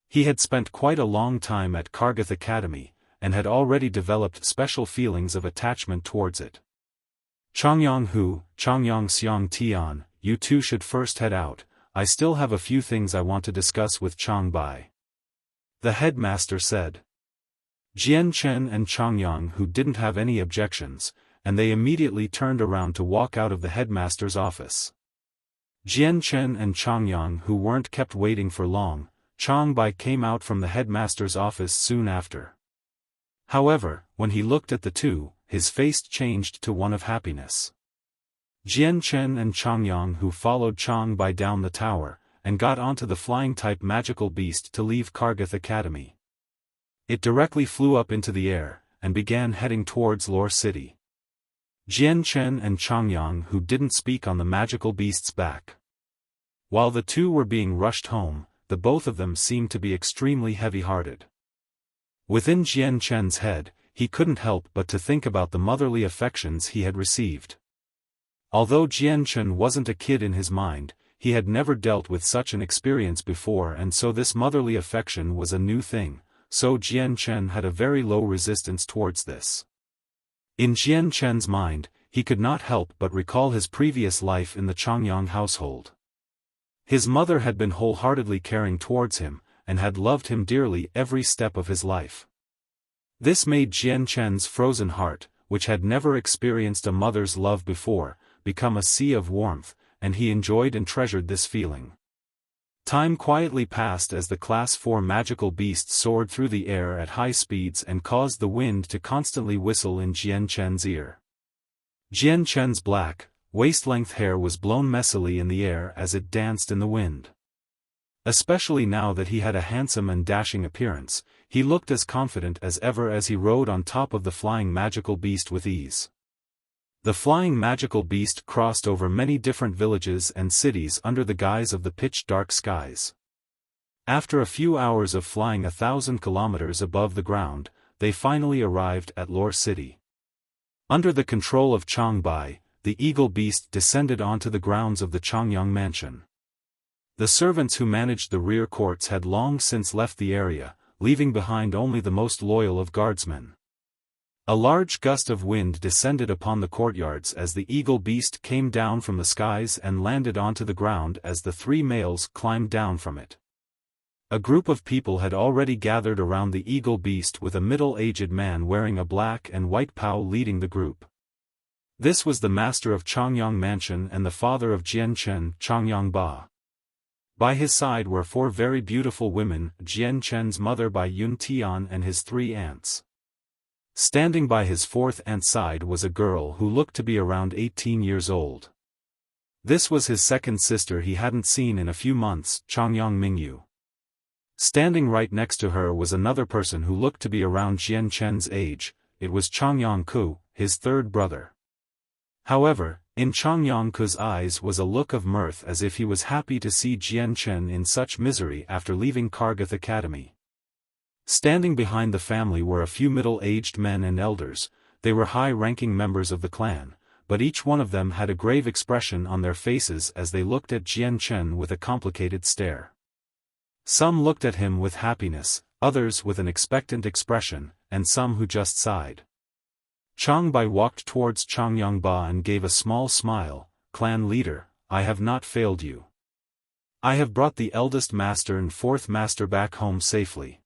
He had spent quite a long time at Kargath Academy, and had already developed special feelings of attachment towards it. "Changyang Hu, Changyang Xiang Tian, you 2 should first head out. I still have a few things I want to discuss with Chang Bai," the headmaster said. Jian Chen and Changyang Hu didn't have any objections, and they immediately turned around to walk out of the headmaster's office. Jian Chen and Changyang Hu weren't kept waiting for long. Chang Bai came out from the headmaster's office soon after. However, when he looked at the 2, his face changed to one of happiness. Jian Chen and Changyang Hu followed Chang Bai down the tower, and got onto the flying-type magical beast to leave Kargath Academy. It directly flew up into the air, and began heading towards Lore City. Jian Chen and Changyang Hu didn't speak on the magical beast's back. While the 2 were being rushed home, the both of them seemed to be extremely heavy-hearted. Within Jian Chen's head, he couldn't help but to think about the motherly affections he had received. Although Jian Chen wasn't a kid in his mind, he had never dealt with such an experience before, and so this motherly affection was a new thing, so Jian Chen had a very low resistance towards this. In Jian Chen's mind, he could not help but recall his previous life in the Changyang household. His mother had been wholeheartedly caring towards him, and had loved him dearly every step of his life. This made Jian Chen's frozen heart, which had never experienced a mother's love before, become a sea of warmth, and he enjoyed and treasured this feeling. Time quietly passed as the Class 4 magical beast soared through the air at high speeds and caused the wind to constantly whistle in Jian Chen's ear. Jian Chen's black, waist-length hair was blown messily in the air as it danced in the wind. Especially now that he had a handsome and dashing appearance, he looked as confident as ever as he rode on top of the flying magical beast with ease. The flying magical beast crossed over many different villages and cities under the guise of the pitch-dark skies. After a few hours of flying 1,000 kilometers above the ground, they finally arrived at Lore City. Under the control of Chang Bai, the eagle beast descended onto the grounds of the Changyang mansion. The servants who managed the rear courts had long since left the area, leaving behind only the most loyal of guardsmen. A large gust of wind descended upon the courtyards as the eagle beast came down from the skies and landed onto the ground as the 3 males climbed down from it. A group of people had already gathered around the eagle beast with a middle-aged man wearing a black and white pao leading the group. This was the master of Changyang Mansion and the father of Jian Chen, Changyang Ba. By his side were 4 very beautiful women, Jian Chen's mother by Yun Tian and his 3 aunts. Standing by his 4th aunt's side was a girl who looked to be around 18 years old. This was his second sister he hadn't seen in a few months, Changyang Mingyu. Standing right next to her was another person who looked to be around Jian Chen's age. It was Changyang Ku, his 3rd brother. However, in Changyang Ku's eyes was a look of mirth as if he was happy to see Jian Chen in such misery after leaving Kargath Academy. Standing behind the family were a few middle-aged men and elders. They were high-ranking members of the clan, but each one of them had a grave expression on their faces as they looked at Jian Chen with a complicated stare. Some looked at him with happiness, others with an expectant expression, and some who just sighed. Chang Bai walked towards Changyang Ba and gave a small smile. "Clan leader, I have not failed you. I have brought the eldest master and 4th master back home safely,"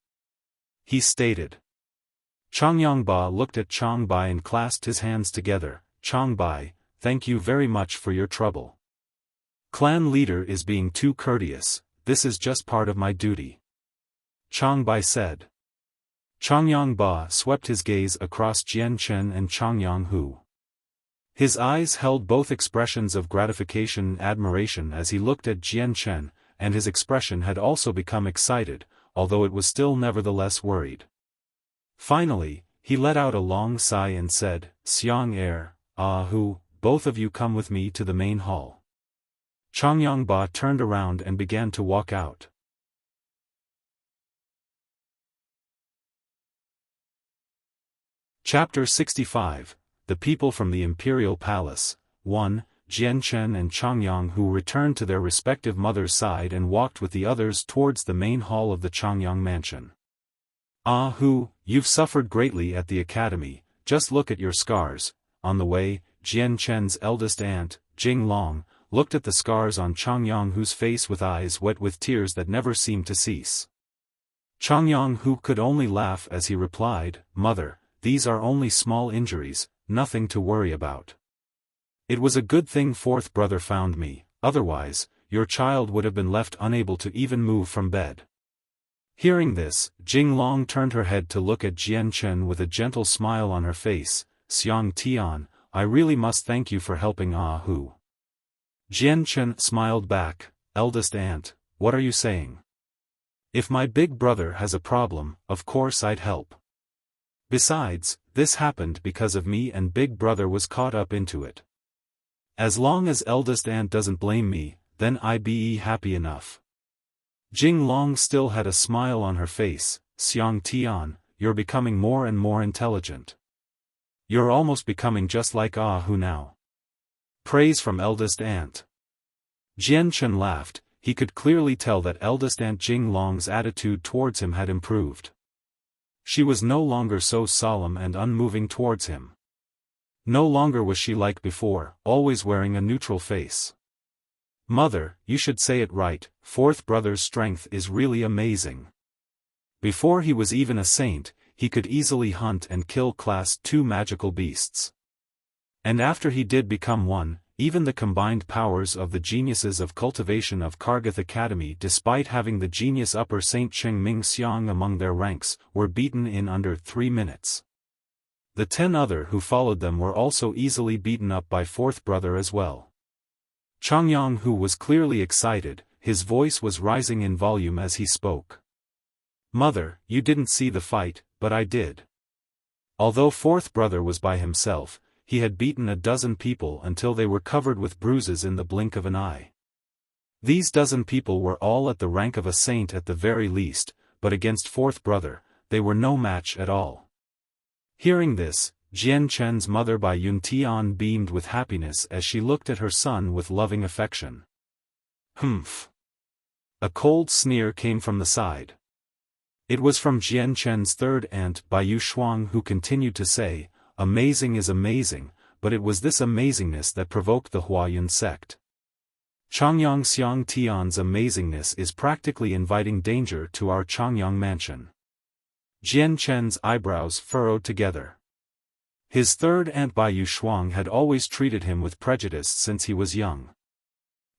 he stated. Changyang Ba looked at Chang Bai and clasped his hands together. "Chang Bai, thank you very much for your trouble. Clan leader is being too courteous, this is just part of my duty," Chang Bai said. Changyang Ba swept his gaze across Jian Chen and Changyang Hu. His eyes held both expressions of gratification and admiration as he looked at Jian Chen, and his expression had also become excited, although it was still nevertheless worried. Finally, he let out a long sigh and said, "Xiang Er, Hu, both of you come with me to the main hall." Changyang Ba turned around and began to walk out. Chapter 65, The People from the Imperial Palace. 1. Jian Chen and Changyang Hu returned to their respective mother's side and walked with the others towards the main hall of the Changyang Mansion. Hu, you've suffered greatly at the academy, just look at your scars." On the way, Jian Chen's eldest aunt, Jing Long, looked at the scars on Changyang Hu's face with eyes wet with tears that never seemed to cease. Changyang Hu could only laugh as he replied, "Mother, these are only small injuries, nothing to worry about. It was a good thing 4th brother found me, otherwise, your child would have been left unable to even move from bed." Hearing this, Jing Long turned her head to look at Jian Chen with a gentle smile on her face. "Xiang Tian, I really must thank you for helping Hu." Jian Chen smiled back, "Eldest aunt, what are you saying? If my big brother has a problem, of course I'd help. Besides, this happened because of me and big brother was caught up into it. As long as eldest aunt doesn't blame me, then I be happy enough." Jing Long still had a smile on her face. "Xiang Tian, you're becoming more and more intelligent. You're almost becoming just like Hu now." Praise from eldest aunt. Jian Chen laughed. He could clearly tell that eldest aunt Jing Long's attitude towards him had improved. She was no longer so solemn and unmoving towards him. No longer was she like before, always wearing a neutral face. "Mother, you should say it right, 4th brother's strength is really amazing. Before he was even a saint, he could easily hunt and kill Class 2 magical beasts. And after he did become one, even the combined powers of the geniuses of cultivation of Kargath Academy, despite having the genius upper Saint Cheng Ming Xiang among their ranks, were beaten in under 3 minutes. The 10 other who followed them were also easily beaten up by 4th brother as well." Changyang Hu was clearly excited, his voice was rising in volume as he spoke. "Mother, you didn't see the fight, but I did. Although 4th brother was by himself, he had beaten a dozen people until they were covered with bruises in the blink of an eye. These dozen people were all at the rank of a saint at the very least, but against 4th brother, they were no match at all." Hearing this, Jian Chen's mother by Yun Tian beamed with happiness as she looked at her son with loving affection. "Humph." A cold sneer came from the side. It was from Jian Chen's 3rd aunt by Yu Shuang, who continued to say, "Amazing is amazing, but it was this amazingness that provoked the Huayun sect. Changyang Xiang Tian's amazingness is practically inviting danger to our Changyang mansion." Jian Chen's eyebrows furrowed together. His third aunt Bai Shuang had always treated him with prejudice since he was young.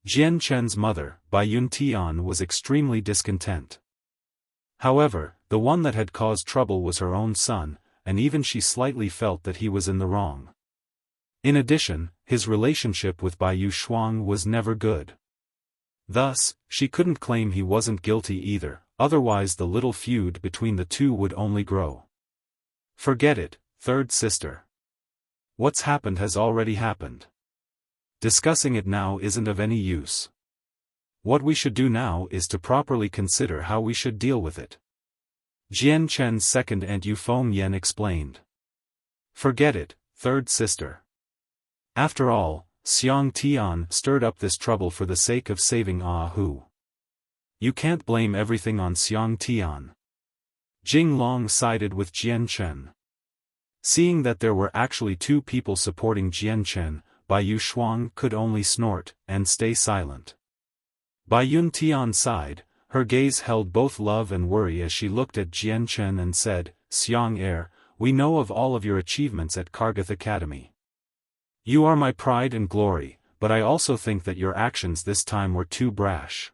Jian Chen's mother, Bai Yun Tian, was extremely discontent. However, the one that had caused trouble was her own son, and even she slightly felt that he was in the wrong. In addition, his relationship with Bai Shuang was never good. Thus, she couldn't claim he wasn't guilty either, otherwise the little feud between the two would only grow. Forget it, third sister. What's happened has already happened. Discussing it now isn't of any use. What we should do now is to properly consider how we should deal with it. Jian Chen's second aunt Yu Feng Yen explained. Forget it, third sister. After all, Xiang Tian stirred up this trouble for the sake of saving Ah Hu. You can't blame everything on Xiang Tian. Jing Long sided with Jian Chen. Seeing that there were actually two people supporting Jian Chen, Bai Shuang could only snort and stay silent. Bai Yun Tian sighed, her gaze held both love and worry as she looked at Jian Chen and said, Xiang heir, we know of all of your achievements at Kargath Academy. You are my pride and glory, but I also think that your actions this time were too brash.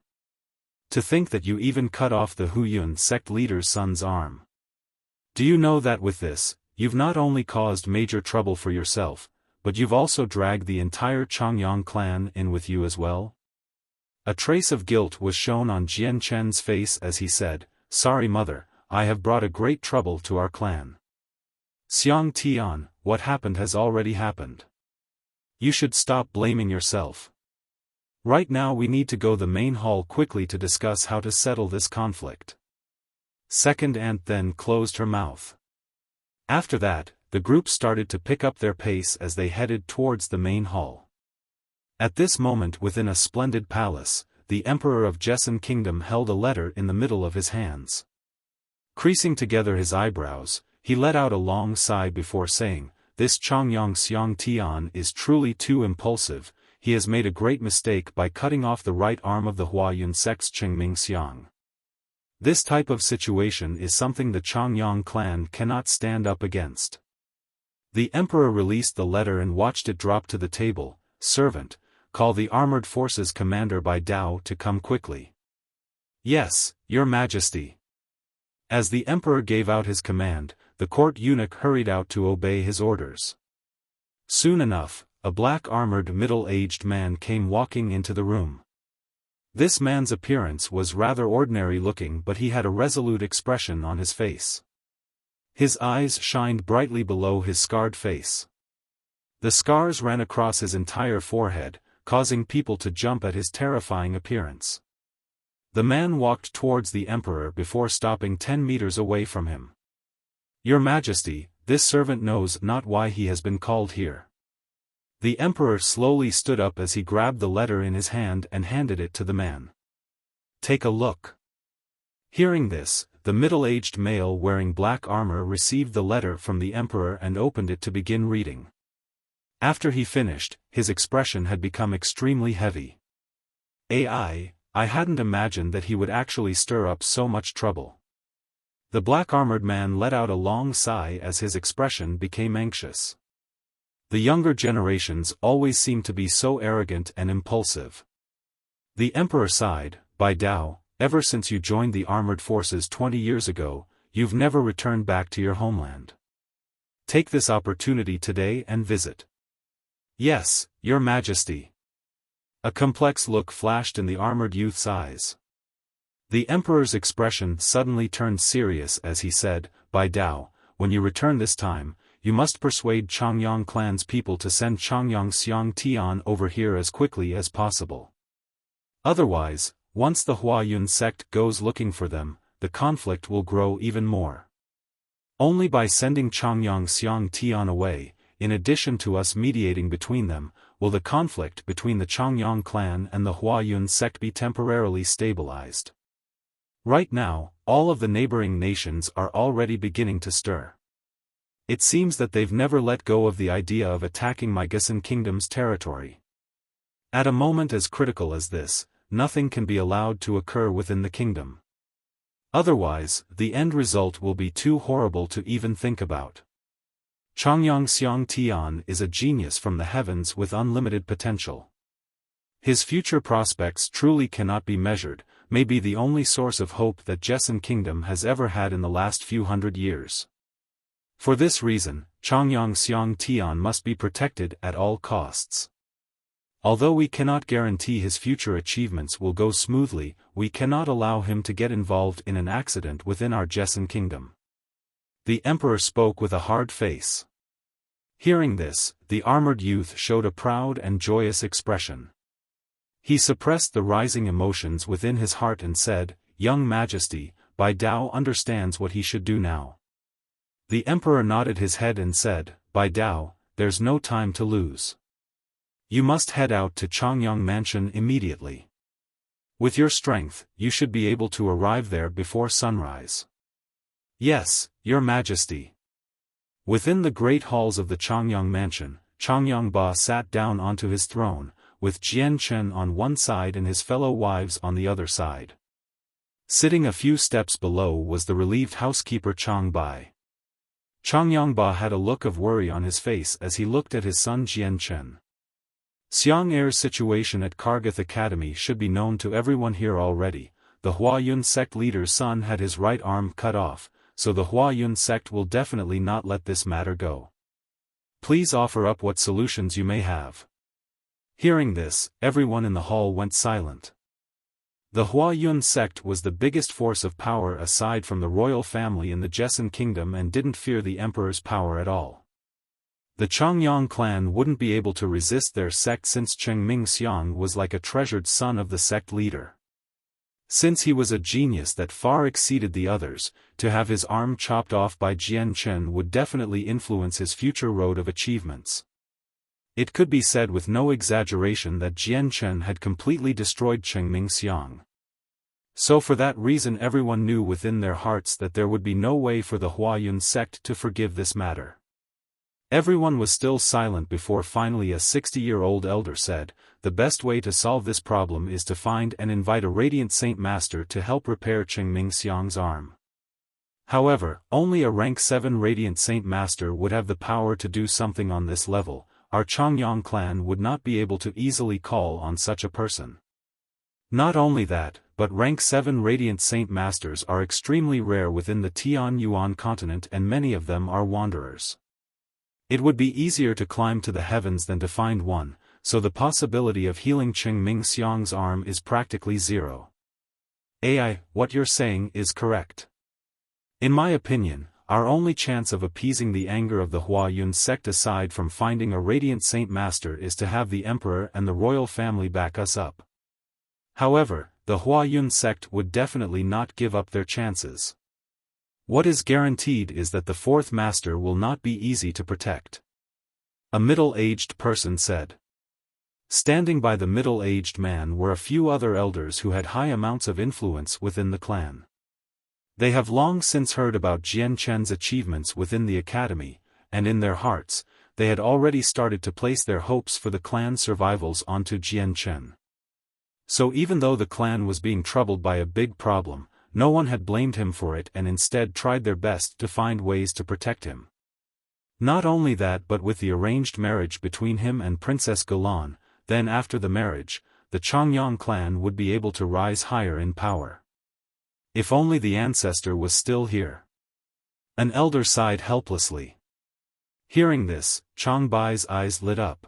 To think that you even cut off the Huyun sect leader's son's arm. Do you know that with this, you've not only caused major trouble for yourself, but you've also dragged the entire Changyang clan in with you as well? A trace of guilt was shown on Jian Chen's face as he said, Sorry mother, I have brought a great trouble to our clan. Xiang Tian, what happened has already happened. You should stop blaming yourself. Right now we need to go the main hall quickly to discuss how to settle this conflict. Second aunt then closed her mouth. After that, the group started to pick up their pace as they headed towards the main hall. At this moment within a splendid palace, the Emperor of Jessan Kingdom held a letter in the middle of his hands. Creasing together his eyebrows, he let out a long sigh before saying, This Changyang Xiang Tian is truly too impulsive, he has made a great mistake by cutting off the right arm of the Huayun sect's Qingming Xiang. This type of situation is something the Changyang clan cannot stand up against. The Emperor released the letter and watched it drop to the table. Servant, call the armored forces commander by Dao to come quickly. Yes, your majesty. As the emperor gave out his command, the court eunuch hurried out to obey his orders. Soon enough, a black-armored middle-aged man came walking into the room. This man's appearance was rather ordinary-looking, but he had a resolute expression on his face. His eyes shined brightly below his scarred face. The scars ran across his entire forehead, causing people to jump at his terrifying appearance. The man walked towards the emperor before stopping 10 meters away from him. Your Majesty, this servant knows not why he has been called here. The emperor slowly stood up as he grabbed the letter in his hand and handed it to the man. Take a look. Hearing this, the middle-aged male wearing black armor received the letter from the emperor and opened it to begin reading. After he finished, his expression had become extremely heavy. I hadn't imagined that he would actually stir up so much trouble. The black-armored man let out a long sigh as his expression became anxious. The younger generations always seem to be so arrogant and impulsive. The emperor sighed, By Dao, ever since you joined the armored forces 20 years ago, you've never returned back to your homeland. Take this opportunity today and visit. Yes, your Majesty. A complex look flashed in the armored youth's eyes. The emperor's expression suddenly turned serious as he said, By Dao, when you return this time, you must persuade Changyang clan's people to send Changyang Xiang Tian over here as quickly as possible. Otherwise, once the Huayun sect goes looking for them, the conflict will grow even more. Only by sending Changyang Xiang Tian away, in addition to us mediating between them, will the conflict between the Changyang clan and the Huayun sect be temporarily stabilized. Right now, all of the neighboring nations are already beginning to stir. It seems that they've never let go of the idea of attacking my Jessan Kingdom's territory. At a moment as critical as this, nothing can be allowed to occur within the kingdom. Otherwise, the end result will be too horrible to even think about. Changyang Xiang Tian is a genius from the heavens with unlimited potential. His future prospects truly cannot be measured, may be the only source of hope that Jessan Kingdom has ever had in the last few hundred years. For this reason, Changyang Xiang Tian must be protected at all costs. Although we cannot guarantee his future achievements will go smoothly, we cannot allow him to get involved in an accident within our Jessan Kingdom. The emperor spoke with a hard face. Hearing this, the armored youth showed a proud and joyous expression. He suppressed the rising emotions within his heart and said, "Young Majesty, Bai Dao understands what he should do now." The emperor nodded his head and said, "Bai Dao, there's no time to lose. You must head out to Changyang Mansion immediately. With your strength, you should be able to arrive there before sunrise." "Yes, Your Majesty." Within the great halls of the Changyang Mansion, Changyang Ba sat down onto his throne, with Jian Chen on one side and his fellow wives on the other side. Sitting a few steps below was the relieved housekeeper Chang Bai. Changyang Ba had a look of worry on his face as he looked at his son Jian Chen. Xiang Er's situation at Kargath Academy should be known to everyone here already. The Huayun sect leader's son had his right arm cut off, so the Huayun sect will definitely not let this matter go. Please offer up what solutions you may have. Hearing this, everyone in the hall went silent. The Huayun sect was the biggest force of power aside from the royal family in the Jessan Kingdom and didn't fear the emperor's power at all. The Changyang clan wouldn't be able to resist their sect since Chengming Xiang was like a treasured son of the sect leader. Since he was a genius that far exceeded the others, to have his arm chopped off by Jian Chen would definitely influence his future road of achievements. It could be said with no exaggeration that Jian Chen had completely destroyed Chengming Xiang. So for that reason everyone knew within their hearts that there would be no way for the Huayun sect to forgive this matter. Everyone was still silent before finally a 60-year-old elder said, "The best way to solve this problem is to find and invite a Radiant Saint Master to help repair Chengming Xiang's arm." However, only a rank 7 Radiant Saint Master would have the power to do something on this level. Our Changyang clan would not be able to easily call on such a person. Not only that, but rank 7 Radiant Saint Masters are extremely rare within the Tian Yuan continent and many of them are wanderers. It would be easier to climb to the heavens than to find one, so the possibility of healing Chengming Xiang's arm is practically zero. AI, what you're saying is correct. In my opinion, our only chance of appeasing the anger of the Huayun sect aside from finding a Radiant Saint Master is to have the Emperor and the royal family back us up. However, the Huayun sect would definitely not give up their chances. What is guaranteed is that the fourth master will not be easy to protect. A middle-aged person said. Standing by the middle-aged man were a few other elders who had high amounts of influence within the clan. They have long since heard about Jian Chen's achievements within the academy, and in their hearts, they had already started to place their hopes for the clan's survivals onto Jian Chen. So even though the clan was being troubled by a big problem, no one had blamed him for it and instead tried their best to find ways to protect him. Not only that, but with the arranged marriage between him and Princess Galan, then after the marriage, the Changyang clan would be able to rise higher in power. If only the ancestor was still here. An elder sighed helplessly. Hearing this, Chang Bai's eyes lit up.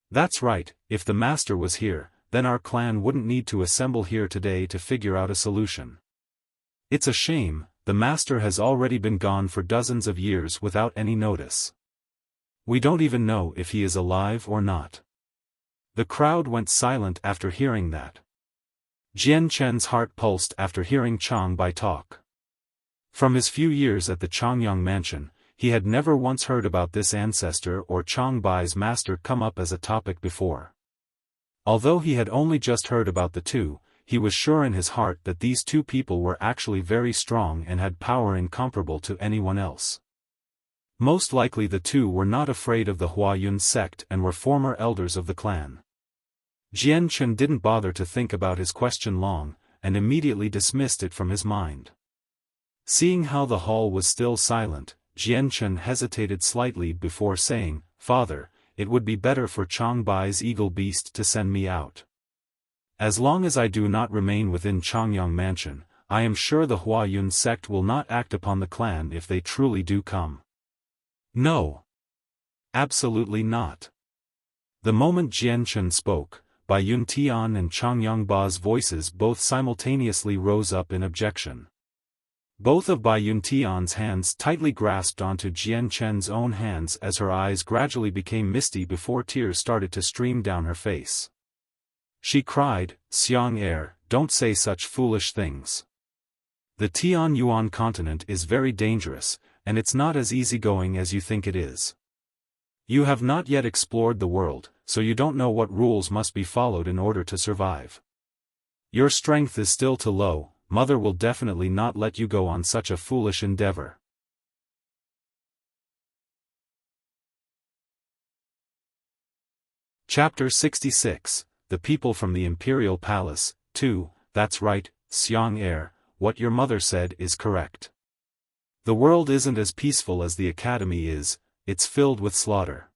That's right, if the master was here, then our clan wouldn't need to assemble here today to figure out a solution. It's a shame, the master has already been gone for dozens of years without any notice. We don't even know if he is alive or not. The crowd went silent after hearing that. Jian Chen's heart pulsed after hearing Chang Bai talk. From his few years at the Changyang mansion, he had never once heard about this ancestor or Chang Bai's master come up as a topic before. Although he had only just heard about the two, he was sure in his heart that these two people were actually very strong and had power incomparable to anyone else. Most likely the two were not afraid of the Huayun sect and were former elders of the clan. Jian Chen didn't bother to think about his question long, and immediately dismissed it from his mind. Seeing how the hall was still silent, Jianchen hesitated slightly before saying, "Father, it would be better for Changbai's eagle beast to send me out. As long as I do not remain within Changyang Mansion, I am sure the Huayun sect will not act upon the clan if they truly do come." "No. Absolutely not." The moment Jianchen spoke, Bai Yun Tian and Changyang Ba's voices both simultaneously rose up in objection. Both of Bai Yun Tian's hands tightly grasped onto Jianchen's own hands as her eyes gradually became misty before tears started to stream down her face. She cried, "Xiang heir, don't say such foolish things. The Tian Yuan continent is very dangerous, and it's not as easygoing as you think it is. You have not yet explored the world, so you don't know what rules must be followed in order to survive. Your strength is still too low. Mother will definitely not let you go on such a foolish endeavor." Chapter 66, The People from the Imperial Palace, 2. That's right, Xiang heir, what your mother said is correct. The world isn't as peaceful as the academy is, it's filled with slaughter.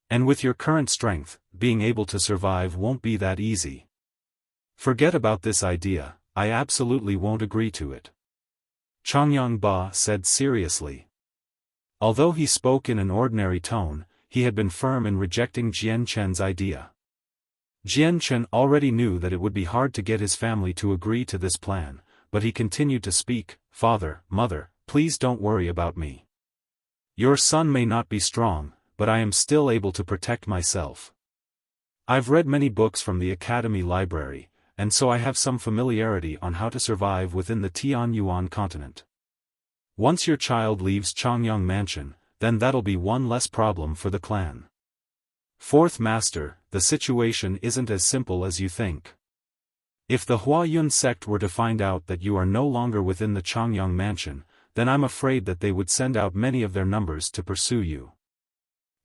And with your current strength, being able to survive won't be that easy. Forget about this idea. I absolutely won't agree to it. Changyang Ba said seriously. Although he spoke in an ordinary tone, he had been firm in rejecting Jianchen's idea. Jianchen already knew that it would be hard to get his family to agree to this plan, but he continued to speak, "Father, Mother, please don't worry about me. Your son may not be strong, but I am still able to protect myself. I've read many books from the Academy Library, and so I have some familiarity on how to survive within the Tian Yuan continent. Once your child leaves Changyang Mansion, then that'll be one less problem for the clan. Fourth Master, the situation isn't as simple as you think. If the Huayun sect were to find out that you are no longer within the Changyang Mansion, then I'm afraid that they would send out many of their numbers to pursue you.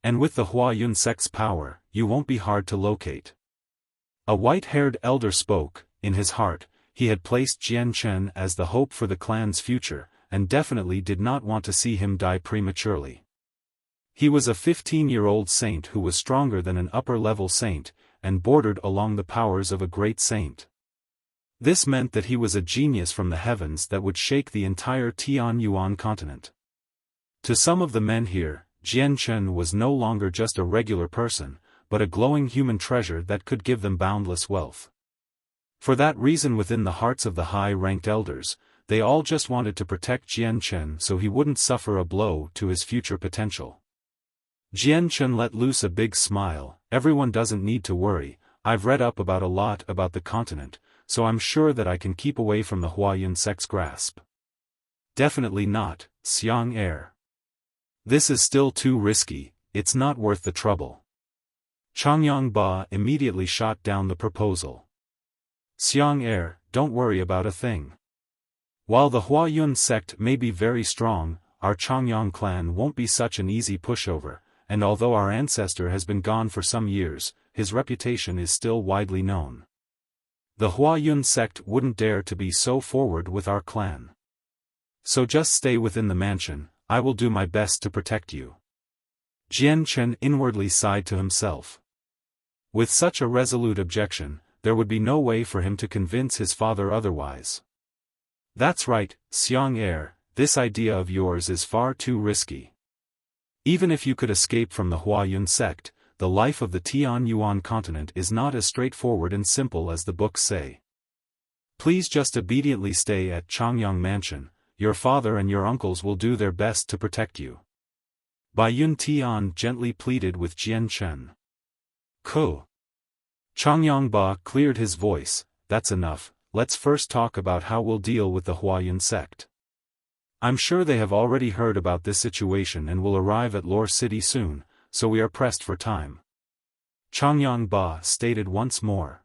And with the Huayun sect's power, you won't be hard to locate." A white-haired elder spoke. In his heart, he had placed Jianchen as the hope for the clan's future, and definitely did not want to see him die prematurely. He was a 15-year-old saint who was stronger than an upper-level saint, and bordered along the powers of a great saint. This meant that he was a genius from the heavens that would shake the entire Tian Yuan continent. To some of the men here, Jianchen was no longer just a regular person, but a glowing human treasure that could give them boundless wealth. For that reason, within the hearts of the high-ranked elders, they all just wanted to protect Jianchen so he wouldn't suffer a blow to his future potential. Jianchen let loose a big smile. "Everyone doesn't need to worry. I've read up about a lot about the continent, so I'm sure that I can keep away from the Huayun sect's grasp." "Definitely not, Xiang heir. This is still too risky, it's not worth the trouble." Changyang Ba immediately shot down the proposal. "Xiang heir, don't worry about a thing. While the Huayun sect may be very strong, our Changyang clan won't be such an easy pushover, and although our ancestor has been gone for some years, his reputation is still widely known. The Huayun sect wouldn't dare to be so forward with our clan. So just stay within the mansion, I will do my best to protect you." Jianchen inwardly sighed to himself. With such a resolute objection, there would be no way for him to convince his father otherwise. "That's right, Xiang heir, this idea of yours is far too risky. Even if you could escape from the Huayun sect, the life of the Tian Yuan continent is not as straightforward and simple as the books say. Please just obediently stay at Changyang Mansion, your father and your uncles will do their best to protect you." Bai Yun Tian gently pleaded with Jianchen. "Ko." Changyang Ba cleared his voice. "That's enough, let's first talk about how we'll deal with the Huayun sect. I'm sure they have already heard about this situation and will arrive at Lore City soon, so we are pressed for time." Changyang Ba stated once more.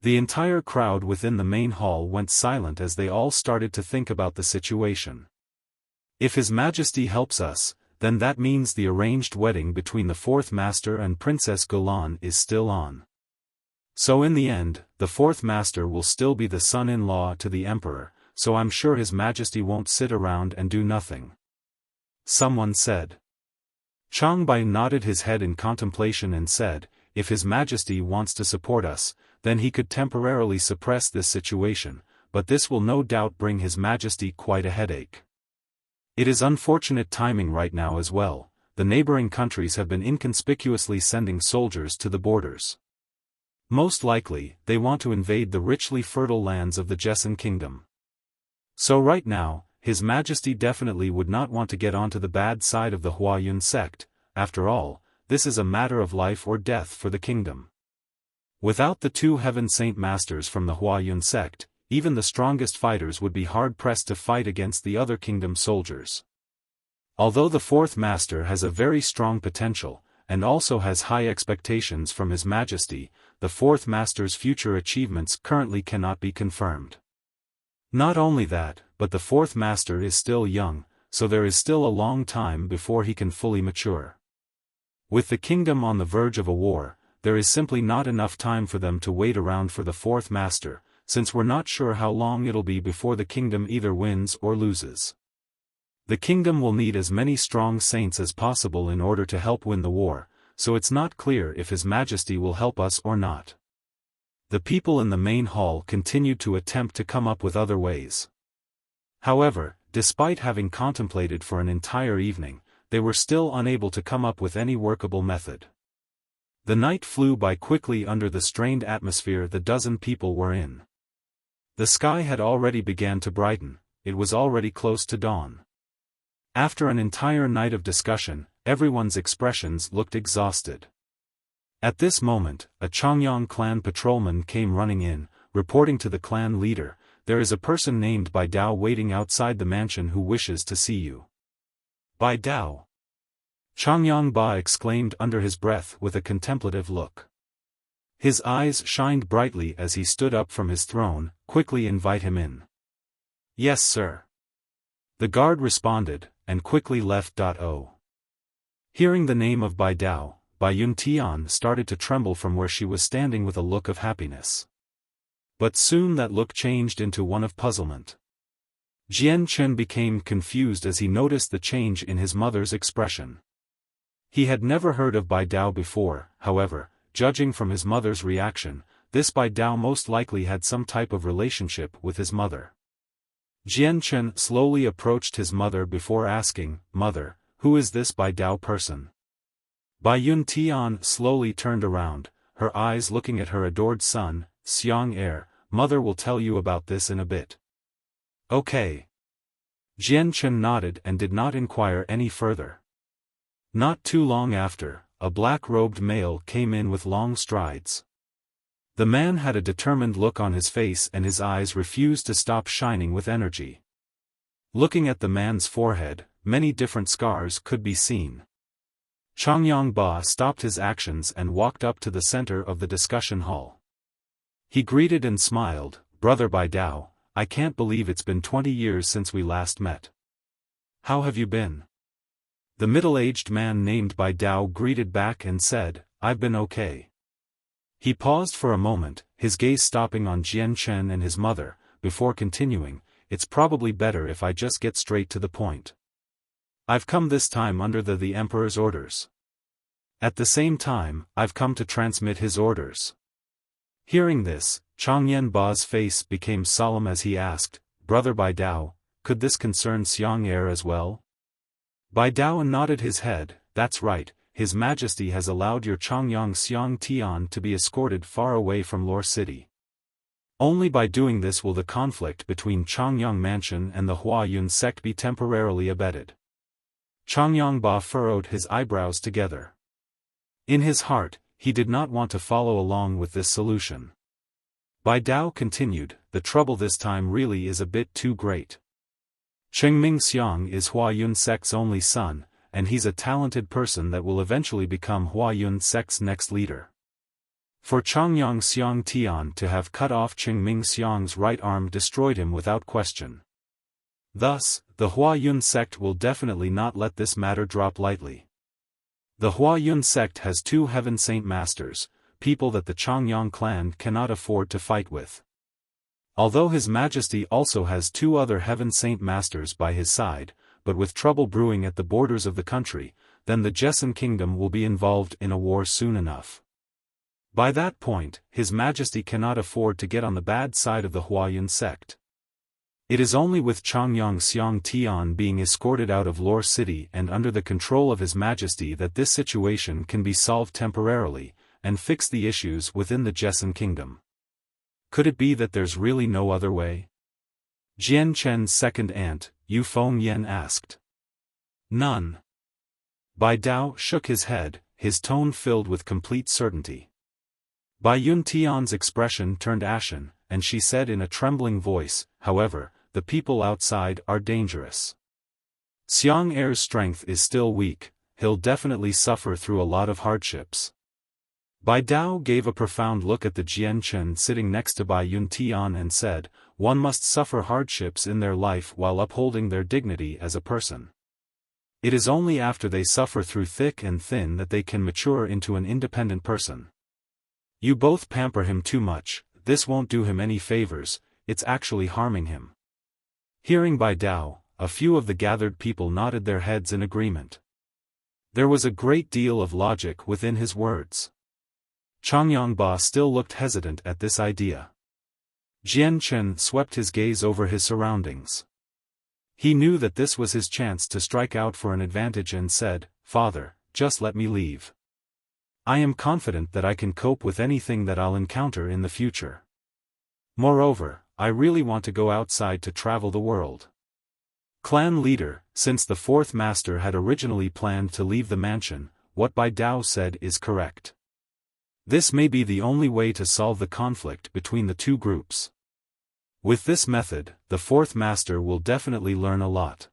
The entire crowd within the main hall went silent as they all started to think about the situation. If His Majesty helps us, then that means the arranged wedding between the Fourth Master and Princess Golan is still on. So in the end, the Fourth Master will still be the son-in-law to the Emperor, so I'm sure His Majesty won't sit around and do nothing. someone said. Chang Bai nodded his head in contemplation and said, if His Majesty wants to support us, then he could temporarily suppress this situation, but this will no doubt bring His Majesty quite a headache. It is unfortunate timing right now as well. The neighboring countries have been inconspicuously sending soldiers to the borders. Most likely, they want to invade the richly fertile lands of the Jessan Kingdom. So right now, His Majesty definitely would not want to get onto the bad side of the Huayun sect. After all, this is a matter of life or death for the kingdom. Without the 2 Heaven Saint Masters from the Huayun sect, even the strongest fighters would be hard-pressed to fight against the other kingdom soldiers. Although the 4th Master has a very strong potential, and also has high expectations from His Majesty, the 4th Master's future achievements currently cannot be confirmed. Not only that, but the 4th Master is still young, so there is still a long time before he can fully mature. With the kingdom on the verge of a war, there is simply not enough time for them to wait around for the 4th Master, since we're not sure how long it'll be before the kingdom either wins or loses. The kingdom will need as many strong saints as possible in order to help win the war, so it's not clear if His Majesty will help us or not. The people in the main hall continued to attempt to come up with other ways. However, despite having contemplated for an entire evening, they were still unable to come up with any workable method. The night flew by quickly under the strained atmosphere the dozen people were in. The sky had already begun to brighten, it was already close to dawn. After an entire night of discussion, everyone's expressions looked exhausted. At this moment, a Changyang clan patrolman came running in, reporting to the clan leader, there is a person named Bai Dao waiting outside the mansion who wishes to see you. Bai Dao? Changyang Ba exclaimed under his breath with a contemplative look. His eyes shined brightly as he stood up from his throne, quickly invite him in. Yes sir. The guard responded, and quickly left. Hearing the name of Bai Dao, Bai Yun Tian started to tremble from where she was standing with a look of happiness. But soon that look changed into one of puzzlement. Jian Chen became confused as he noticed the change in his mother's expression. He had never heard of Bai Dao before, however, judging from his mother's reaction, this Bai Dao most likely had some type of relationship with his mother. Jian Chen slowly approached his mother before asking, Mother, who is this Bai Dao person? Bai Yun Tian slowly turned around, her eyes looking at her adored son, Xiang Er. Mother will tell you about this in a bit. Okay. Jian Chen nodded and did not inquire any further. Not too long after, a black-robed male came in with long strides. The man had a determined look on his face and his eyes refused to stop shining with energy. Looking at the man's forehead, many different scars could be seen. Changyang Ba stopped his actions and walked up to the center of the discussion hall. He greeted and smiled, Brother Bai Dao, I can't believe it's been 20 years since we last met. How have you been? The middle-aged man named Bai Dao greeted back and said, I've been okay. He paused for a moment, his gaze stopping on Jian Chen and his mother, before continuing, it's probably better if I just get straight to the point. I've come this time under the Emperor's orders. At the same time, I've come to transmit his orders. Hearing this, Changyan Ba's face became solemn as he asked, Brother Bai Dao, could this concern Xiang Er as well? Bai Dao nodded his head, that's right, His Majesty has allowed your Changyang Xiang Tian to be escorted far away from Lore City. Only by doing this will the conflict between Changyang Mansion and the Huayun sect be temporarily abated. Changyang Ba furrowed his eyebrows together. In his heart, he did not want to follow along with this solution. Bai Dao continued, the trouble this time really is a bit too great. Chengming Xiang is Huayun sect's only son, and he's a talented person that will eventually become Huayun sect's next leader. For Changyang Xiang Tian to have cut off Chengming Xiang's right arm destroyed him without question. Thus, the Huayun sect will definitely not let this matter drop lightly. The Huayun sect has 2 Heaven Saint Masters, people that the Changyang clan cannot afford to fight with. Although His Majesty also has 2 other Heaven Saint Masters by his side, but with trouble brewing at the borders of the country, then the Jessan kingdom will be involved in a war soon enough. By that point, His Majesty cannot afford to get on the bad side of the Huayan sect. It is only with Changyang Xiang Tian being escorted out of Lore City and under the control of His Majesty that this situation can be solved temporarily, and fix the issues within the Jessan kingdom. Could it be that there's really no other way? Jian Chen's second aunt, Yu Fengyan asked. None. Bai Dao shook his head, his tone filled with complete certainty. Bai Yun Tian's expression turned ashen, and she said in a trembling voice, however, the people outside are dangerous. Xiang Er's strength is still weak, he'll definitely suffer through a lot of hardships. Bai Dao gave a profound look at the Jian Chen sitting next to Bai Yun Tian and said, one must suffer hardships in their life while upholding their dignity as a person. It is only after they suffer through thick and thin that they can mature into an independent person. You both pamper him too much, this won't do him any favors, it's actually harming him. Hearing Bai Dao, a few of the gathered people nodded their heads in agreement. There was a great deal of logic within his words. Changyang Ba still looked hesitant at this idea. Jian Chen swept his gaze over his surroundings. He knew that this was his chance to strike out for an advantage and said, Father, just let me leave. I am confident that I can cope with anything that I'll encounter in the future. Moreover, I really want to go outside to travel the world. Clan leader, since the fourth master had originally planned to leave the mansion, what Bai Dao said is correct. This may be the only way to solve the conflict between the two groups. With this method, the fourth master will definitely learn a lot.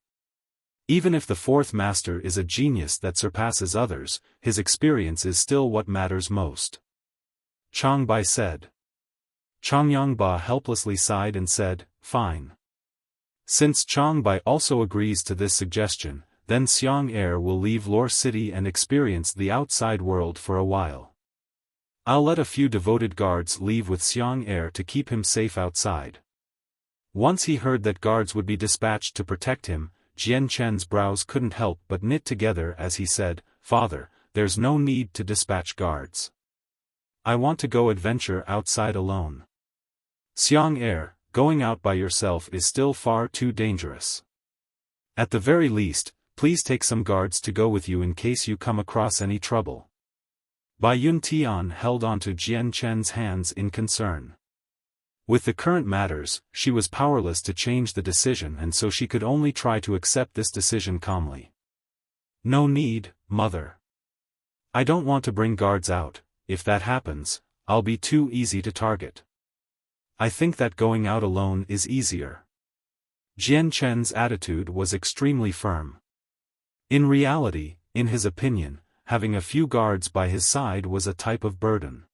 Even if the fourth master is a genius that surpasses others, his experience is still what matters most. Chang Bai said. Changyang Ba helplessly sighed and said, fine. Since Chang Bai also agrees to this suggestion, then Xiang Er will leave Lore City and experience the outside world for a while. I'll let a few devoted guards leave with Xiang Er to keep him safe outside. Once he heard that guards would be dispatched to protect him, Jian Chen's brows couldn't help but knit together as he said, Father, there's no need to dispatch guards. I want to go adventure outside alone. Xiang Er, going out by yourself is still far too dangerous. At the very least, please take some guards to go with you in case you come across any trouble. Bai Yun Tian held onto Jian Chen's hands in concern. With the current matters, she was powerless to change the decision and so she could only try to accept this decision calmly. No need, mother. I don't want to bring guards out, if that happens, I'll be too easy to target. I think that going out alone is easier. Jian Chen's attitude was extremely firm. In reality, in his opinion, having a few guards by his side was a type of burden.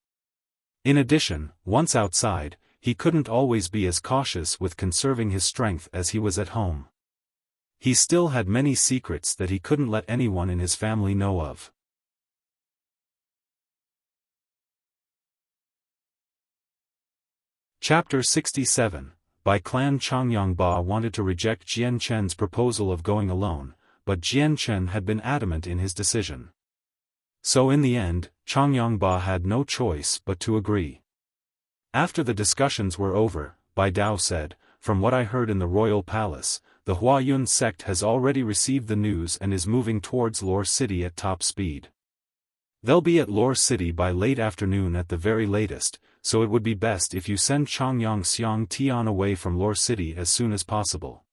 In addition, once outside, he couldn't always be as cautious with conserving his strength as he was at home. He still had many secrets that he couldn't let anyone in his family know of. Chapter 67. By Clan Changyang Ba wanted to reject Jian Chen's proposal of going alone, but Jian Chen had been adamant in his decision. So in the end, Changyang Ba had no choice but to agree. After the discussions were over, Bai Dao said, from what I heard in the royal palace, the Huayun sect has already received the news and is moving towards Lore City at top speed. They'll be at Lore City by late afternoon at the very latest, so it would be best if you send Changyang Xiang Tian away from Lore City as soon as possible.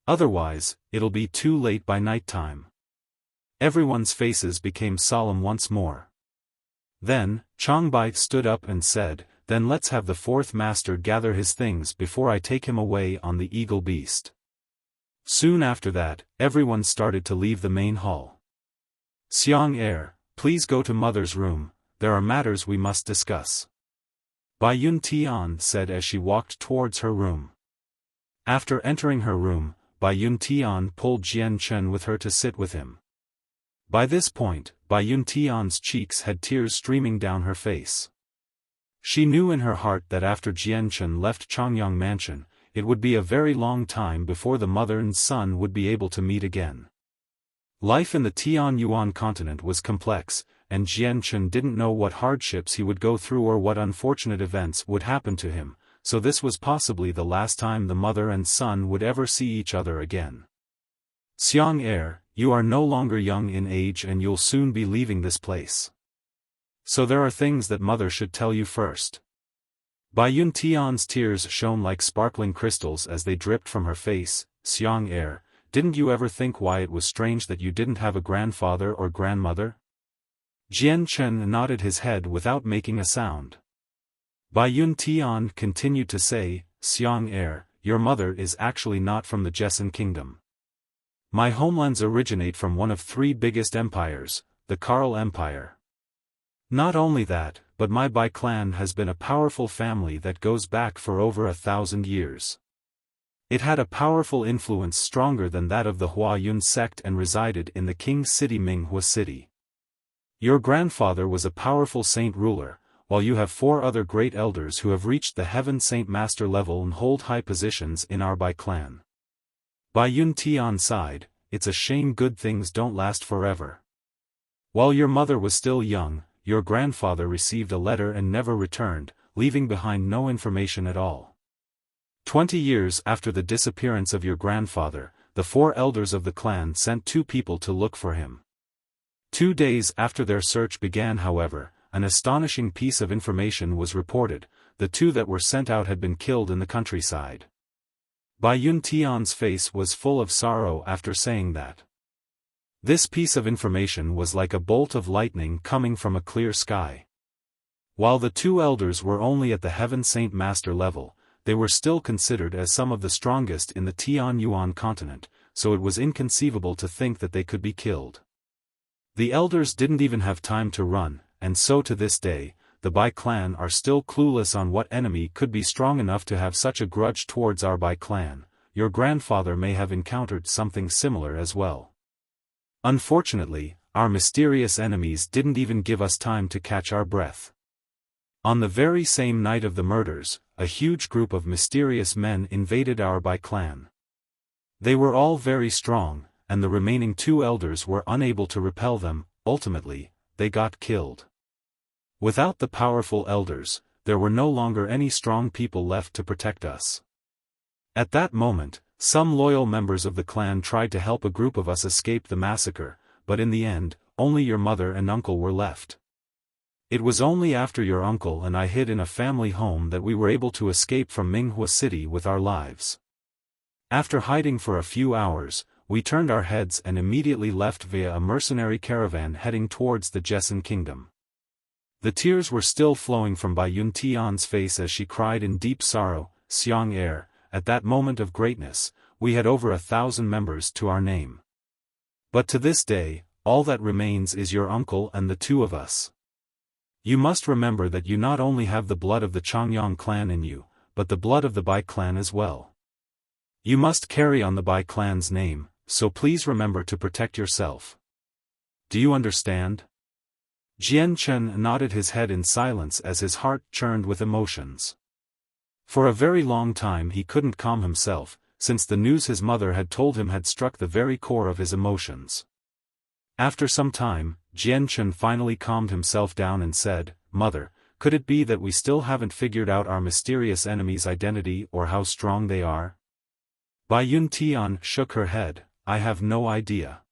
Otherwise, it'll be too late by night time. Everyone's faces became solemn once more. Then, Chang Bai stood up and said, then let's have the fourth master gather his things before I take him away on the eagle beast. Soon after that, everyone started to leave the main hall. Xiang Er, please go to mother's room, there are matters we must discuss. Bai Yun Tian said as she walked towards her room. After entering her room, Bai Yun Tian pulled Jian Chen with her to sit with him. By this point, Bai Yun Tian's cheeks had tears streaming down her face. She knew in her heart that after Jian Chen left Changyang Mansion, it would be a very long time before the mother and son would be able to meet again. Life in the Tian Yuan continent was complex, and Jian Chen didn't know what hardships he would go through or what unfortunate events would happen to him, so this was possibly the last time the mother and son would ever see each other again. Xiang heir, you are no longer young in age and you'll soon be leaving this place. So there are things that mother should tell you first. Bai Yun Tian's tears shone like sparkling crystals as they dripped from her face. Xiang heir, didn't you ever think why it was strange that you didn't have a grandfather or grandmother? Jian Chen nodded his head without making a sound. Bai Yun Tian continued to say, Xiang heir, your mother is actually not from the Jessen kingdom. My homelands originate from one of three biggest empires, the Karl Empire. Not only that, but my Bai clan has been a powerful family that goes back for over 1,000 years. It had a powerful influence stronger than that of the Huayun sect and resided in the king's city Minghua City. Your grandfather was a powerful saint ruler, while you have 4 other great elders who have reached the Heaven Saint Master level and hold high positions in our Bai clan. Bai Yun Tian sighed, it's a shame good things don't last forever. While your mother was still young, your grandfather received a letter and never returned, leaving behind no information at all. 20 years after the disappearance of your grandfather, the 4 elders of the clan sent 2 people to look for him. 2 days after their search began, however, an astonishing piece of information was reported: the 2 that were sent out had been killed in the countryside. Bai Yun Tian's face was full of sorrow after saying that. This piece of information was like a bolt of lightning coming from a clear sky. While the 2 elders were only at the Heaven Saint Master level, they were still considered as some of the strongest in the Tian Yuan continent, so it was inconceivable to think that they could be killed. The elders didn't even have time to run, and so to this day, the Bai clan are still clueless on what enemy could be strong enough to have such a grudge towards our Bai clan. Your grandfather may have encountered something similar as well. Unfortunately, our mysterious enemies didn't even give us time to catch our breath. On the very same night of the murders, a huge group of mysterious men invaded our Bai clan. They were all very strong, and the remaining 2 elders were unable to repel them. Ultimately, they got killed. Without the powerful elders, there were no longer any strong people left to protect us. At that moment, some loyal members of the clan tried to help a group of us escape the massacre, but in the end, only your mother and uncle were left. It was only after your uncle and I hid in a family home that we were able to escape from Minghua City with our lives. After hiding for a few hours, we turned our heads and immediately left via a mercenary caravan heading towards the Jessen kingdom. The tears were still flowing from Bai Yun Tian's face as she cried in deep sorrow, Xiang heir, at that moment of greatness, we had over 1,000 members to our name. But to this day, all that remains is your uncle and the 2 of us. You must remember that you not only have the blood of the Changyang clan in you, but the blood of the Bai clan as well. You must carry on the Bai clan's name, so please remember to protect yourself. Do you understand? Jian Chen nodded his head in silence as his heart churned with emotions. For a very long time he couldn't calm himself, since the news his mother had told him had struck the very core of his emotions. After some time, Jian Chen finally calmed himself down and said, Mother, could it be that we still haven't figured out our mysterious enemy's identity or how strong they are? Bai Yun Tian shook her head, I have no idea.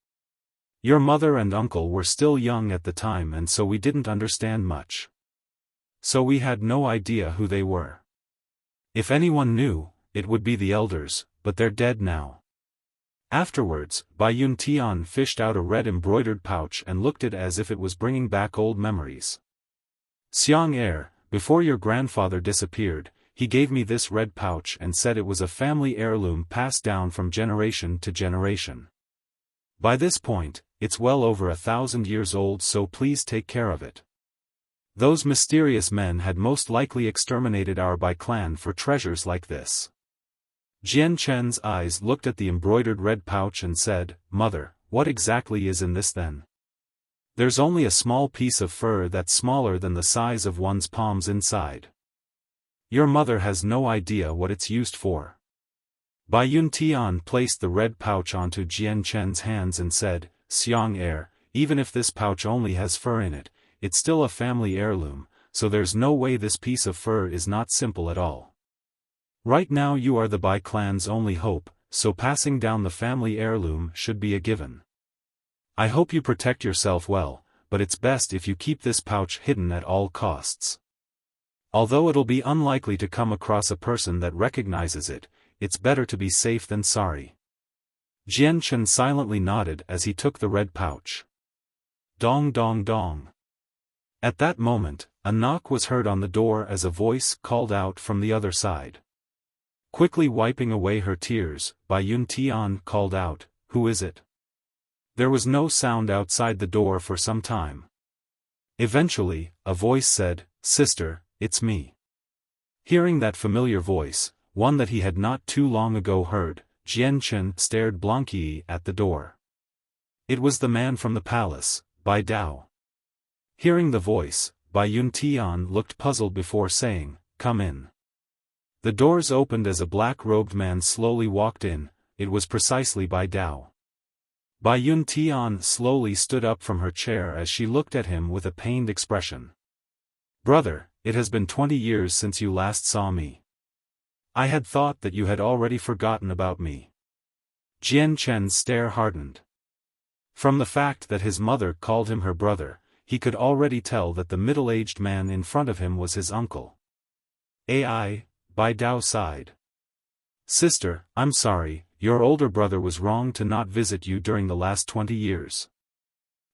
Your mother and uncle were still young at the time and so we didn't understand much. So we had no idea who they were. If anyone knew, it would be the elders, but they're dead now. Afterwards, Bai Yun Tian fished out a red embroidered pouch and looked at it as if it was bringing back old memories. Xiang heir, before your grandfather disappeared, he gave me this red pouch and said it was a family heirloom passed down from generation to generation. By this point, it's well over 1,000 years old, so please take care of it. Those mysterious men had most likely exterminated our Bai clan for treasures like this. Jian Chen's eyes looked at the embroidered red pouch and said, Mother, what exactly is in this then? There's only a small piece of fur that's smaller than the size of one's palms inside. Your mother has no idea what it's used for. Bai Yun Tian placed the red pouch onto Jian Chen's hands and said, Xiang heir, even if this pouch only has fur in it, it's still a family heirloom, so there's no way this piece of fur is not simple at all. Right now you are the Bai clan's only hope, so passing down the family heirloom should be a given. I hope you protect yourself well, but it's best if you keep this pouch hidden at all costs. Although it'll be unlikely to come across a person that recognizes it, it's better to be safe than sorry. Jian Chen silently nodded as he took the red pouch. Dong dong dong. At that moment, a knock was heard on the door as a voice called out from the other side. Quickly wiping away her tears, Bai Yun Tian called out, Who is it? There was no sound outside the door for some time. Eventually, a voice said, Sister, it's me. Hearing that familiar voice, one that he had not too long ago heard, Jian Chen stared blankly at the door. It was the man from the palace, Bai Dao. Hearing the voice, Bai Yun Tian looked puzzled before saying, Come in. The doors opened as a black-robed man slowly walked in. It was precisely Bai Dao. Bai Yun Tian slowly stood up from her chair as she looked at him with a pained expression. Brother, it has been 20 years since you last saw me. I had thought that you had already forgotten about me. Jian Chen's stare hardened. From the fact that his mother called him her brother, he could already tell that the middle-aged man in front of him was his uncle. Bai Dao sighed. Sister, I'm sorry, your older brother was wrong to not visit you during the last 20 years.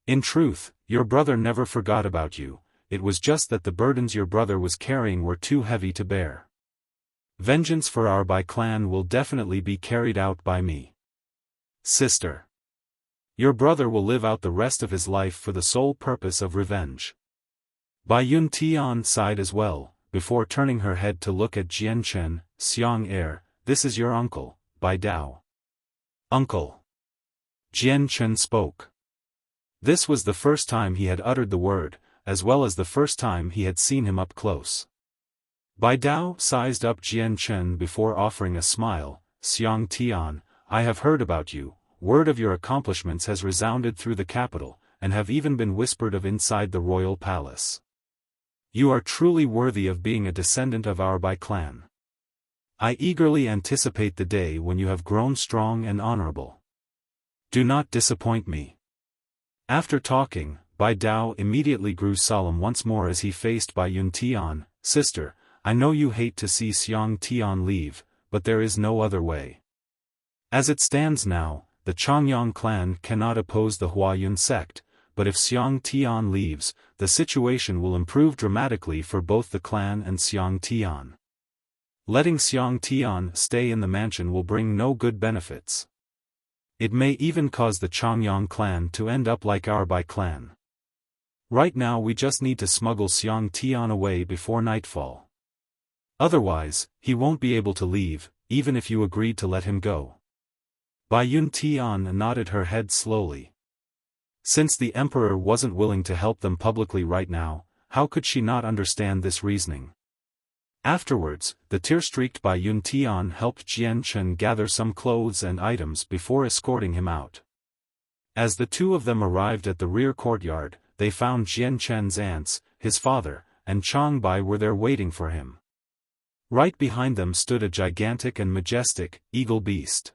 In truth, your brother never forgot about you, it was just that the burdens your brother was carrying were too heavy to bear. Vengeance for our Bai clan will definitely be carried out by me. Sister. Your brother will live out the rest of his life for the sole purpose of revenge. Bai Yun Tian sighed as well, before turning her head to look at Jian Chen, Xiang heir, this is your uncle, Bai Dao. Uncle. Jian Chen spoke. This was the first time he had uttered the word, as well as the first time he had seen him up close. Bai Dao sized up Jian Chen before offering a smile, Xiang Tian, I have heard about you, word of your accomplishments has resounded through the capital, and have even been whispered of inside the royal palace. You are truly worthy of being a descendant of our Bai clan. I eagerly anticipate the day when you have grown strong and honorable. Do not disappoint me. After talking, Bai Dao immediately grew solemn once more as he faced Bai Yun Tian, Sister, I know you hate to see Xiang Tian leave, but there is no other way. As it stands now, the Changyang clan cannot oppose the Huayun sect, but if Xiang Tian leaves, the situation will improve dramatically for both the clan and Xiang Tian. Letting Xiang Tian stay in the mansion will bring no good benefits. It may even cause the Changyang clan to end up like our Bai clan. Right now we just need to smuggle Xiang Tian away before nightfall. Otherwise, he won't be able to leave, even if you agreed to let him go. Bai Yun Tian nodded her head slowly. Since the emperor wasn't willing to help them publicly right now, how could she not understand this reasoning? Afterwards, the tear-streaked Bai Yun Tian helped Jian Chen gather some clothes and items before escorting him out. As the two of them arrived at the rear courtyard, they found Jian Chen's aunts, his father, and Chang Bai were there waiting for him. Right behind them stood a gigantic and majestic, eagle beast.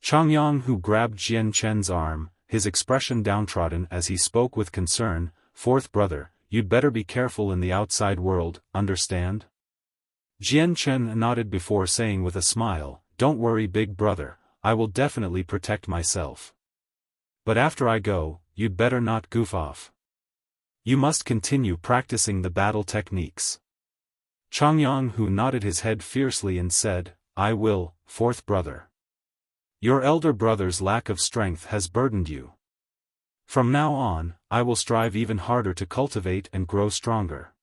Changyang, who grabbed Jian Chen's arm, his expression downtrodden as he spoke with concern, Fourth brother, you'd better be careful in the outside world, understand? Jian Chen nodded before saying with a smile, Don't worry big brother, I will definitely protect myself. But after I go, you'd better not goof off. You must continue practicing the battle techniques. Changyang, who nodded his head fiercely and said, I will, fourth brother. Your elder brother's lack of strength has burdened you. From now on, I will strive even harder to cultivate and grow stronger.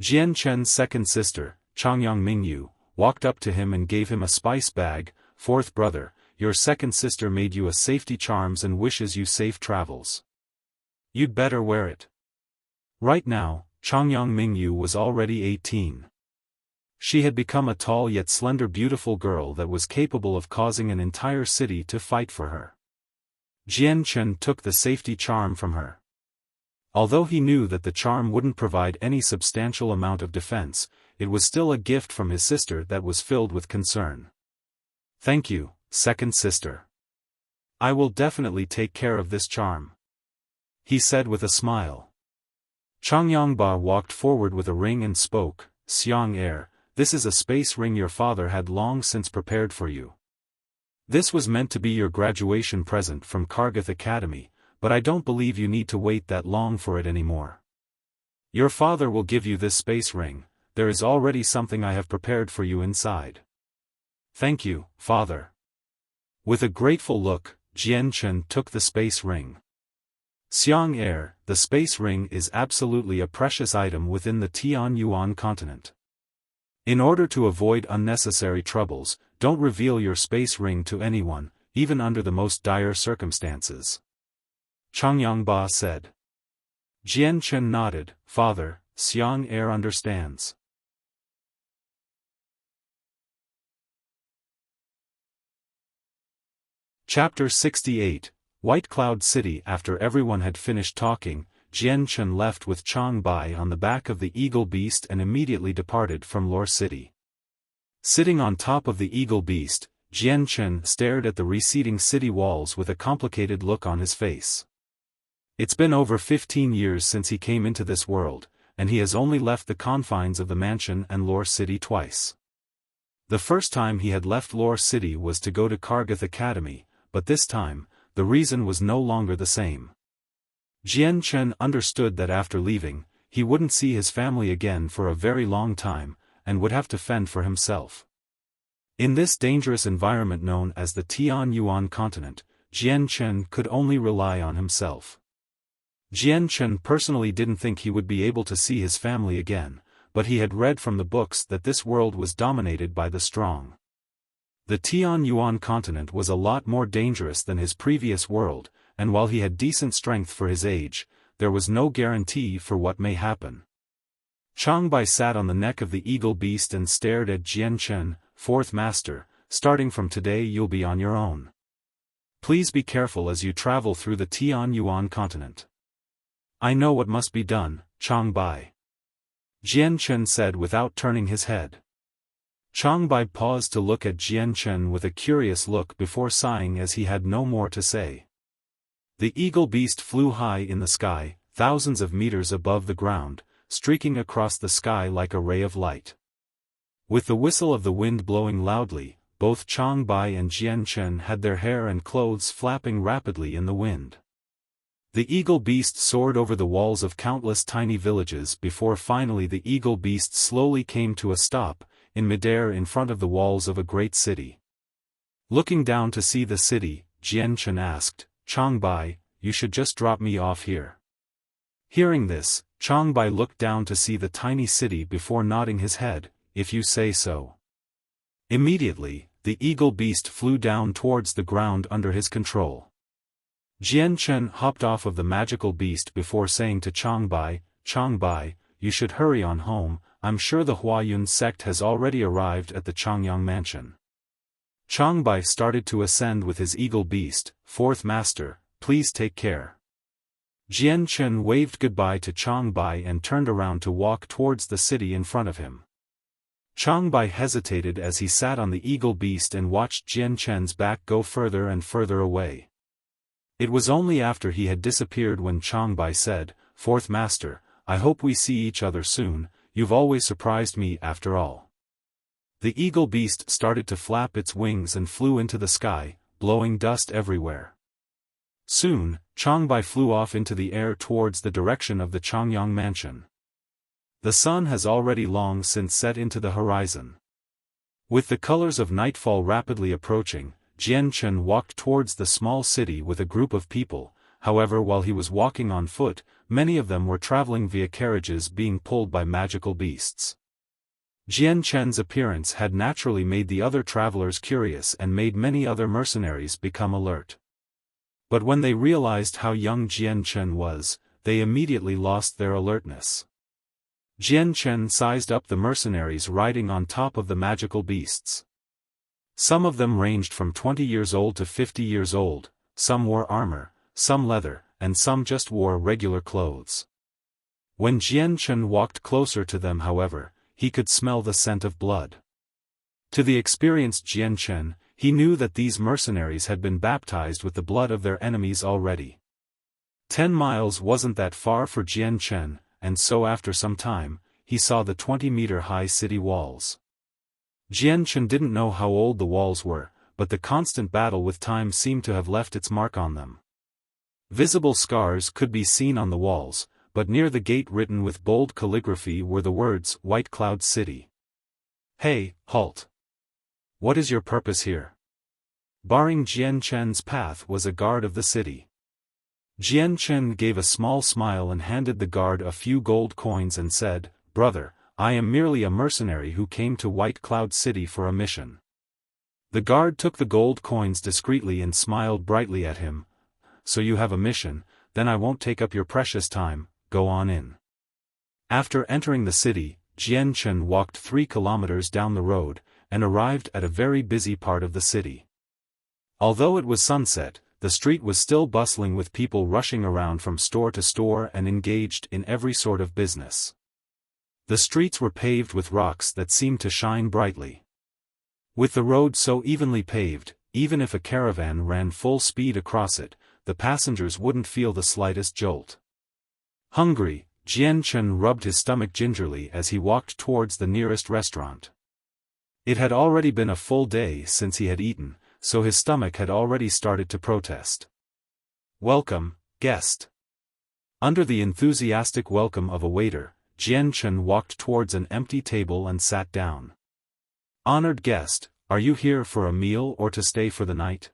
Jian Chen's second sister, Changyang Mingyu, walked up to him and gave him a spice bag. Fourth brother, your second sister made you a safety charms and wishes you safe travels. You'd better wear it. Right now, Changyang Mingyu was already 18. She had become a tall yet slender beautiful girl that was capable of causing an entire city to fight for her. Jian Chen took the safety charm from her. Although he knew that the charm wouldn't provide any substantial amount of defense, it was still a gift from his sister that was filled with concern. "Thank you, second sister. I will definitely take care of this charm," he said with a smile. Chang Yongba walked forward with a ring and spoke, "Xiang heir, this is a space ring your father had long since prepared for you. This was meant to be your graduation present from Kargath Academy, but I don't believe you need to wait that long for it anymore. Your father will give you this space ring, there is already something I have prepared for you inside." "Thank you, father." With a grateful look, Jian Chen took the space ring. "Xiang heir, the space ring is absolutely a precious item within the Tian Yuan continent. In order to avoid unnecessary troubles, don't reveal your space ring to anyone, even under the most dire circumstances," Chang Yongba said. Jian Chen nodded, "Father, Xiang heir understands." Chapter 68, White Cloud City. After everyone had finished talking, Jian Chen left with Chang Bai on the back of the eagle beast and immediately departed from Lore City. Sitting on top of the eagle beast, Jian Chen stared at the receding city walls with a complicated look on his face. It's been over 15 years since he came into this world, and he has only left the confines of the mansion and Lore City twice. The first time he had left Lore City was to go to Kargath Academy, but this time, the reason was no longer the same. Jian Chen understood that after leaving, he wouldn't see his family again for a very long time, and would have to fend for himself. In this dangerous environment known as the Tian Yuan continent, Jian Chen could only rely on himself. Jian Chen personally didn't think he would be able to see his family again, but he had read from the books that this world was dominated by the strong. The Tian Yuan continent was a lot more dangerous than his previous world, and while he had decent strength for his age, there was no guarantee for what may happen. Chang Bai sat on the neck of the eagle beast and stared at Jian Chen, "Fourth master, starting from today you'll be on your own. Please be careful as you travel through the Tian Yuan continent." "I know what must be done, Chang Bai," Jian Chen said without turning his head. Chang Bai paused to look at Jian Chen with a curious look before sighing as he had no more to say. The eagle beast flew high in the sky, thousands of meters above the ground, streaking across the sky like a ray of light. With the whistle of the wind blowing loudly, both Chang Bai and Jian Chen had their hair and clothes flapping rapidly in the wind. The eagle beast soared over the walls of countless tiny villages before finally the eagle beast slowly came to a stop, in midair in front of the walls of a great city. Looking down to see the city, Jian Chen asked, "Chang Bai, you should just drop me off here." Hearing this, Chang Bai looked down to see the tiny city before nodding his head, "If you say so." Immediately, the eagle beast flew down towards the ground under his control. Jian Chen hopped off of the magical beast before saying to Chang Bai, "Chang Bai, you should hurry on home, I'm sure the Huayun sect has already arrived at the Changyang mansion." Chang Bai started to ascend with his eagle beast, "Fourth master, please take care." Jian Chen waved goodbye to Chang Bai and turned around to walk towards the city in front of him. Chang Bai hesitated as he sat on the eagle beast and watched Jian Chen's back go further and further away. It was only after he had disappeared when Chang Bai said, "Fourth master, I hope we see each other soon, you've always surprised me after all." The eagle beast started to flap its wings and flew into the sky, blowing dust everywhere. Soon, Chang Bai flew off into the air towards the direction of the Changyang mansion. The sun has already long since set into the horizon. With the colors of nightfall rapidly approaching, Jian Chen walked towards the small city with a group of people. However, while he was walking on foot, many of them were traveling via carriages being pulled by magical beasts. Jian Chen's appearance had naturally made the other travelers curious and made many other mercenaries become alert. But when they realized how young Jian Chen was, they immediately lost their alertness. Jian Chen sized up the mercenaries riding on top of the magical beasts. Some of them ranged from 20 years old to 50 years old, some wore armor, some leather, and some just wore regular clothes. When Jian Chen walked closer to them, however, he could smell the scent of blood. To the experienced Jian Chen, he knew that these mercenaries had been baptized with the blood of their enemies already. 10 miles wasn't that far for Jian Chen, and so after some time, he saw the 20-meter-high city walls. Jian Chen didn't know how old the walls were, but the constant battle with time seemed to have left its mark on them. Visible scars could be seen on the walls, but near the gate written with bold calligraphy were the words White Cloud City. "Hey, halt! What is your purpose here?" Barring Jian Chen's path was a guard of the city. Jian Chen gave a small smile and handed the guard a few gold coins and said, "Brother, I am merely a mercenary who came to White Cloud City for a mission." The guard took the gold coins discreetly and smiled brightly at him. "So you have a mission, then I won't take up your precious time, go on in." After entering the city, Jian Chen walked 3 kilometers down the road, and arrived at a very busy part of the city. Although it was sunset, the street was still bustling with people rushing around from store to store and engaged in every sort of business. The streets were paved with rocks that seemed to shine brightly. With the road so evenly paved, even if a caravan ran full speed across it, the passengers wouldn't feel the slightest jolt. Hungry, Jian Chen rubbed his stomach gingerly as he walked towards the nearest restaurant. It had already been a full day since he had eaten, so his stomach had already started to protest. "Welcome, guest." Under the enthusiastic welcome of a waiter, Jian Chen walked towards an empty table and sat down. "Honored guest, are you here for a meal or to stay for the night?"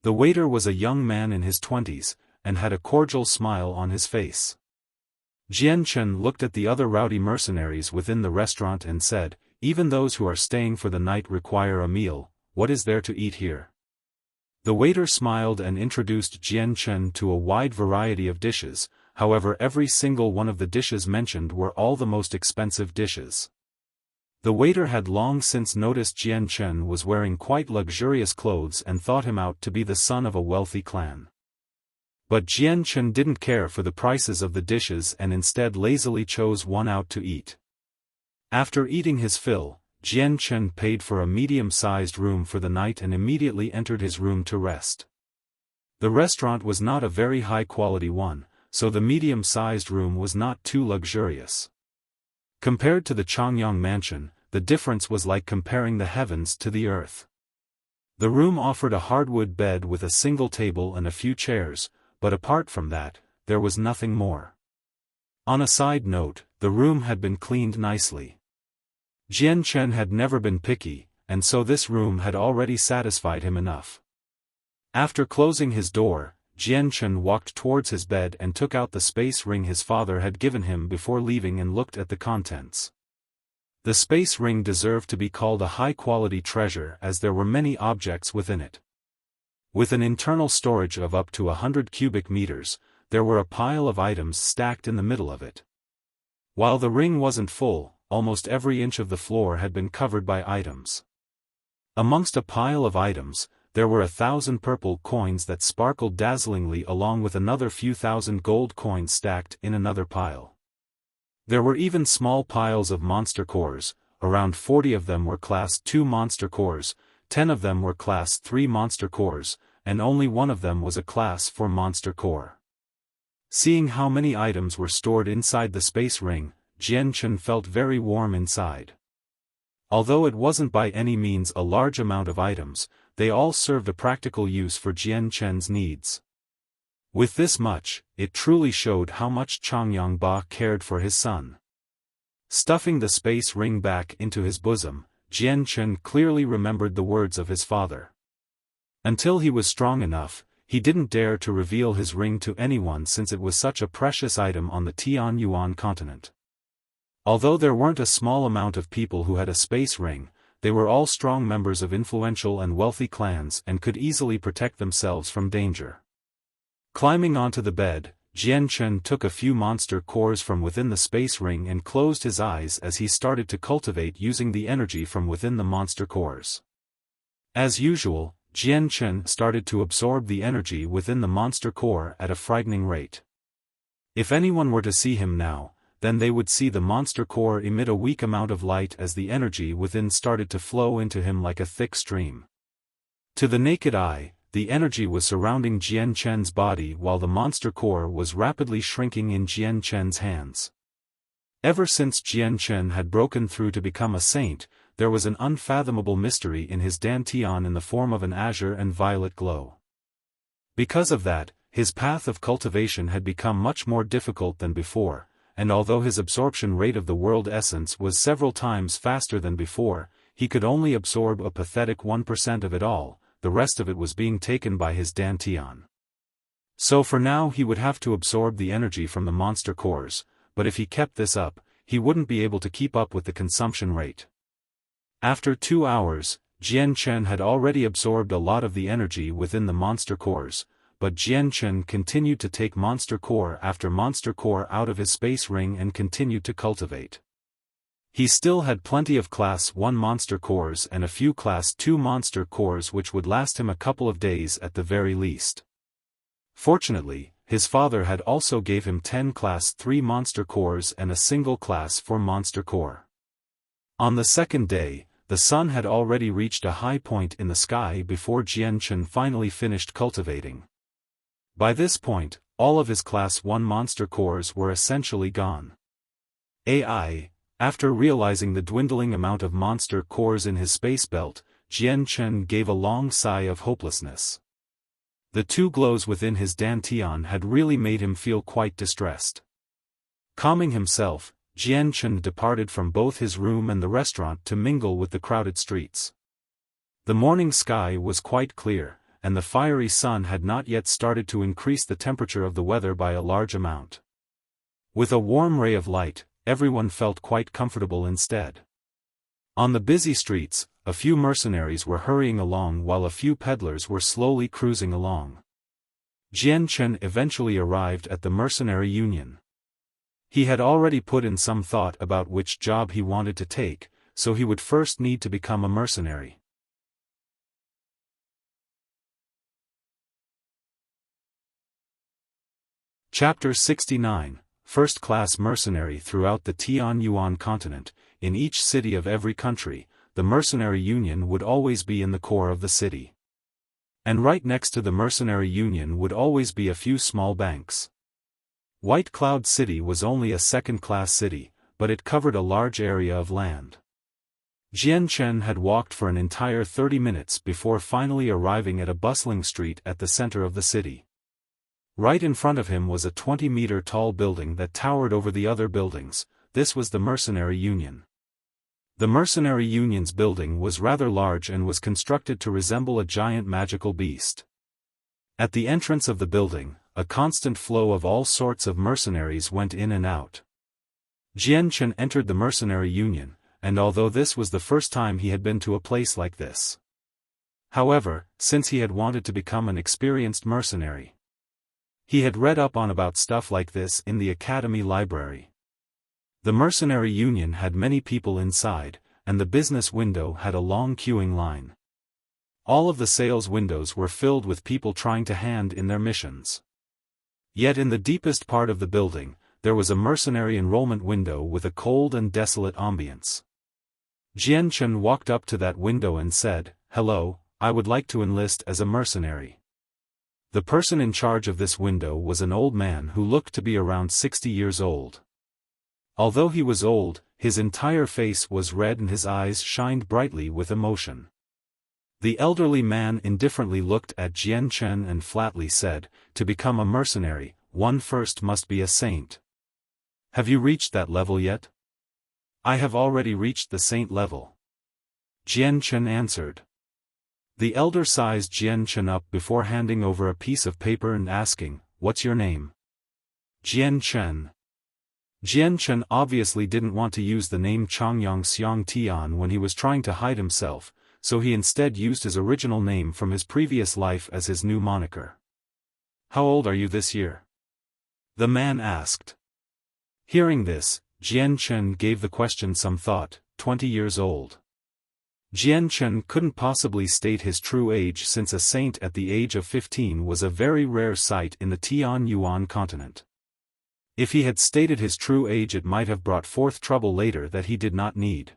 The waiter was a young man in his 20s, and had a cordial smile on his face. Jian Chen looked at the other rowdy mercenaries within the restaurant and said, "Even those who are staying for the night require a meal, what is there to eat here?" The waiter smiled and introduced Jian Chen to a wide variety of dishes, however every single one of the dishes mentioned were all the most expensive dishes. The waiter had long since noticed Jian Chen was wearing quite luxurious clothes and thought him out to be the son of a wealthy clan. But Jian Chen didn't care for the prices of the dishes and instead lazily chose one out to eat. After eating his fill, Jian Chen paid for a medium-sized room for the night and immediately entered his room to rest. The restaurant was not a very high-quality one, so the medium-sized room was not too luxurious. Compared to the Changyang mansion, the difference was like comparing the heavens to the earth. The room offered a hardwood bed with a single table and a few chairs, but apart from that, there was nothing more. On a side note, the room had been cleaned nicely. Jian Chen had never been picky, and so this room had already satisfied him enough. After closing his door, Jian Chen walked towards his bed and took out the space ring his father had given him before leaving and looked at the contents. The space ring deserved to be called a high-quality treasure as there were many objects within it. With an internal storage of up to 100 cubic meters, there were a pile of items stacked in the middle of it. While the ring wasn't full, almost every inch of the floor had been covered by items. Amongst a pile of items, there were 1,000 purple coins that sparkled dazzlingly along with another few thousand gold coins stacked in another pile. There were even small piles of monster cores, around 40 of them were Class 2 monster cores, 10 of them were Class 3 monster cores, and only one of them was a Class 4 monster core. Seeing how many items were stored inside the space ring, Jian Chen felt very warm inside. Although it wasn't by any means a large amount of items, they all served a practical use for Jian Chen's needs. With this much, it truly showed how much Changyang Ba cared for his son. Stuffing the space ring back into his bosom, Jian Chen clearly remembered the words of his father. Until he was strong enough, he didn't dare to reveal his ring to anyone since it was such a precious item on the Tianyuan continent. Although there weren't a small amount of people who had a space ring, they were all strong members of influential and wealthy clans and could easily protect themselves from danger. Climbing onto the bed, Jian Chen took a few monster cores from within the space ring and closed his eyes as he started to cultivate using the energy from within the monster cores. As usual, Jian Chen started to absorb the energy within the monster core at a frightening rate. If anyone were to see him now, then they would see the monster core emit a weak amount of light as the energy within started to flow into him like a thick stream. To the naked eye, the energy was surrounding Jian Chen's body while the monster core was rapidly shrinking in Jian Chen's hands. Ever since Jian Chen had broken through to become a saint, there was an unfathomable mystery in his dantian in the form of an azure and violet glow. Because of that, his path of cultivation had become much more difficult than before, and although his absorption rate of the world essence was several times faster than before, he could only absorb a pathetic 1% of it all, the rest of it was being taken by his dantian. So for now he would have to absorb the energy from the monster cores, but if he kept this up, he wouldn't be able to keep up with the consumption rate. After 2 hours, Jian Chen had already absorbed a lot of the energy within the monster cores, but Jian Chen continued to take monster core after monster core out of his space ring and continued to cultivate. He still had plenty of Class 1 monster cores and a few Class 2 monster cores which would last him a couple of days at the very least. Fortunately, his father had also gave him 10 Class 3 monster cores and a single Class 4 monster core. On the second day, the sun had already reached a high point in the sky before Jian Chen finally finished cultivating. By this point, all of his Class 1 monster cores were essentially gone. After realizing the dwindling amount of monster cores in his space belt, Jian Chen gave a long sigh of hopelessness. The 2 glows within his dantian had really made him feel quite distressed. Calming himself, Jian Chen departed from both his room and the restaurant to mingle with the crowded streets. The morning sky was quite clear, and the fiery sun had not yet started to increase the temperature of the weather by a large amount. With a warm ray of light, everyone felt quite comfortable instead. On the busy streets, a few mercenaries were hurrying along while a few peddlers were slowly cruising along. Jian Chen eventually arrived at the mercenary union. He had already put in some thought about which job he wanted to take, so he would first need to become a mercenary. Chapter 69, First-Class Mercenary. Throughout the Tianyuan continent, in each city of every country, the mercenary union would always be in the core of the city. And right next to the mercenary union would always be a few small banks. White Cloud City was only a second-class city, but it covered a large area of land. Jian Chen had walked for an entire 30 minutes before finally arriving at a bustling street at the center of the city. Right in front of him was a 20-meter-tall building that towered over the other buildings. This was the Mercenary Union. The Mercenary Union's building was rather large and was constructed to resemble a giant magical beast. At the entrance of the building, a constant flow of all sorts of mercenaries went in and out. Jian Chen entered the Mercenary Union, and although this was the first time he had been to a place like this. However, since he had wanted to become an experienced mercenary, he had read up on about stuff like this in the Academy library. The Mercenary Union had many people inside, and the business window had a long queuing line. All of the sales windows were filled with people trying to hand in their missions. Yet in the deepest part of the building, there was a mercenary enrollment window with a cold and desolate ambience. Jian Chen walked up to that window and said, "Hello, I would like to enlist as a mercenary." The person in charge of this window was an old man who looked to be around 60 years old. Although he was old, his entire face was red and his eyes shined brightly with emotion. The elderly man indifferently looked at Jian Chen and flatly said, "To become a mercenary, one first must be a saint. Have you reached that level yet?" "I have already reached the saint level," Jian Chen answered. The elder sized Jian Chen up before handing over a piece of paper and asking, "What's your name?" "Jian Chen." Jian Chen obviously didn't want to use the name Changyang Xiang Tian when he was trying to hide himself, so he instead used his original name from his previous life as his new moniker. "How old are you this year?" the man asked. Hearing this, Jian Chen gave the question some thought. 20 years old. Jian Chen couldn't possibly state his true age since a saint at the age of 15 was a very rare sight in the Tianyuan continent. If he had stated his true age, it might have brought forth trouble later that he did not need.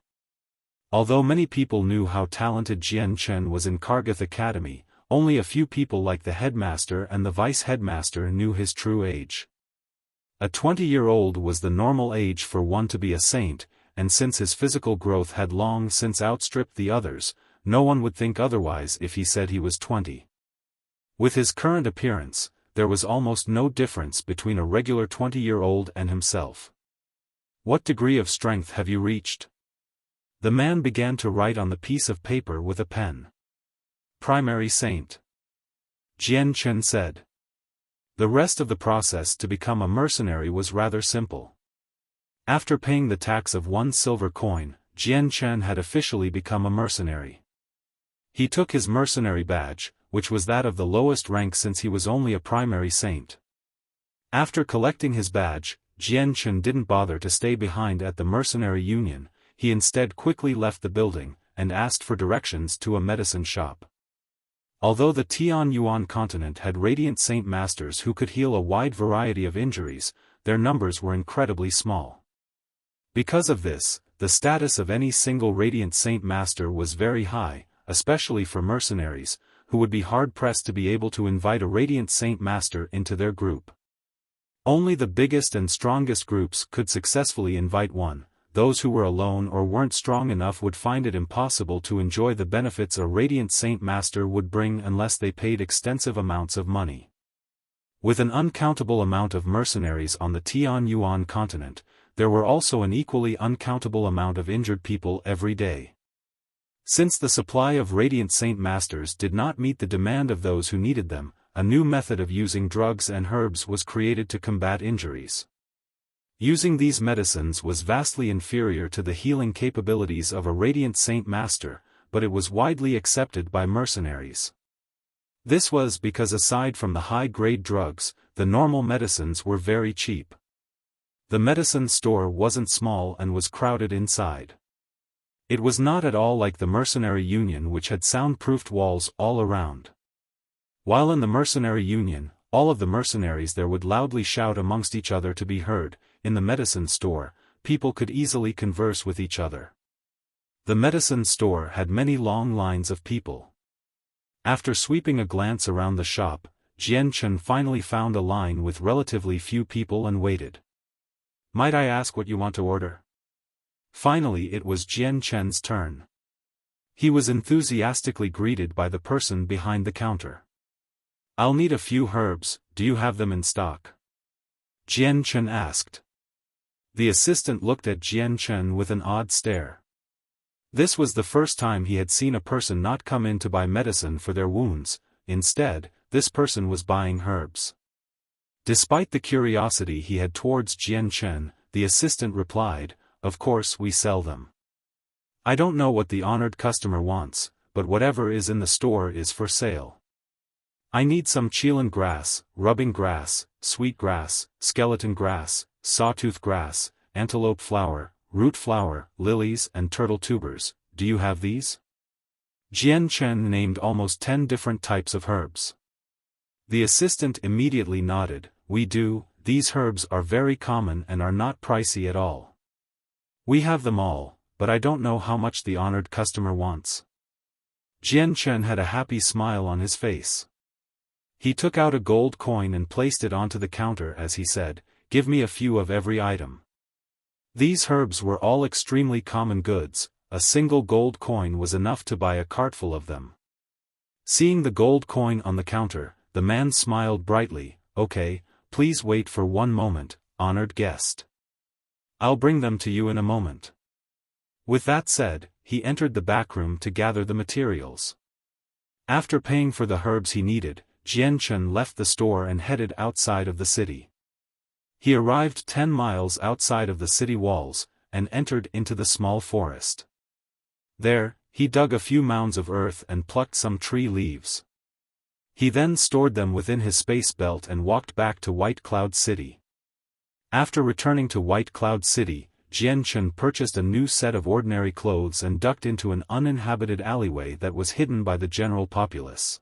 Although many people knew how talented Jian Chen was in Kargath Academy, only a few people like the headmaster and the vice-headmaster knew his true age. A 20-year-old was the normal age for one to be a saint, and since his physical growth had long since outstripped the others, no one would think otherwise if he said he was 20. With his current appearance, there was almost no difference between a regular 20-year-old and himself. What degree of strength have you reached? The man began to write on the piece of paper with a pen. Primary saint. Jian Chen said. The rest of the process to become a mercenary was rather simple. After paying the tax of 1 silver coin, Jian Chen had officially become a mercenary. He took his mercenary badge, which was that of the lowest rank since he was only a primary saint. After collecting his badge, Jian Chen didn't bother to stay behind at the mercenary union. He instead quickly left the building, and asked for directions to a medicine shop. Although the Tianyuan continent had radiant saint masters who could heal a wide variety of injuries, their numbers were incredibly small. Because of this, the status of any single radiant saint master was very high, especially for mercenaries, who would be hard-pressed to be able to invite a radiant saint master into their group. Only the biggest and strongest groups could successfully invite one. Those who were alone or weren't strong enough would find it impossible to enjoy the benefits a radiant saint master would bring unless they paid extensive amounts of money. With an uncountable amount of mercenaries on the Tianyuan continent, there were also an equally uncountable amount of injured people every day. Since the supply of radiant saint masters did not meet the demand of those who needed them, a new method of using drugs and herbs was created to combat injuries. Using these medicines was vastly inferior to the healing capabilities of a radiant saint master, but it was widely accepted by mercenaries. This was because aside from the high-grade drugs, the normal medicines were very cheap. The medicine store wasn't small and was crowded inside. It was not at all like the mercenary union, which had soundproofed walls all around. While in the mercenary union, all of the mercenaries there would loudly shout amongst each other to be heard. In the medicine store, people could easily converse with each other. The medicine store had many long lines of people. After sweeping a glance around the shop, Jian Chen finally found a line with relatively few people and waited. Might I ask what you want to order? Finally it was Jian Chen's turn. He was enthusiastically greeted by the person behind the counter. I'll need a few herbs, do you have them in stock? Jian Chen asked. The assistant looked at Jian Chen with an odd stare. This was the first time he had seen a person not come in to buy medicine for their wounds. Instead, this person was buying herbs. Despite the curiosity he had towards Jian Chen, the assistant replied, "Of course we sell them. I don't know what the honored customer wants, but whatever is in the store is for sale. I need some Chilan grass, rubbing grass, sweet grass, skeleton grass, sawtooth grass, antelope flower, root flower, lilies and turtle tubers. Do you have these?" Jian Chen named almost 10 different types of herbs. The assistant immediately nodded. "We do, these herbs are very common and are not pricey at all. We have them all, but I don't know how much the honored customer wants." Jian Chen had a happy smile on his face. He took out a gold coin and placed it onto the counter as he said, "Give me a few of every item." These herbs were all extremely common goods. A single gold coin was enough to buy a cartful of them. Seeing the gold coin on the counter, the man smiled brightly. "Okay, please wait for one moment, honored guest. I'll bring them to you in a moment." With that said, he entered the back room to gather the materials. After paying for the herbs he needed, Jian Chen left the store and headed outside of the city. He arrived 10 miles outside of the city walls, and entered into the small forest. There, he dug a few mounds of earth and plucked some tree leaves. He then stored them within his space belt and walked back to White Cloud City. After returning to White Cloud City, Jian Chen purchased a new set of ordinary clothes and ducked into an uninhabited alleyway that was hidden by the general populace.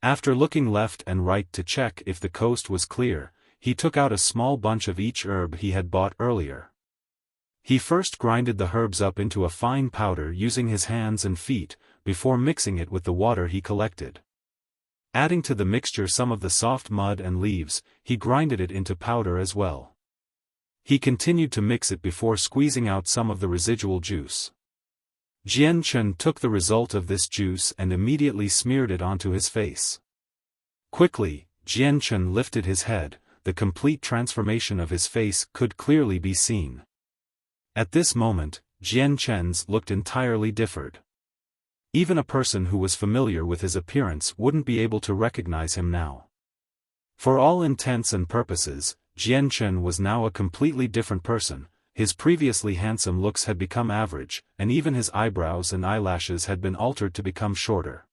After looking left and right to check if the coast was clear, he took out a small bunch of each herb he had bought earlier. He first grinded the herbs up into a fine powder using his hands and feet, before mixing it with the water he collected. Adding to the mixture some of the soft mud and leaves, he grinded it into powder as well. He continued to mix it before squeezing out some of the residual juice. Jian Chen took the result of this juice and immediately smeared it onto his face. Quickly, Jian Chen lifted his head. The complete transformation of his face could clearly be seen. At this moment, Jian Chen's looked entirely different. Even a person who was familiar with his appearance wouldn't be able to recognize him now. For all intents and purposes, Jian Chen was now a completely different person. His previously handsome looks had become average, and even his eyebrows and eyelashes had been altered to become shorter.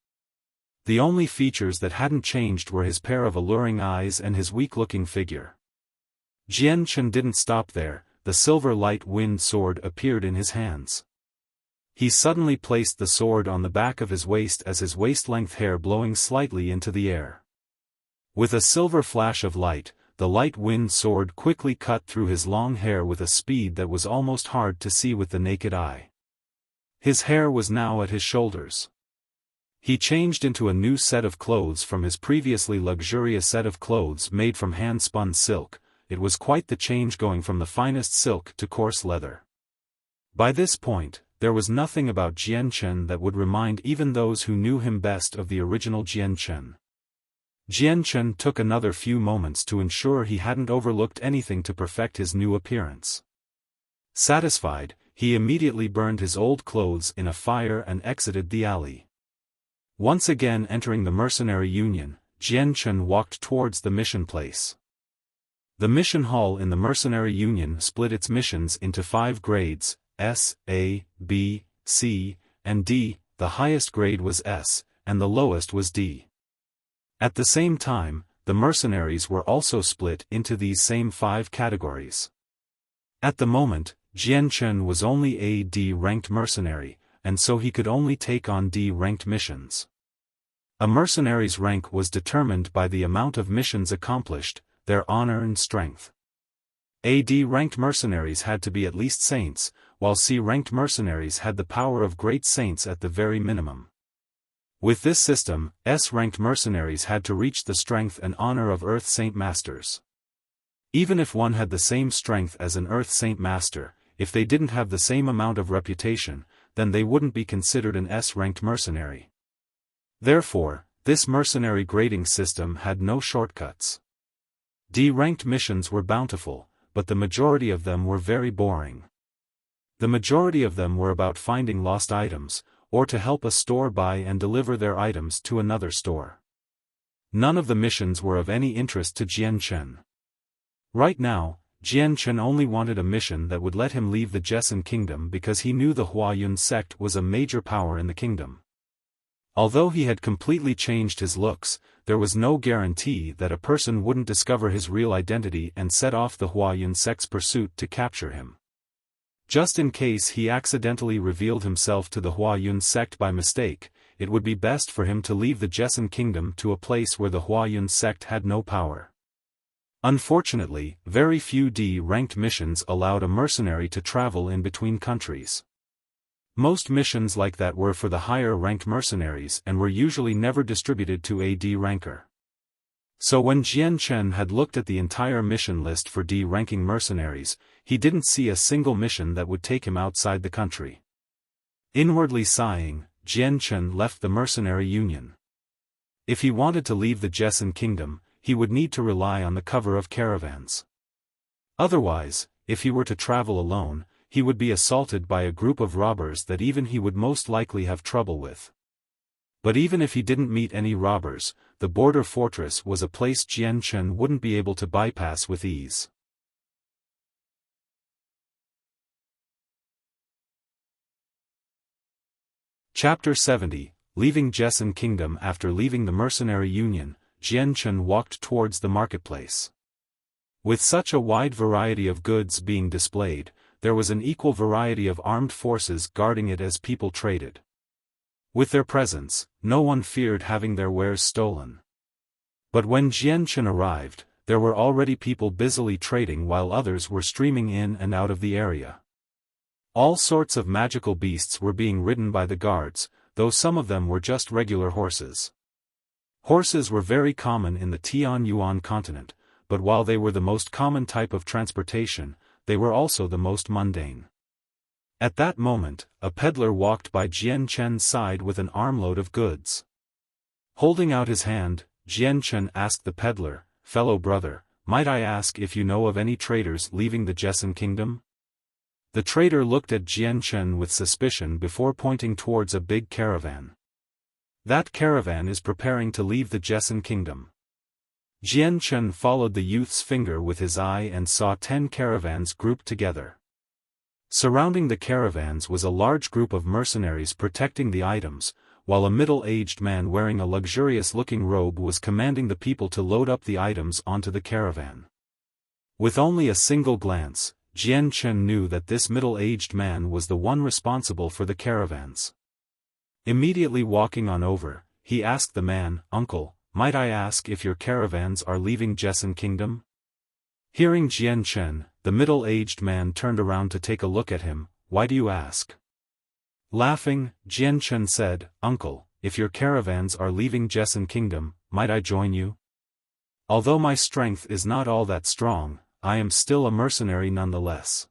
The only features that hadn't changed were his pair of alluring eyes and his weak-looking figure. Jian Chen didn't stop there. The silver light wind sword appeared in his hands. He suddenly placed the sword on the back of his waist as his waist-length hair blowing slightly into the air. With a silver flash of light, the light wind sword quickly cut through his long hair with a speed that was almost hard to see with the naked eye. His hair was now at his shoulders. He changed into a new set of clothes from his previously luxurious set of clothes made from hand-spun silk. It was quite the change going from the finest silk to coarse leather. By this point, there was nothing about Jian Chen that would remind even those who knew him best of the original Jian Chen. Jian Chen took another few moments to ensure he hadn't overlooked anything to perfect his new appearance. Satisfied, he immediately burned his old clothes in a fire and exited the alley. Once again entering the mercenary union, Jian Chen walked towards the mission place. The mission hall in the mercenary union split its missions into 5 grades, S, A, B, C, and D. The highest grade was S, and the lowest was D. At the same time, the mercenaries were also split into these same 5 categories. At the moment, Jian Chen was only a D-ranked mercenary, and so he could only take on D-ranked missions. A mercenary's rank was determined by the amount of missions accomplished, their honor and strength. D-ranked mercenaries had to be at least saints, while C-ranked mercenaries had the power of great saints at the very minimum. With this system, S-ranked mercenaries had to reach the strength and honor of Earth Saint Masters. Even if one had the same strength as an Earth Saint Master, if they didn't have the same amount of reputation, then they wouldn't be considered an S-ranked mercenary. Therefore, this mercenary grading system had no shortcuts. D-ranked missions were bountiful, but the majority of them were very boring. The majority of them were about finding lost items, or to help a store buy and deliver their items to another store. None of the missions were of any interest to Jian Chen. Right now, Jian Chen only wanted a mission that would let him leave the Jessen Kingdom because he knew the Huayun sect was a major power in the kingdom. Although he had completely changed his looks, there was no guarantee that a person wouldn't discover his real identity and set off the Huayun sect's pursuit to capture him. Just in case he accidentally revealed himself to the Huayun sect by mistake, it would be best for him to leave the Jessen Kingdom to a place where the Huayun sect had no power. Unfortunately, very few D-ranked missions allowed a mercenary to travel in between countries. Most missions like that were for the higher-ranked mercenaries and were usually never distributed to a D-ranker. So when Jian Chen had looked at the entire mission list for D-ranking mercenaries, he didn't see a single mission that would take him outside the country. Inwardly sighing, Jian Chen left the mercenary union. If he wanted to leave the Jessen Kingdom, he would need to rely on the cover of caravans. Otherwise, if he were to travel alone, he would be assaulted by a group of robbers that even he would most likely have trouble with. But even if he didn't meet any robbers, the border fortress was a place Jian Chen wouldn't be able to bypass with ease. Chapter 70, Leaving Jessen Kingdom. After leaving the mercenary union, Jian Chen walked towards the marketplace. With such a wide variety of goods being displayed, there was an equal variety of armed forces guarding it as people traded. With their presence, no one feared having their wares stolen. But when Jian Chen arrived, there were already people busily trading while others were streaming in and out of the area. All sorts of magical beasts were being ridden by the guards, though some of them were just regular horses. Horses were very common in the Tianyuan continent, but while they were the most common type of transportation, they were also the most mundane. At that moment, a peddler walked by Jian Chen's side with an armload of goods. Holding out his hand, Jian Chen asked the peddler, "Fellow brother, might I ask if you know of any traders leaving the Jessen kingdom?" The trader looked at Jian Chen with suspicion before pointing towards a big caravan. "That caravan is preparing to leave the Jessen kingdom." Jian Chen followed the youth's finger with his eye and saw 10 caravans grouped together. Surrounding the caravans was a large group of mercenaries protecting the items, while a middle-aged man wearing a luxurious-looking robe was commanding the people to load up the items onto the caravan. With only a single glance, Jian Chen knew that this middle-aged man was the one responsible for the caravans. Immediately walking on over, he asked the man, "Uncle, might I ask if your caravans are leaving Jessen kingdom?" Hearing Jian Chen, the middle-aged man turned around to take a look at him. "Why do you ask?" Laughing, Jian Chen said, "Uncle, if your caravans are leaving Jessen kingdom, might I join you? Although my strength is not all that strong, I am still a mercenary nonetheless.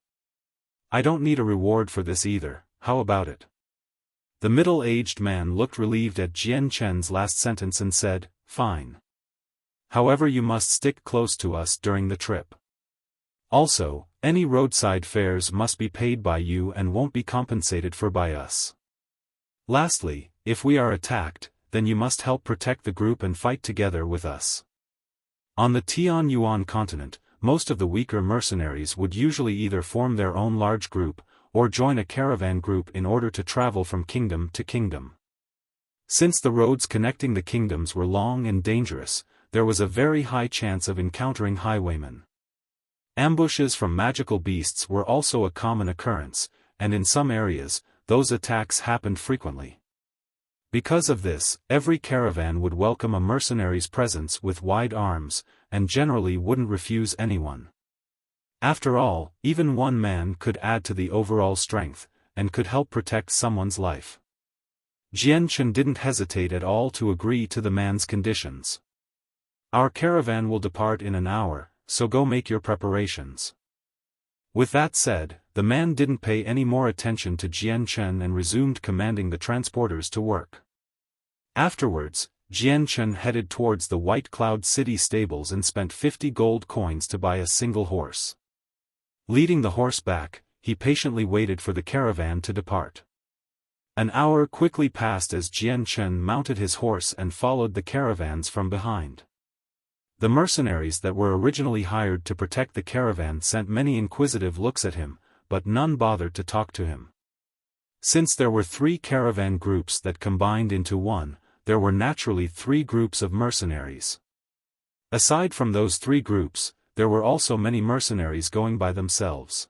I don't need a reward for this either, how about it?" The middle-aged man looked relieved at Jian Chen's last sentence and said, "Fine. However, you must stick close to us during the trip. Also, any roadside fares must be paid by you and won't be compensated for by us. Lastly, if we are attacked, then you must help protect the group and fight together with us." On the Tianyuan continent, most of the weaker mercenaries would usually either form their own large group, or join a caravan group in order to travel from kingdom to kingdom. Since the roads connecting the kingdoms were long and dangerous, there was a very high chance of encountering highwaymen. Ambushes from magical beasts were also a common occurrence, and in some areas, those attacks happened frequently. Because of this, every caravan would welcome a mercenary's presence with wide arms, and generally wouldn't refuse anyone. After all, even one man could add to the overall strength, and could help protect someone's life. Jian Chen didn't hesitate at all to agree to the man's conditions. "Our caravan will depart in an hour, so go make your preparations." With that said, the man didn't pay any more attention to Jian Chen and resumed commanding the transporters to work. Afterwards, Jian Chen headed towards the White Cloud City stables and spent 50 gold coins to buy a single horse. Leading the horse back, he patiently waited for the caravan to depart. An hour quickly passed as Jian Chen mounted his horse and followed the caravans from behind. The mercenaries that were originally hired to protect the caravan sent many inquisitive looks at him, but none bothered to talk to him. Since there were 3 caravan groups that combined into one, there were naturally 3 groups of mercenaries. Aside from those 3 groups, there were also many mercenaries going by themselves.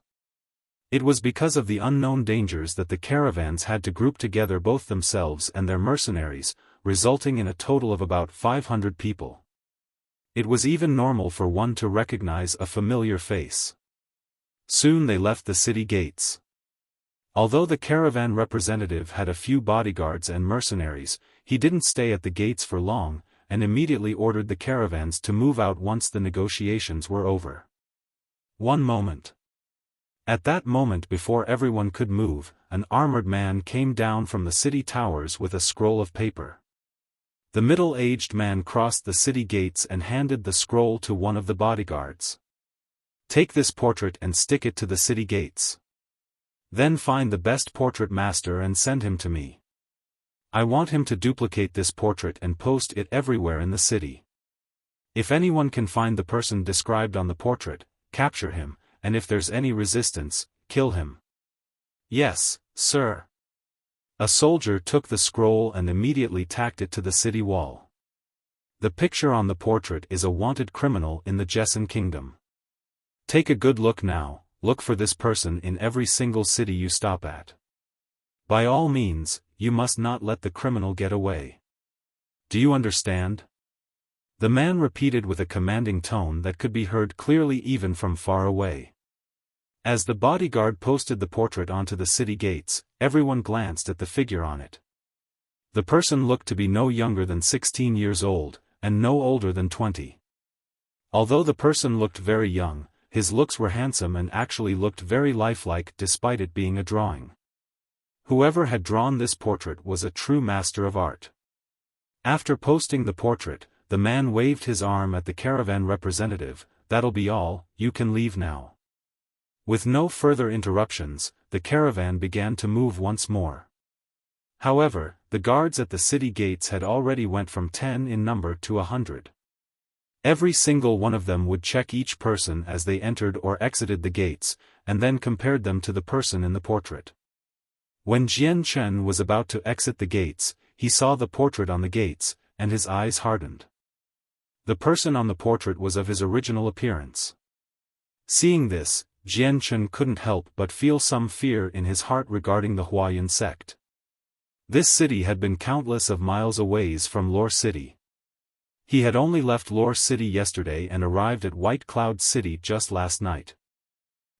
It was because of the unknown dangers that the caravans had to group together both themselves and their mercenaries, resulting in a total of about 500 people. It was even normal for one to recognize a familiar face. Soon they left the city gates. Although the caravan representative had a few bodyguards and mercenaries, he didn't stay at the gates for long, and immediately ordered the caravans to move out once the negotiations were over. One moment. At that moment, before everyone could move, an armored man came down from the city towers with a scroll of paper. The middle-aged man crossed the city gates and handed the scroll to one of the bodyguards. "Take this portrait and stick it to the city gates. Then find the best portrait master and send him to me. I want him to duplicate this portrait and post it everywhere in the city. If anyone can find the person described on the portrait, capture him, and if there's any resistance, kill him." "Yes, sir." A soldier took the scroll and immediately tacked it to the city wall. The picture on the portrait is a wanted criminal in the Jessen kingdom. Take a good look now, look for this person in every single city you stop at. By all means, you must not let the criminal get away. Do you understand? The man repeated with a commanding tone that could be heard clearly even from far away. As the bodyguard posted the portrait onto the city gates, everyone glanced at the figure on it. The person looked to be no younger than 16 years old, and no older than 20. Although the person looked very young, his looks were handsome and actually looked very lifelike despite it being a drawing. Whoever had drawn this portrait was a true master of art. After posting the portrait, the man waved his arm at the caravan representative. That'll be all, you can leave now. With no further interruptions, the caravan began to move once more. However, the guards at the city gates had already went from 10 in number to 100. Every single one of them would check each person as they entered or exited the gates, and then compared them to the person in the portrait. When Jian Chen was about to exit the gates, he saw the portrait on the gates, and his eyes hardened. The person on the portrait was of his original appearance. Seeing this, Jian Chen couldn't help but feel some fear in his heart regarding the Huayan sect. This city had been countless of miles away from Lore City. He had only left Lore City yesterday and arrived at White Cloud City just last night.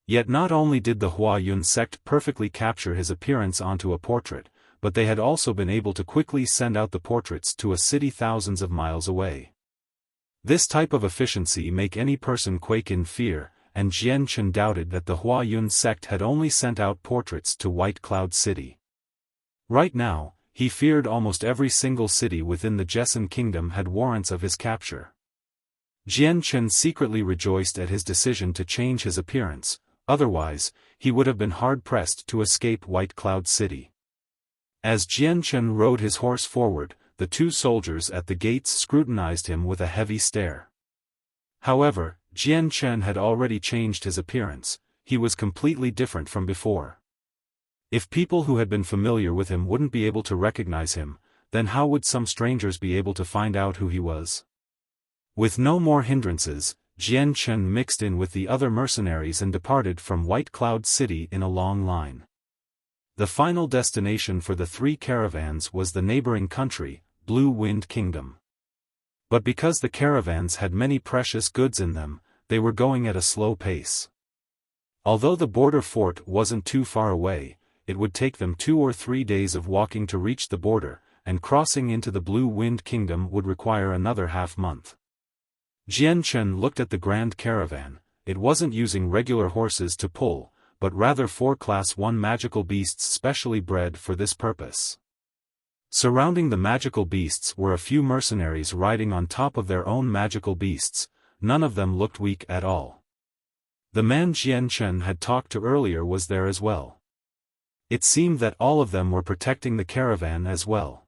Yet not only did the Huayan sect perfectly capture his appearance onto a portrait, but they had also been able to quickly send out the portraits to a city thousands of miles away. This type of efficiency make any person quake in fear, and Jian Chen doubted that the Huayan sect had only sent out portraits to White Cloud City. Right now, he feared almost every single city within the Jessan Kingdom had warrants of his capture. Jian Chen secretly rejoiced at his decision to change his appearance, otherwise, he would have been hard-pressed to escape White Cloud City. As Jian Chen rode his horse forward, the two soldiers at the gates scrutinized him with a heavy stare. However, Jian Chen had already changed his appearance. He was completely different from before. If people who had been familiar with him wouldn't be able to recognize him, then how would some strangers be able to find out who he was? With no more hindrances, Jian Chen mixed in with the other mercenaries and departed from White Cloud City in a long line. The final destination for the three caravans was the neighboring country, Blue Wind Kingdom. But because the caravans had many precious goods in them, they were going at a slow pace. Although the border fort wasn't too far away, it would take them 2 or 3 days of walking to reach the border, and crossing into the Blue Wind Kingdom would require another half-month. Jian Chen looked at the grand caravan. It wasn't using regular horses to pull, but rather 4 Class 1 magical beasts specially bred for this purpose. Surrounding the magical beasts were a few mercenaries riding on top of their own magical beasts. None of them looked weak at all. The man Jian Chen had talked to earlier was there as well. It seemed that all of them were protecting the caravan as well.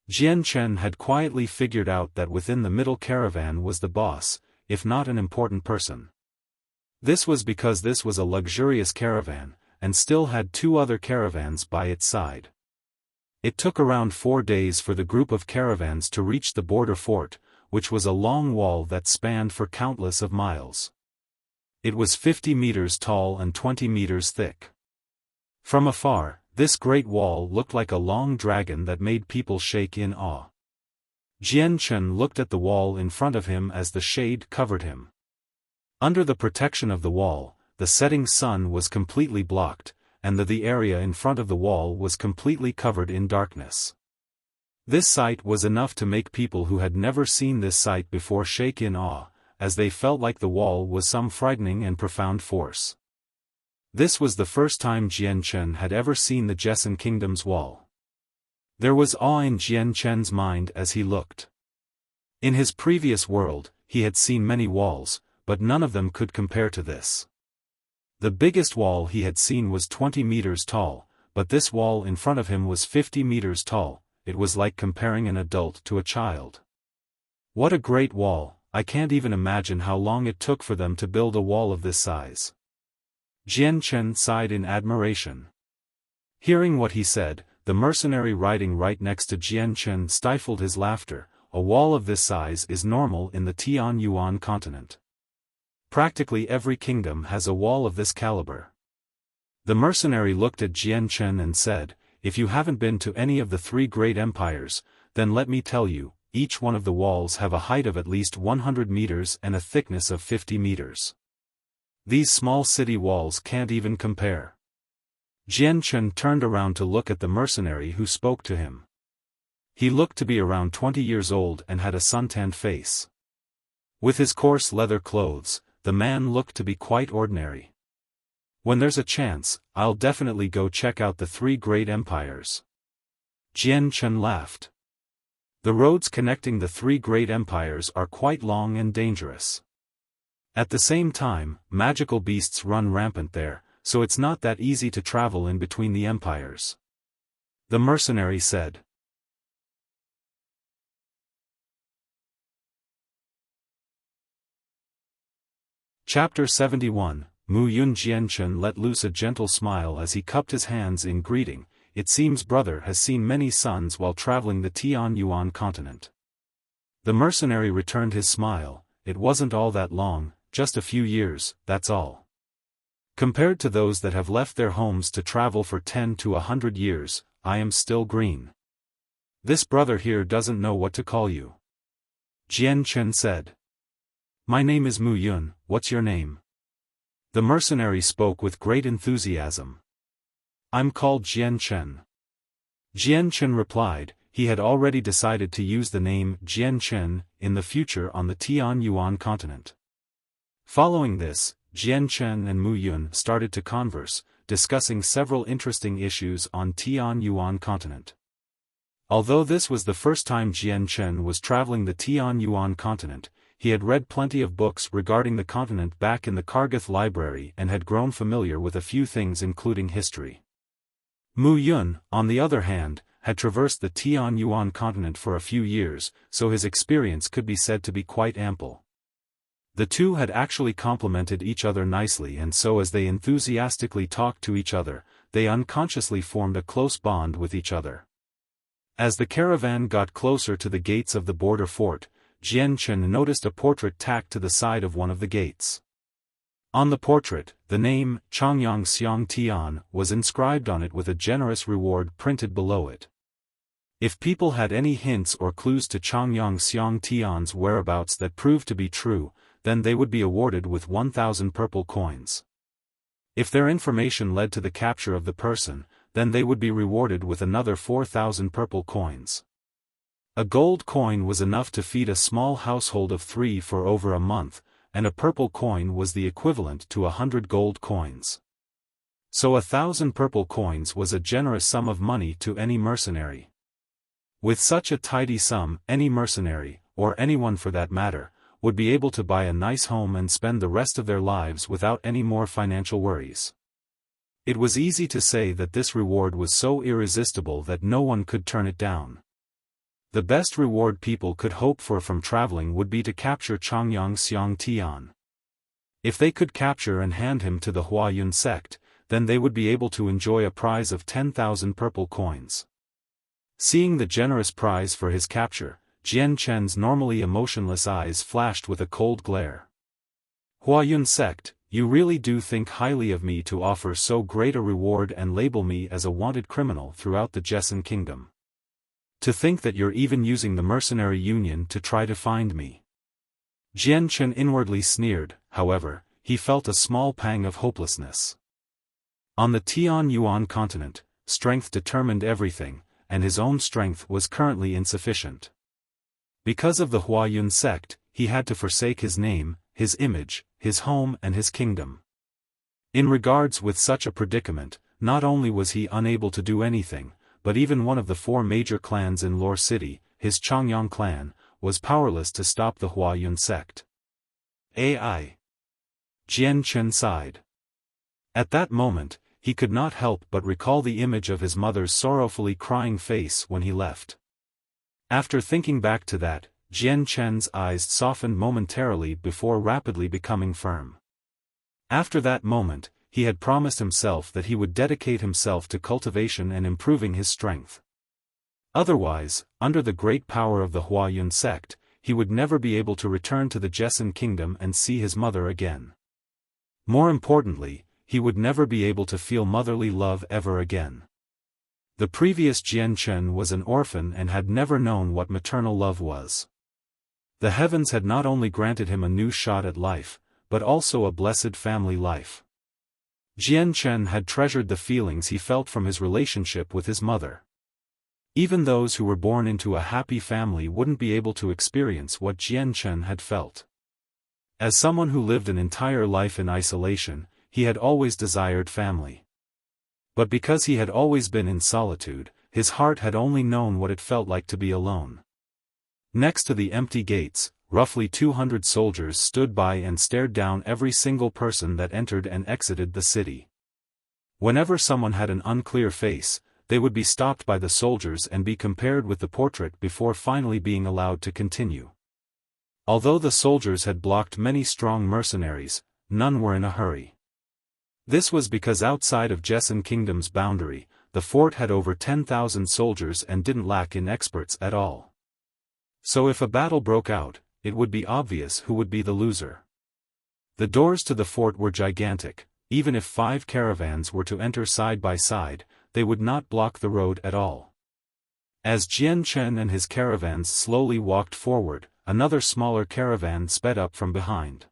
Jian Chen had quietly figured out that within the middle caravan was the boss, if not an important person. This was because this was a luxurious caravan, and still had 2 other caravans by its side. It took around 4 days for the group of caravans to reach the border fort, which was a long wall that spanned for countless of miles. It was 50 meters tall and 20 meters thick. From afar, this great wall looked like a long dragon that made people shake in awe. Jian Chen looked at the wall in front of him as the shade covered him. Under the protection of the wall, the setting sun was completely blocked, and the area in front of the wall was completely covered in darkness. This sight was enough to make people who had never seen this sight before shake in awe, as they felt like the wall was some frightening and profound force. This was the first time Jian Chen had ever seen the Jessan Kingdom's wall. There was awe in Jian Chen's mind as he looked. In his previous world, he had seen many walls, but none of them could compare to this. The biggest wall he had seen was 20 meters tall, but this wall in front of him was 50 meters tall. It was like comparing an adult to a child. What a great wall! I can't even imagine how long it took for them to build a wall of this size. Jian Chen sighed in admiration. Hearing what he said, the mercenary riding right next to Jian Chen stifled his laughter. A wall of this size is normal in the Tianyuan continent. Practically every kingdom has a wall of this caliber. The mercenary looked at Jian Chen and said, "If you haven't been to any of the three great empires, then let me tell you, each one of the walls have a height of at least 100 meters and a thickness of 50 meters. These small city walls can't even compare." Jian Chen turned around to look at the mercenary who spoke to him. He looked to be around 20 years old and had a suntanned face. With his coarse leather clothes, the man looked to be quite ordinary. "When there's a chance, I'll definitely go check out the three great empires." Jian Chen laughed. The roads connecting the three great empires are quite long and dangerous. At the same time, magical beasts run rampant there, so it's not that easy to travel in between the empires. The mercenary said. Chapter 71, Mu Yun. Jian Chen let loose a gentle smile as he cupped his hands in greeting. "It seems brother has seen many suns while traveling the Tianyuan continent." The mercenary returned his smile. "It wasn't all that long, just a few years, that's all. Compared to those that have left their homes to travel for 10 to 100 years, I am still green. This brother here doesn't know what to call you." Jian Chen said. "My name is Mu Yun, what's your name?" The mercenary spoke with great enthusiasm. "I'm called Jian Chen." Jian Chen replied. He had already decided to use the name Jian Chen in the future on the Tianyuan continent. Following this, Jian Chen and Mu Yun started to converse, discussing several interesting issues on Tianyuan continent. Although this was the first time Jian Chen was traveling the Tianyuan continent, he had read plenty of books regarding the continent back in the Kargath library and had grown familiar with a few things including history. Mu Yun, on the other hand, had traversed the Tianyuan continent for a few years, so his experience could be said to be quite ample. The two had actually complemented each other nicely, and so as they enthusiastically talked to each other, they unconsciously formed a close bond with each other. As the caravan got closer to the gates of the border fort, Jian Chen noticed a portrait tacked to the side of one of the gates. On the portrait, the name, Changyang Xiang Tian, was inscribed on it with a generous reward printed below it. If people had any hints or clues to Changyang Xiang Tian's whereabouts that proved to be true, then they would be awarded with 1,000 purple coins. If their information led to the capture of the person, then they would be rewarded with another 4,000 purple coins. A gold coin was enough to feed a small household of 3 for over a month, and a purple coin was the equivalent to 100 gold coins. So 1,000 purple coins was a generous sum of money to any mercenary. With such a tidy sum, any mercenary, or anyone for that matter, would be able to buy a nice home and spend the rest of their lives without any more financial worries. It was easy to say that this reward was so irresistible that no one could turn it down. The best reward people could hope for from traveling would be to capture Changyang Xiang Tian. If they could capture and hand him to the Huayun sect, then they would be able to enjoy a prize of 10,000 purple coins. Seeing the generous prize for his capture, Jian Chen's normally emotionless eyes flashed with a cold glare. "Huayun sect, you really do think highly of me to offer so great a reward and label me as a wanted criminal throughout the Jessen kingdom. To think that you're even using the mercenary union to try to find me." Jian Chen inwardly sneered. However, he felt a small pang of hopelessness. On the Tianyuan continent, strength determined everything, and his own strength was currently insufficient. Because of the Huayun sect, he had to forsake his name, his image, his home and his kingdom. In regards with such a predicament, not only was he unable to do anything, but even one of the 4 major clans in Lore City, his Changyang clan, was powerless to stop the Huayun sect. Ai. Jian Chen sighed. At that moment, he could not help but recall the image of his mother's sorrowfully crying face when he left. After thinking back to that, Jian Chen's eyes softened momentarily before rapidly becoming firm. After that moment, he had promised himself that he would dedicate himself to cultivation and improving his strength. Otherwise, under the great power of the Huayun sect, he would never be able to return to the Jessan kingdom and see his mother again. More importantly, he would never be able to feel motherly love ever again. The previous Jian Chen was an orphan and had never known what maternal love was. The heavens had not only granted him a new shot at life, but also a blessed family life. Jian Chen had treasured the feelings he felt from his relationship with his mother. Even those who were born into a happy family wouldn't be able to experience what Jian Chen had felt. As someone who lived an entire life in isolation, he had always desired family. But because he had always been in solitude, his heart had only known what it felt like to be alone. Next to the empty gates, roughly 200 soldiers stood by and stared down every single person that entered and exited the city. Whenever someone had an unclear face, they would be stopped by the soldiers and be compared with the portrait before finally being allowed to continue. Although the soldiers had blocked many strong mercenaries, none were in a hurry. This was because outside of Jessan Kingdom's boundary, the fort had over 10,000 soldiers and didn't lack in experts at all. So if a battle broke out, it would be obvious who would be the loser. The doors to the fort were gigantic. Even if 5 caravans were to enter side by side, they would not block the road at all. As Jian Chen and his caravans slowly walked forward, another smaller caravan sped up from behind.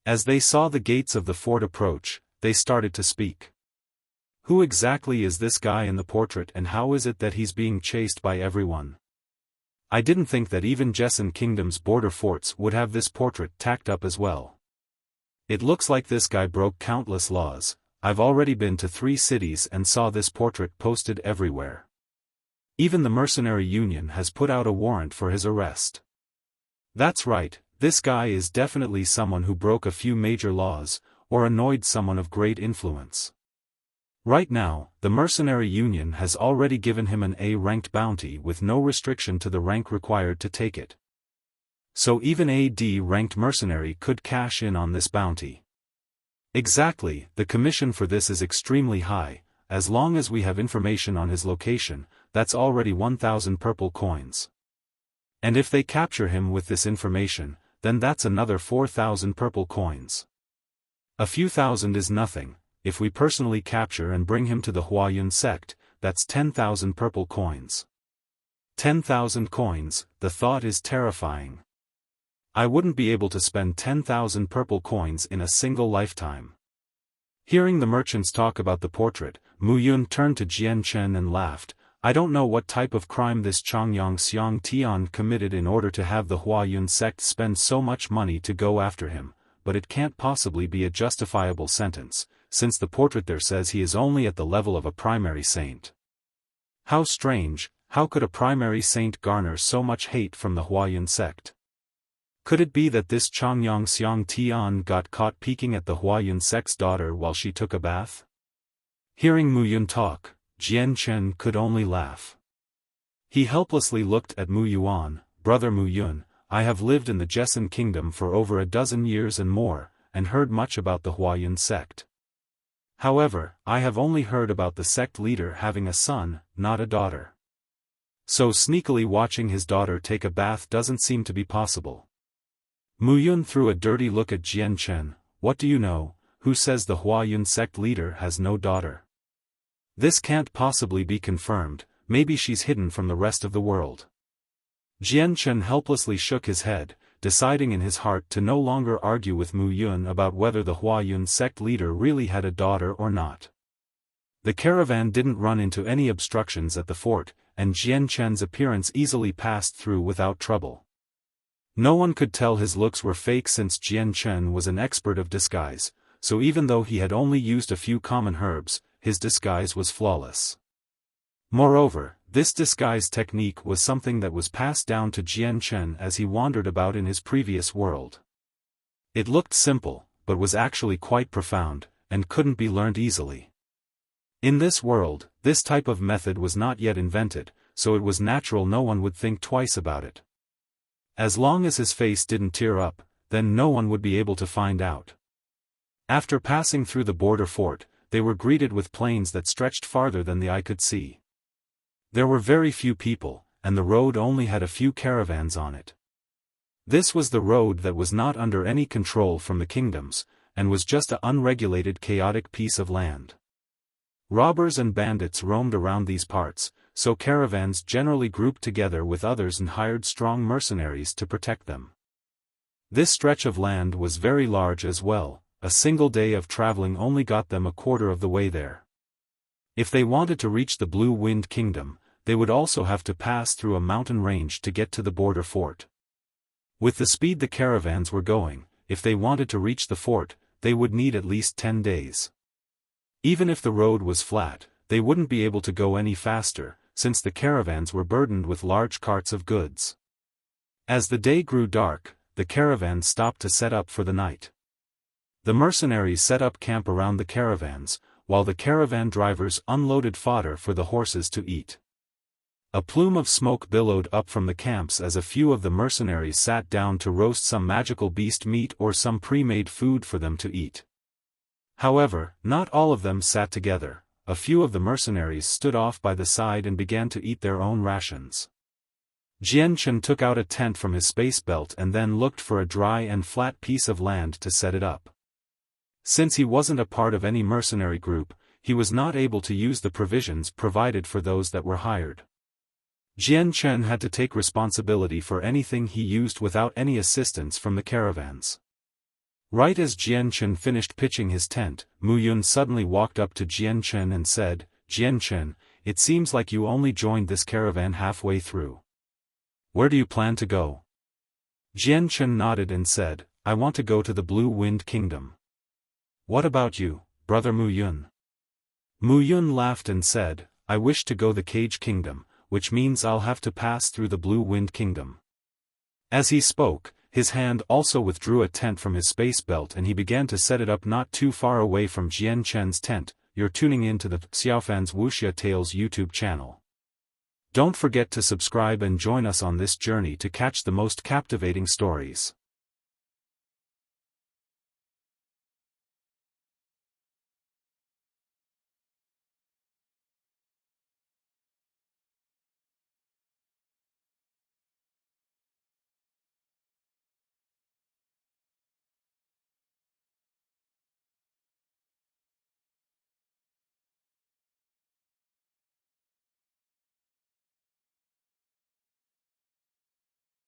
As they saw the gates of the fort approach, they started to speak. Who exactly is this guy in the portrait and how is it that he's being chased by everyone? I didn't think that even Jessan Kingdom's border forts would have this portrait tacked up as well. It looks like this guy broke countless laws. I've already been to 3 cities and saw this portrait posted everywhere. Even the mercenary union has put out a warrant for his arrest. That's right, this guy is definitely someone who broke a few major laws, or annoyed someone of great influence. Right now, the mercenary union has already given him an A-ranked bounty with no restriction to the rank required to take it. So even a D-ranked mercenary could cash in on this bounty. Exactly, the commission for this is extremely high. As long as we have information on his location, that's already 1,000 purple coins. And if they capture him with this information, then that's another 4,000 purple coins. A few thousand is nothing. If we personally capture and bring him to the Huayun sect, that's 10,000 purple coins. 10,000 coins, the thought is terrifying. I wouldn't be able to spend 10,000 purple coins in a single lifetime. Hearing the merchants talk about the portrait, Mu Yun turned to Jian Chen and laughed. I don't know what type of crime this Changyang Xiang Tian committed in order to have the Huayun sect spend so much money to go after him, but it can't possibly be a justifiable sentence, since the portrait there says he is only at the level of a primary saint. How strange, how could a primary saint garner so much hate from the Huayun sect? Could it be that this Changyang Xiang Tian got caught peeking at the Huayun sect's daughter while she took a bath? Hearing Mu Yun talk, Jian Chen could only laugh. He helplessly looked at Mu Yuan. Brother Mu Yun, I have lived in the Jessan kingdom for over a dozen years and more, and heard much about the Huayun sect. However, I have only heard about the sect leader having a son, not a daughter. So sneakily watching his daughter take a bath doesn't seem to be possible. Mu Yun threw a dirty look at Jian Chen. What do you know? Who says the Huayun sect leader has no daughter? This can't possibly be confirmed. Maybe she's hidden from the rest of the world. Jian Chen helplessly shook his head, deciding in his heart to no longer argue with Mu Yun about whether the Huayun sect leader really had a daughter or not. The caravan didn't run into any obstructions at the fort, and Jian Chen's appearance easily passed through without trouble. No one could tell his looks were fake since Jian Chen was an expert of disguise, so even though he had only used a few common herbs, his disguise was flawless. Moreover, this disguise technique was something that was passed down to Jian Chen as he wandered about in his previous world. It looked simple, but was actually quite profound, and couldn't be learned easily. In this world, this type of method was not yet invented, so it was natural no one would think twice about it. As long as his face didn't tear up, then no one would be able to find out. After passing through the border fort, they were greeted with plains that stretched farther than the eye could see. There were very few people, and the road only had a few caravans on it. This was the road that was not under any control from the kingdoms, and was just an unregulated chaotic piece of land. Robbers and bandits roamed around these parts, so caravans generally grouped together with others and hired strong mercenaries to protect them. This stretch of land was very large as well. A single day of traveling only got them a quarter of the way there. If they wanted to reach the Blue Wind Kingdom, they would also have to pass through a mountain range to get to the border fort. With the speed the caravans were going, if they wanted to reach the fort, they would need at least 10 days. Even if the road was flat, they wouldn't be able to go any faster, since the caravans were burdened with large carts of goods. As the day grew dark, the caravan stopped to set up for the night. The mercenaries set up camp around the caravans, while the caravan drivers unloaded fodder for the horses to eat. A plume of smoke billowed up from the camps as a few of the mercenaries sat down to roast some magical beast meat or some pre-made food for them to eat. However, not all of them sat together. A few of the mercenaries stood off by the side and began to eat their own rations. Jian Chen took out a tent from his space belt and then looked for a dry and flat piece of land to set it up. Since he wasn't a part of any mercenary group, he was not able to use the provisions provided for those that were hired. Jian Chen had to take responsibility for anything he used without any assistance from the caravans. Right as Jian Chen finished pitching his tent, Mu Yun suddenly walked up to Jian Chen and said, "Jian Chen, it seems like you only joined this caravan halfway through. Where do you plan to go?" Jian Chen nodded and said, "I want to go to the Blue Wind Kingdom." "What about you, brother Mu Yun?" Mu Yun laughed and said, "I wish to go the Cage Kingdom, which means I'll have to pass through the Blue Wind Kingdom." As he spoke, his hand also withdrew a tent from his space belt and he began to set it up not too far away from Jian Chen's tent. You're tuning in to the Xiaofan's Wuxia Tales YouTube channel. Don't forget to subscribe and join us on this journey to catch the most captivating stories.